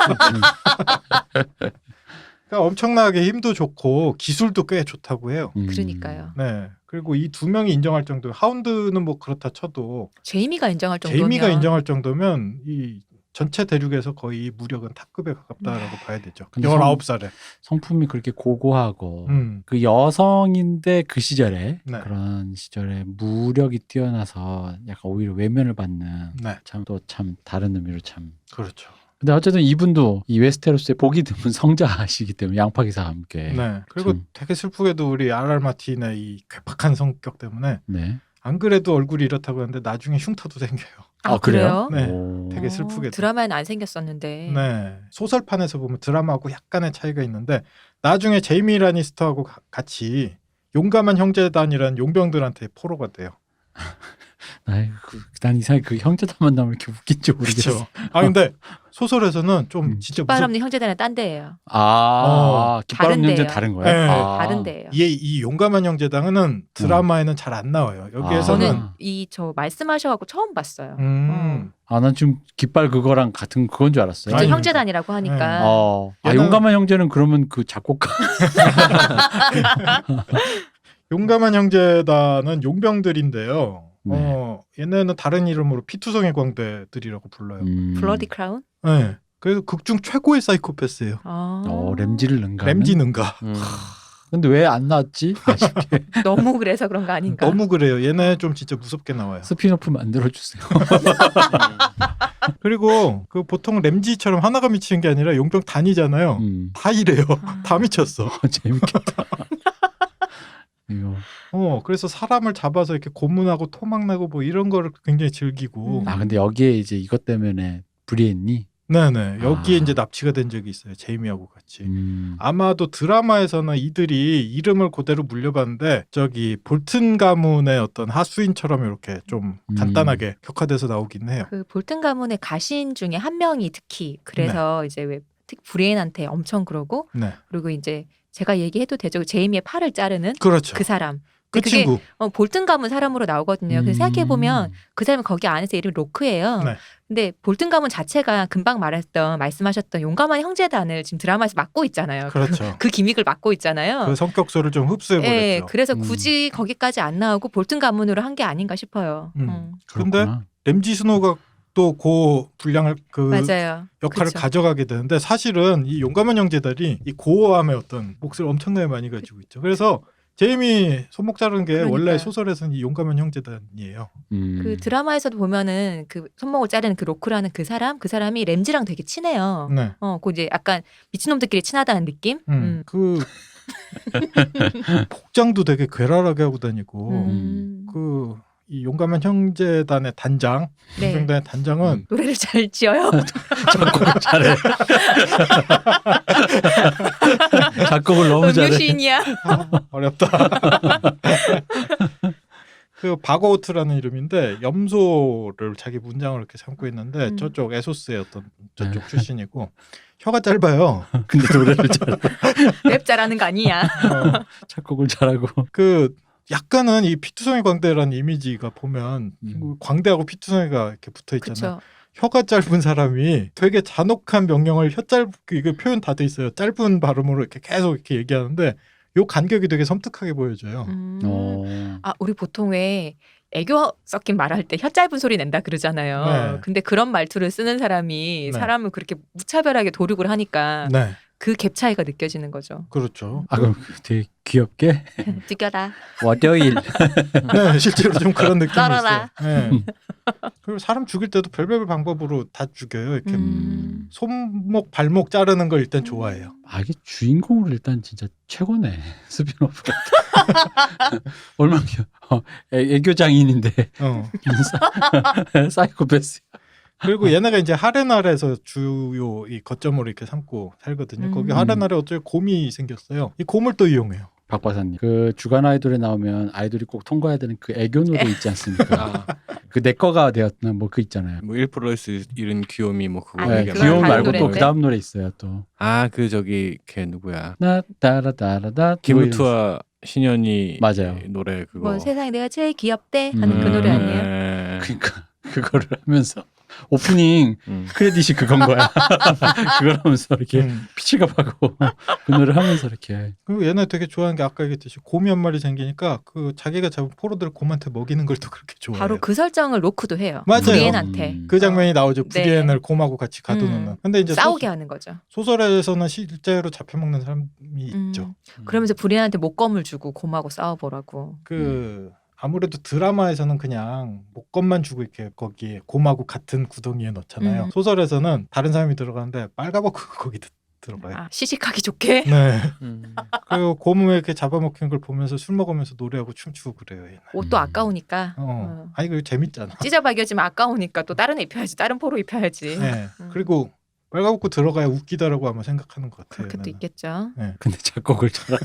그러니까 엄청나게 힘도 좋고 기술도 꽤 좋다고 해요. 그러니까요. 네. 그리고 이 두 명이 인정할 정도. 하운드는 뭐 그렇다 쳐도 제이미가 인정할 정도면. 제이미가 인정할 정도면 이 전체 대륙에서 거의 무력은 탑급에 가깝다라고 봐야 되죠. 근데 19살에. 성품이 그렇게 고고하고 음. 그 여성인데 그 시절에 네. 그런 시절에 무력이 뛰어나서 약간 오히려 외면을 받는 네. 참 또 참 다른 의미로 참. 그렇죠. 근데 어쨌든 이분도 이 웨스테로스의 보기 드문 성자시기 때문에 양파 기사와 함께. 네. 그리고 참. 되게 슬프게도 우리 RR 마틴의 이 괴팍한 성격 때문에 네. 안 그래도 얼굴이 이렇다고 하는데 나중에 흉터도 생겨요. 아, 그래요? 네. 오. 되게 슬프게도. 드라마에는 안 생겼었는데. 네. 소설판에서 보면 드라마하고 약간의 차이가 있는데 나중에 제이미 라니스터하고 같이 용감한 형제단이라는 용병들한테 포로가 돼요. 난 이상하게 그 형제단만 나오면 이렇게 웃긴지 모르겠어. 그렇죠. 아 근데 소설에서는 좀 진짜 깃발 없는 형제단은 딴 데예요. 깃발 없는 형제 다른데요. 다른 거예요? 네. 다른 데예요. 이 용감한 형제단은 드라마에는 잘 안 나와요. 여기에서는 저는 저 말씀하셔갖고 처음 봤어요. 난 지금 깃발 그거랑 같은 그건 줄 알았어요. 그쵸, 아니, 형제단이라고 하니까. 용감한 형제는 그러면 그 작곡가. 용감한 형제단은 용병들인데요. 얘네는 다른 이름으로 피투성의 광대들이라고 불러요. 블러디 크라운? 네. 그래서 극중 최고의 사이코패스예요. 램지를 능가. 램지 능가. 근데 왜 안 나왔지? 아쉽게. 너무 그래서 그런 거 아닌가? 너무 그래요. 얘네 좀 진짜 무섭게 나와요. 스피노프 만들어주세요. 그리고 그 보통 램지처럼 하나가 미치는 게 아니라 용병 단위잖아요. 다 이래요. 다 미쳤어. 재밌겠다. 이거. 그래서 사람을 잡아서 이렇게 고문하고 토막내고 뭐 이런 거를 굉장히 즐기고. 근데 여기에 이제 이것 때문에 불이했니? 네네. 여기에 이제 납치가 된 적이 있어요. 제이미하고 같이. 아마도 드라마에서는 이들이 이름을 그대로 물려봤는데 저기 볼튼 가문의 어떤 하수인처럼 이렇게 좀 간단하게 격화돼서 나오긴 해요. 그 볼튼 가문의 가신 중에 한 명이 특히 그래서 이제 왜 특히 브리엔한테 엄청 그러고 그리고 이제 제가 얘기해도 되죠. 제이미의 팔을 자르는 그렇죠. 그 사람. 그 그게 친구. 볼튼 가문 사람으로 나오거든요. 그래서 생각해보면 그 사람이 거기 안에서 이름이 로크예요. 근데 볼튼 가문 자체가 금방 말씀하셨던 용감한 형제단을 지금 드라마에서 맡고 있잖아요. 그렇죠. 그 기믹을 맡고 있잖아요. 그 성격서를 좀 흡수해버렸죠. 네, 그래서 굳이 거기까지 안 나오고 볼튼 가문으로 한 게 아닌가 싶어요. 근데 램지 스노우가 또 그 분량을 맞아요. 역할을 그쵸. 가져가게 되는데 사실은 이 용감한 형제들이 이 고어함의 어떤 몫을 엄청나게 많이 가지고 있죠. 그래서 제이미 손목 자르는 게 그러니까요. 원래 소설에서는 이 용감한 형제단이에요. 그 드라마에서도 보면은 그 손목을 자르는 그 로크라는 그 사람이 램지랑 되게 친해요. 네. 그 이제 약간 미친놈들끼리 친하다는 느낌? 그 복장도 되게 괴랄하게 하고 다니고 그 이 용감한 형제단의 단장, 용병단의 단장은 노래를 잘 지어요. 작곡을 잘해. 작곡을 너무 잘해. 음유시인이야. 어렵다. 그 바거우트라는 이름인데 염소를 자기 문장으로 이렇게 삼고 있는데 저쪽 에소스의 어떤 저쪽 출신이고 혀가 짧아요. 근데 노래를 잘해. 랩 잘하는 거 아니야. 작곡을 잘하고. 그 약간은 이 피투성이 광대라는 이미지가 보면 광대하고 피투성이가 이렇게 붙어 있잖아요. 그쵸. 혀가 짧은 사람이 되게 잔혹한 명령을 이거 표현 다 돼 있어요. 짧은 발음으로 이렇게 계속 이렇게 얘기하는데 요 간격이 되게 섬뜩하게 보여져요. 우리 보통 왜 애교 섞인 말할 때 혀 짧은 소리 낸다 그러잖아요. 네. 근데 그런 말투를 쓰는 사람이 사람을 그렇게 무차별하게 도륙을 하니까 그 갭 차이가 느껴지는 거죠. 그렇죠. 그럼 되게 귀엽게 느껴라. 월요일. 네, 실제로 좀 그런 느낌이 썰어라. 있어요. 네. 그리고 사람 죽일 때도 별별 방법으로 다 죽여요. 이렇게 손목, 발목 자르는 걸 일단 좋아해요. 이게 주인공으로 일단 진짜 최고네. 스피노프. 얼마나 애교 장인인데 사이코패스. 그리고 얘네가 이제 하레날에서 주요 이 거점으로 이렇게 삼고 살거든요. 거기 하레날에 어쩔 곰이 생겼어요. 이 곰을 또 이용해요. 박 박사님, 그 주간 아이돌에 나오면 아이돌이 꼭 통과해야 되는 그 애교 노래 있지 않습니까? 그 내 거가 되었나 뭐 그 있잖아요. 뭐 1%스 이른 귀요미 뭐 그거 네, 얘기하는 귀여움 다른 말고 또 노래인데? 그 다음 노래 있어요 또. 그 저기 걔 누구야? 나 따라따라다. 김우투와 신현이 맞아요. 노래 그거. 뭐 세상에 내가 제일 귀엽대 하는 그 노래 아니에요? 그러니까 그거를 하면서 오프닝 크레딧이 그건 거야. 그걸 하면서 이렇게 피치갑하고 그 노래를 하면서 이렇게. 그리고 얘네 되게 좋아하는 게 아까 얘기했듯이 곰이 한 마리 생기니까 그 자기가 잡은 포로들 곰한테 먹이는 걸 또 그렇게 좋아해요. 바로 그 설정을 로크도 해요. 맞아요. 브리엔한테. 그 장면이 나오죠. 네. 브리엔을 곰하고 같이 가둬놓는. 근데 이제 싸우게 하는 거죠. 소설에서는 실제로 잡혀먹는 사람이 있죠. 그러면서 브리엔한테 목검을 주고 곰하고 싸워보라고. 아무래도 드라마에서는 그냥 목검만 주고 이렇게 거기에 곰하고 같은 구덩이에 넣잖아요. 소설에서는 다른 사람이 들어가는데 빨가벗고 거기 들어가요. 시식하기 좋게. 네. 그리고 곰을 이렇게 잡아먹히는 걸 보면서 술 먹으면서 노래하고 춤추고 그래요. 얘는. 옷도 아까우니까. 아니 그거 재밌잖아. 찢어박여지면 아까우니까 또 다른 애 입혀야지. 다른 포로 입혀야지. 네. 그리고 빨가벗고 들어가야 웃기다라고 아마 생각하는 것 같아요. 그렇게 또 얘네는. 있겠죠. 네. 근데 작곡을 잘하.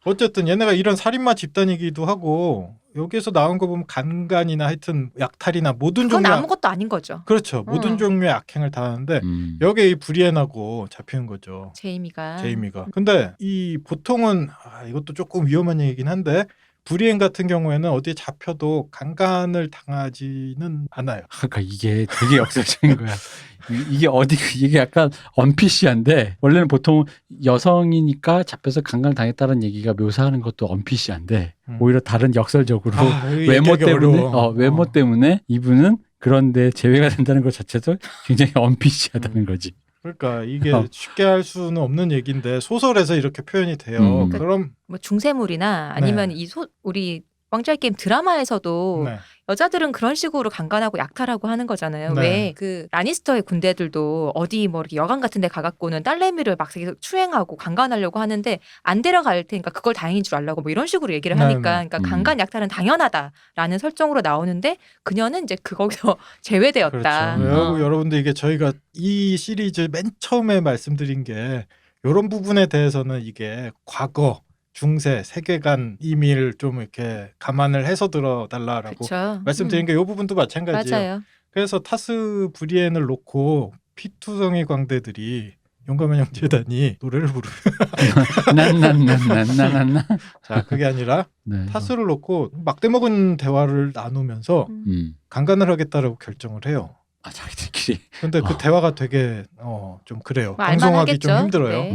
어쨌든 얘네가 이런 살인마 집단이기도 하고 여기에서 나온 거 보면 간간이나 하여튼 약탈이나 모든 그건 종류 아무것도 아닌 거죠. 그렇죠. 모든 종류의 악행을 다 하는데 여기에 이 브리엔하고 잡히는 거죠. 제이미가. 근데 이 보통은 이것도 조금 위험한 얘기긴 한데 브리엔 같은 경우에는 어디에 잡혀도 강간을 당하지는 않아요. 그러니까 이게 되게 역설적인 거야. 이게 약간 언피시한데 원래는 보통 여성이니까 잡혀서 강간 당했다는 얘기가 묘사하는 것도 언피시한데 오히려 다른 역설적으로 외모 때문에 외모 때문에 이분은 그런데 제외가 된다는 것 자체도 굉장히 언피시하다는 거지. 그러니까 이게 쉽게 할 수는 없는 얘기인데 소설에서 이렇게 표현이 돼요. 그럼 뭐 중세물이나 아니면 우리 왕좌의 게임 드라마에서도 여자들은 그런 식으로 강간하고 약탈하고 하는 거잖아요. 왜 그 라니스터의 군대들도 어디 뭐 이렇게 여관 같은 데 가갖고는 딸내미를 막 추행하고 강간하려고 하는데 안 데려갈 테니까 그걸 다행인 줄 알라고 뭐 이런 식으로 얘기를 하니까 그러니까 강간 약탈은 당연하다라는 설정으로 나오는데 그녀는 이제 거기서 제외되었다. 그렇죠. 여러분들 이게 저희가 이 시리즈 맨 처음에 말씀드린 게 이런 부분에 대해서는 이게 과거 중세 세계관 이미를 좀 이렇게 감안을 해서 들어달라라고 말씀드린 게 이 부분도 마찬가지예요. 맞아요. 그래서 타스 브리엔을 놓고 피투성이 광대들이 용감한 형제단이 노래를 부르. 난난난난난난. 자 그게 아니라 타스를 놓고 막대먹은 대화를 나누면서 강간을 하겠다라고 결정을 해요. 아 자기들끼리. 근데 그 대화가 되게 좀 그래요. 방송하기 좀 힘들어요. 네.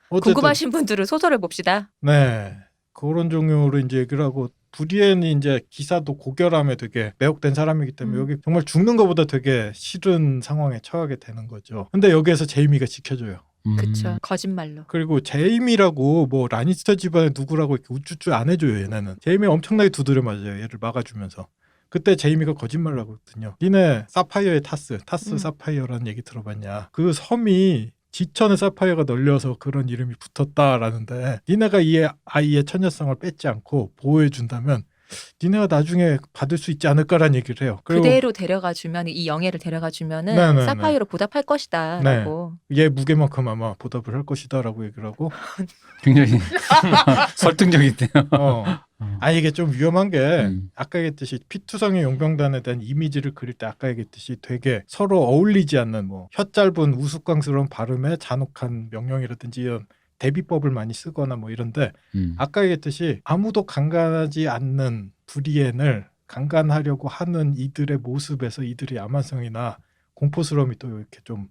궁금하신 분들은 소설을 봅시다. 네. 그런 종류로 이제 얘기를 하고 브리엔이 이제 기사도 고결함에 되게 매혹된 사람이기 때문에 여기 정말 죽는 것보다 되게 싫은 상황에 처하게 되는 거죠. 근데 여기에서 제이미가 지켜줘요. 그쵸. 거짓말로. 그리고 제이미라고 뭐 라니스터 집안의 누구라고 이렇게 우쭈쭈 안 해줘요. 얘네는. 제이미 엄청나게 두드려 맞아요. 얘를 막아주면서. 그때 제이미가 거짓말을 하거든요. 니네 사파이어의 타스 사파이어라는 얘기 들어봤냐. 그 섬이 지천에 사파이어가 널려서 그런 이름이 붙었다라는데 니네가 이 아이의 처녀성을 뺏지 않고 보호해준다면 니네가 나중에 받을 수 있지 않을까라는 얘기를 해요. 그대로 데려가 주면 이 영예를 데려가 주면은 사파이어로 보답할 것이다라고. 얘 무게만큼 아마 보답을 할 것이다라고 얘기를 하고 굉장히 설득력이네요. 이게 좀 위험한 게 아까 얘기했듯이 피투성의 용병단에 대한 이미지를 그릴 때 아까 얘기했듯이 되게 서로 어울리지 않는 뭐 혀 짧은 우스꽝스러운 발음에 잔혹한 명령이라든지 이런 대비법을 많이 쓰거나 뭐 이런데 아까 얘기했듯이 아무도 강간하지 않는 브리엔을 강간하려고 하는 이들의 모습에서 이들의 야만성이나 공포스러움이 또 이렇게 좀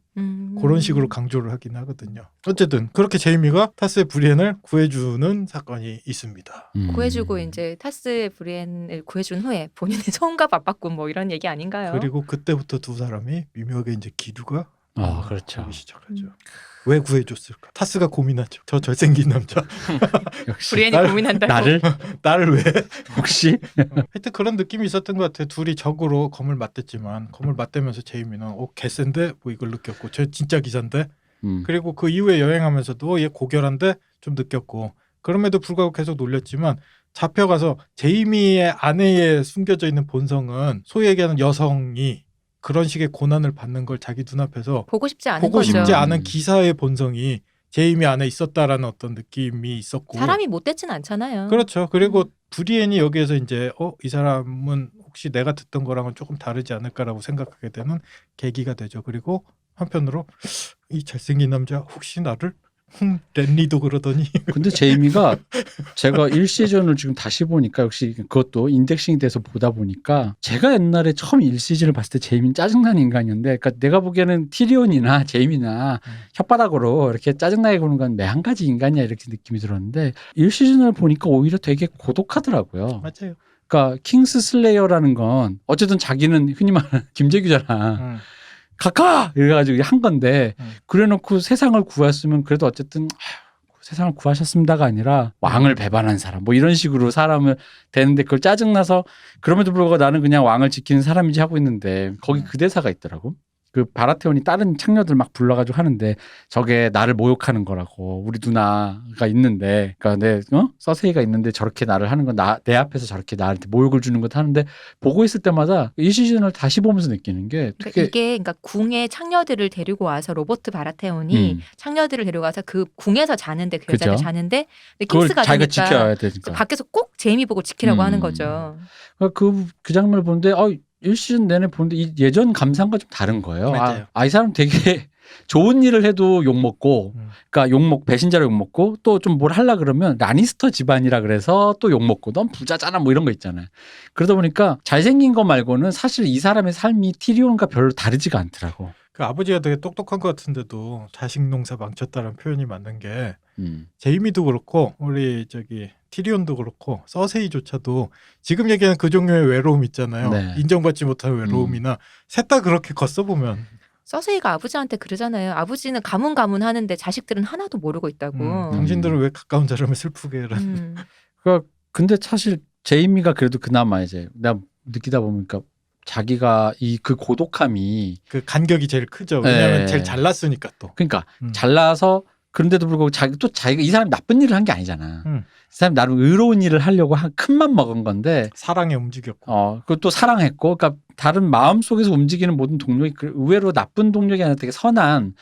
그런 식으로 강조를 하긴 하거든요. 어쨌든 그렇게 제이미가 타스의 브리엔을 구해주는 사건이 있습니다. 구해주고 이제 타스의 브리엔을 구해준 후에 본인의 소음과 맞받고 뭐 이런 얘기 아닌가요? 그리고 그때부터 두 사람이 미묘하게 이제 기류가 그렇죠. 하기 시작하죠. 왜 구해줬을까? 타스가 고민하죠. 저 잘생긴 남자. 역시 브리엔이 고민한다고. 나를 왜? 혹시? 하여튼 그런 느낌이 있었던 것 같아요. 둘이 적으로 검을 맞댔지만 검을 맞대면서 제이미는 개센데 뭐 이걸 느꼈고 저 진짜 기사인데 그리고 그 이후에 여행하면서도 얘 고결한데 좀 느꼈고 그럼에도 불구하고 계속 놀렸지만 잡혀가서 제이미의 아내에 숨겨져 있는 본성은 소위 얘기하는 여성이 그런 식의 고난을 받는 걸 자기 눈앞에서 보고 싶지 않은 보고 거죠. 싶지 않은 기사의 본성이 제이미 안에 있었다라는 어떤 느낌이 있었고 사람이 못됐진 않잖아요. 그렇죠. 그리고 브리엔이 여기에서 이제 이 사람은 혹시 내가 듣던 거랑은 조금 다르지 않을까라고 생각하게 되는 계기가 되죠. 그리고 한편으로 이 잘생긴 남자 혹시 나를 랜리도 그러더니 근데 제이미가 제가 1시즌을 지금 다시 보니까 역시 그것도 인덱싱이 돼서 보다 보니까 제가 옛날에 처음 1시즌을 봤을 때 제이미는 짜증나는 인간이었는데 그러니까 내가 보기에는 티리온이나 제이미나 혓바닥으로 이렇게 짜증나게 구는 건 매 한 가지 인간이야 이렇게 느낌이 들었는데 1시즌을 보니까 오히려 되게 고독하더라고요. 맞아요. 그러니까 킹스 슬레이어라는 건 어쨌든 자기는 흔히 말하는 김재규잖아. 가까! 이래가지고 한 건데 그래놓고 세상을 구했으면 그래도 어쨌든 세상을 구하셨습니다가 아니라 왕을 배반한 사람 뭐 이런 식으로 사람을 되는데 그걸 짜증나서 그럼에도 불구하고 나는 그냥 왕을 지키는 사람이지 하고 있는데 거기 그 대사가 있더라고. 그 바라테온이 다른 창녀들 막 불러가지고 하는데 저게 나를 모욕하는 거라고 우리 누나가 있는데 그러니까 서세이가 있는데 저렇게 나를 하는 건 내 앞에서 저렇게 나한테 모욕을 주는 것 하는데 보고 있을 때마다 이 시즌을 다시 보면서 느끼는 게 되게 이게 그러니까 궁에 창녀들을 데리고 와서 로버트 바라테온이 창녀들을 데려가서 그 궁에서 자는데 그 여자가 자는데 킹스가 자기가 되니까 지켜야 되니까 밖에서 꼭 제이미 보고 지키라고 하는 거죠. 그 장면을 보는데 1시즌 내내 보는데 이 예전 감상과 좀 다른 거예요. 이 사람 되게 좋은 일을 해도 욕 먹고, 그러니까 배신자로 욕 먹고 또 좀 뭘 하려 그러면 라니스터 집안이라 그래서 또 욕 먹고 넌 부자잖아 뭐 이런 거 있잖아요. 그러다 보니까 잘생긴 거 말고는 사실 이 사람의 삶이 티리온과 별로 다르지가 않더라고. 그 아버지가 되게 똑똑한 것 같은데도 자식 농사 망쳤다는 표현이 맞는 게 제이미도 그렇고 우리 티리온도 그렇고 서세이조차도 지금 얘기하는 그 종류의 외로움 있잖아요. 네. 인정받지 못하는 외로움이나 셋 다 그렇게 컸어 보면. 서세이가 아버지한테 그러잖아요. 아버지는 가문하는데 자식들은 하나도 모르고 있다고. 당신들은 왜 가까운 사람을 슬프게 해라. 그러니까 근데 사실 제이미가 그래도 그나마 이제 내가 느끼다 보니까 자기가 그 고독함이 그 간격이 제일 크죠. 왜냐하면 네. 제일 잘났으니까 또. 그러니까 잘나서 그런데도 불구하고 자기가 이 사람이 나쁜 일을 한 게 아니잖아. 이 사람이 나름 의로운 일을 하려고 큰 맘 먹은 건데 사랑에 움직였고. 그것도 사랑했고, 그러니까 다른 마음 속에서 움직이는 모든 동력이 의외로 나쁜 동력이 아니라 되게 선한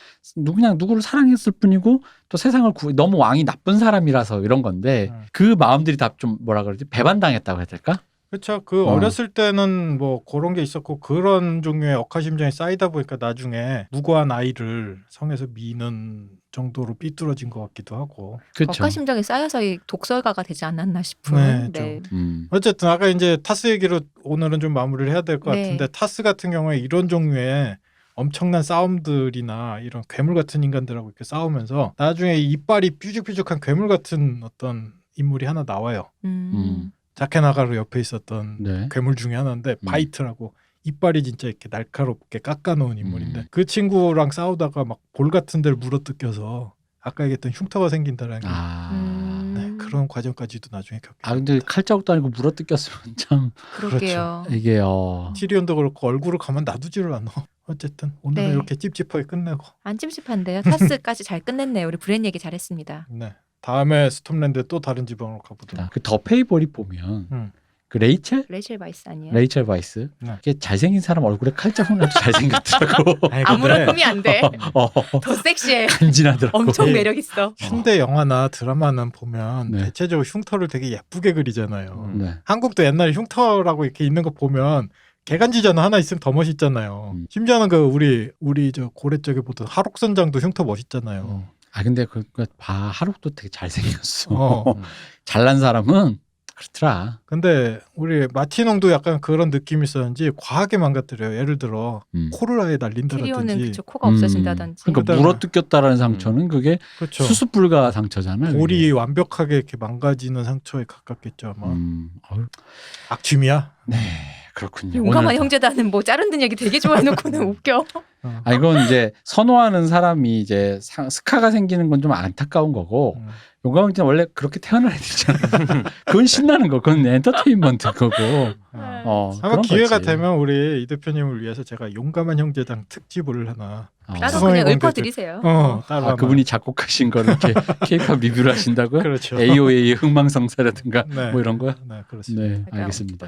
그냥 누구를 사랑했을 뿐이고 또 세상을 너무 왕이 나쁜 사람이라서 이런 건데 그 마음들이 다 좀 뭐라 그러지 배반당했다고 해야 될까? 그렇죠. 어렸을 때는 뭐 그런 게 있었고 그런 종류의 억하심정이 쌓이다 보니까 나중에 무고한 아이를 성에서 미는 정도로 삐뚤어진 것 같기도 하고. 그렇죠. 억가심정이 쌓여서 이 독설가가 되지 않았나 싶은. 네. 어쨌든 아까 이제 타스 얘기로 오늘은 좀 마무리를 해야 될 것 같은데 타스 같은 경우에 이런 종류의 엄청난 싸움들이나 이런 괴물 같은 인간들하고 이렇게 싸우면서 나중에 이빨이 뾰족뾰족한 괴물 같은 어떤 인물이 하나 나와요. 자케나가루 옆에 있었던 괴물 중에 하나인데 바이트라고 이빨이 진짜 이렇게 날카롭게 깎아놓은 인물인데 그 친구랑 싸우다가 막 볼 같은 데를 물어뜯겨서 아까 얘기했던 흉터가 생긴다는 게 그런 과정까지도 나중에 겪게 근데 칼자국도 아니고 물어뜯겼으면 참 그러게요. 그렇죠. 이게 티리온도 그렇고 얼굴을 가만 놔두지를 않아. 어쨌든 오늘은 이렇게 찝찝하게 끝내고. 안 찝찝한데요. 타스까지 잘 끝냈네요. 우리 브랜 얘기 잘했습니다. 네. 다음에 스톰랜드 또 다른 지방으로 가보도록. 그 더 페이볼이 보면 그 레이첼 바이스 아니에요? 레이첼 바이스. 그게 잘생긴 사람 얼굴에 칼자국 나도 잘생겼더라고. 아무런 흠이 안 돼. 더 섹시해. 간지나더라고. 엄청 매력 있어. 현대 영화나 드라마는 보면 대체적으로 흉터를 되게 예쁘게 그리잖아요. 한국도 옛날에 흉터라고 이렇게 있는 거 보면 개간지전 하나 있으면 더 멋있잖아요. 심지어는 우리 저 고래 쪽에 보던 하록선장도 흉터 멋있잖아요. 근데 하록도 되게 잘생겼어. 잘난 사람은 그렇더라. 근데 우리 마티농도 약간 그런 느낌이 있었는지 과하게 망가뜨려요. 예를 들어 코를 아예 날린다든지. 티리온은 코가 없어진다든지. 그러니까 물어뜯겼다라는 상처는 그게 그렇죠. 수습 불가 상처잖아요. 볼이 완벽하게 이렇게 망가지는 상처에 가깝겠죠. 아마. 악취미야? 네. 그렇군요. 용감한 형제단은 뭐 자른 듯 얘기 되게 좋아해놓고는 웃겨. 이건 이제 선호하는 사람이 이제 스카가 생기는 건 좀 안타까운 거고 용감한 형제는 원래 그렇게 태어나야 되잖아. 그건 신나는 거. 그건 엔터테인먼트 거고. 아마 기회가 되면 우리 이 대표님을 위해서 제가 용감한 형제단 특집을 하나. 따로 그냥 읊어드리세요. 따로 그분이 작곡하신 거를 이렇게 K-팝 리뷰를 하신다고요? 그렇죠. AOA의 흥망성쇠라든가 뭐 이런 거요? 네, 그렇습니다. 네, 알겠습니다.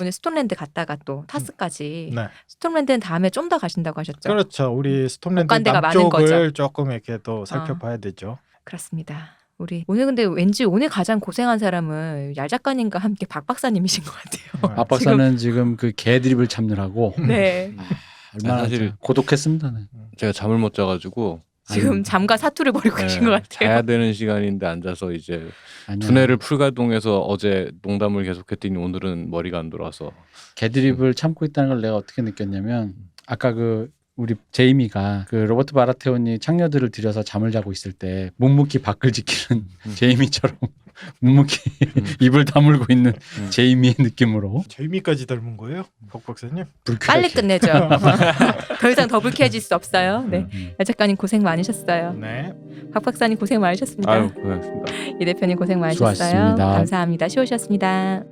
오늘 스톰랜드 갔다가 또 타스까지. 스톰랜드는 다음에 좀 더 가신다고 하셨죠? 그렇죠. 우리 스톰랜드 남쪽을 조금 이렇게 또 살펴봐야 되죠. 그렇습니다. 오늘 근데 왠지 오늘 가장 고생한 사람은 얄 작가님과 함께 박 박사님이신 것 같아요. 박 박사는 지금 그 개드립을 참느라고 얼마나 사실 고독했습니다. 제가 잠을 못 자가지고 지금 잠과 사투를 벌이고 계신 것 같아요. 자야 되는 시간인데 앉아서 이제 두뇌를 풀가동해서 어제 농담을 계속했더니 오늘은 머리가 안 돌아서 개드립을 참고 있다는 걸 내가 어떻게 느꼈냐면 아까 우리 제이미가 로버트 바라테온이 창녀들을 들여서 잠을 자고 있을 때 묵묵히 밖을 지키는 제이미처럼 묵묵히 입을 다물고 있는 제이미의 느낌으로. 제이미까지 닮은 거예요? 박 박사님? 빨리 끝내죠. 더 이상 더 불쾌해질 수 없어요. 네, 얄 작가님 고생 많으셨어요. 네. 박 박사님 고생 많으셨습니다. 아유, 고맙습니다. 이 대표님 고생 많으셨어요. 수고하셨습니다. 감사합니다. 쉬우셨습니다.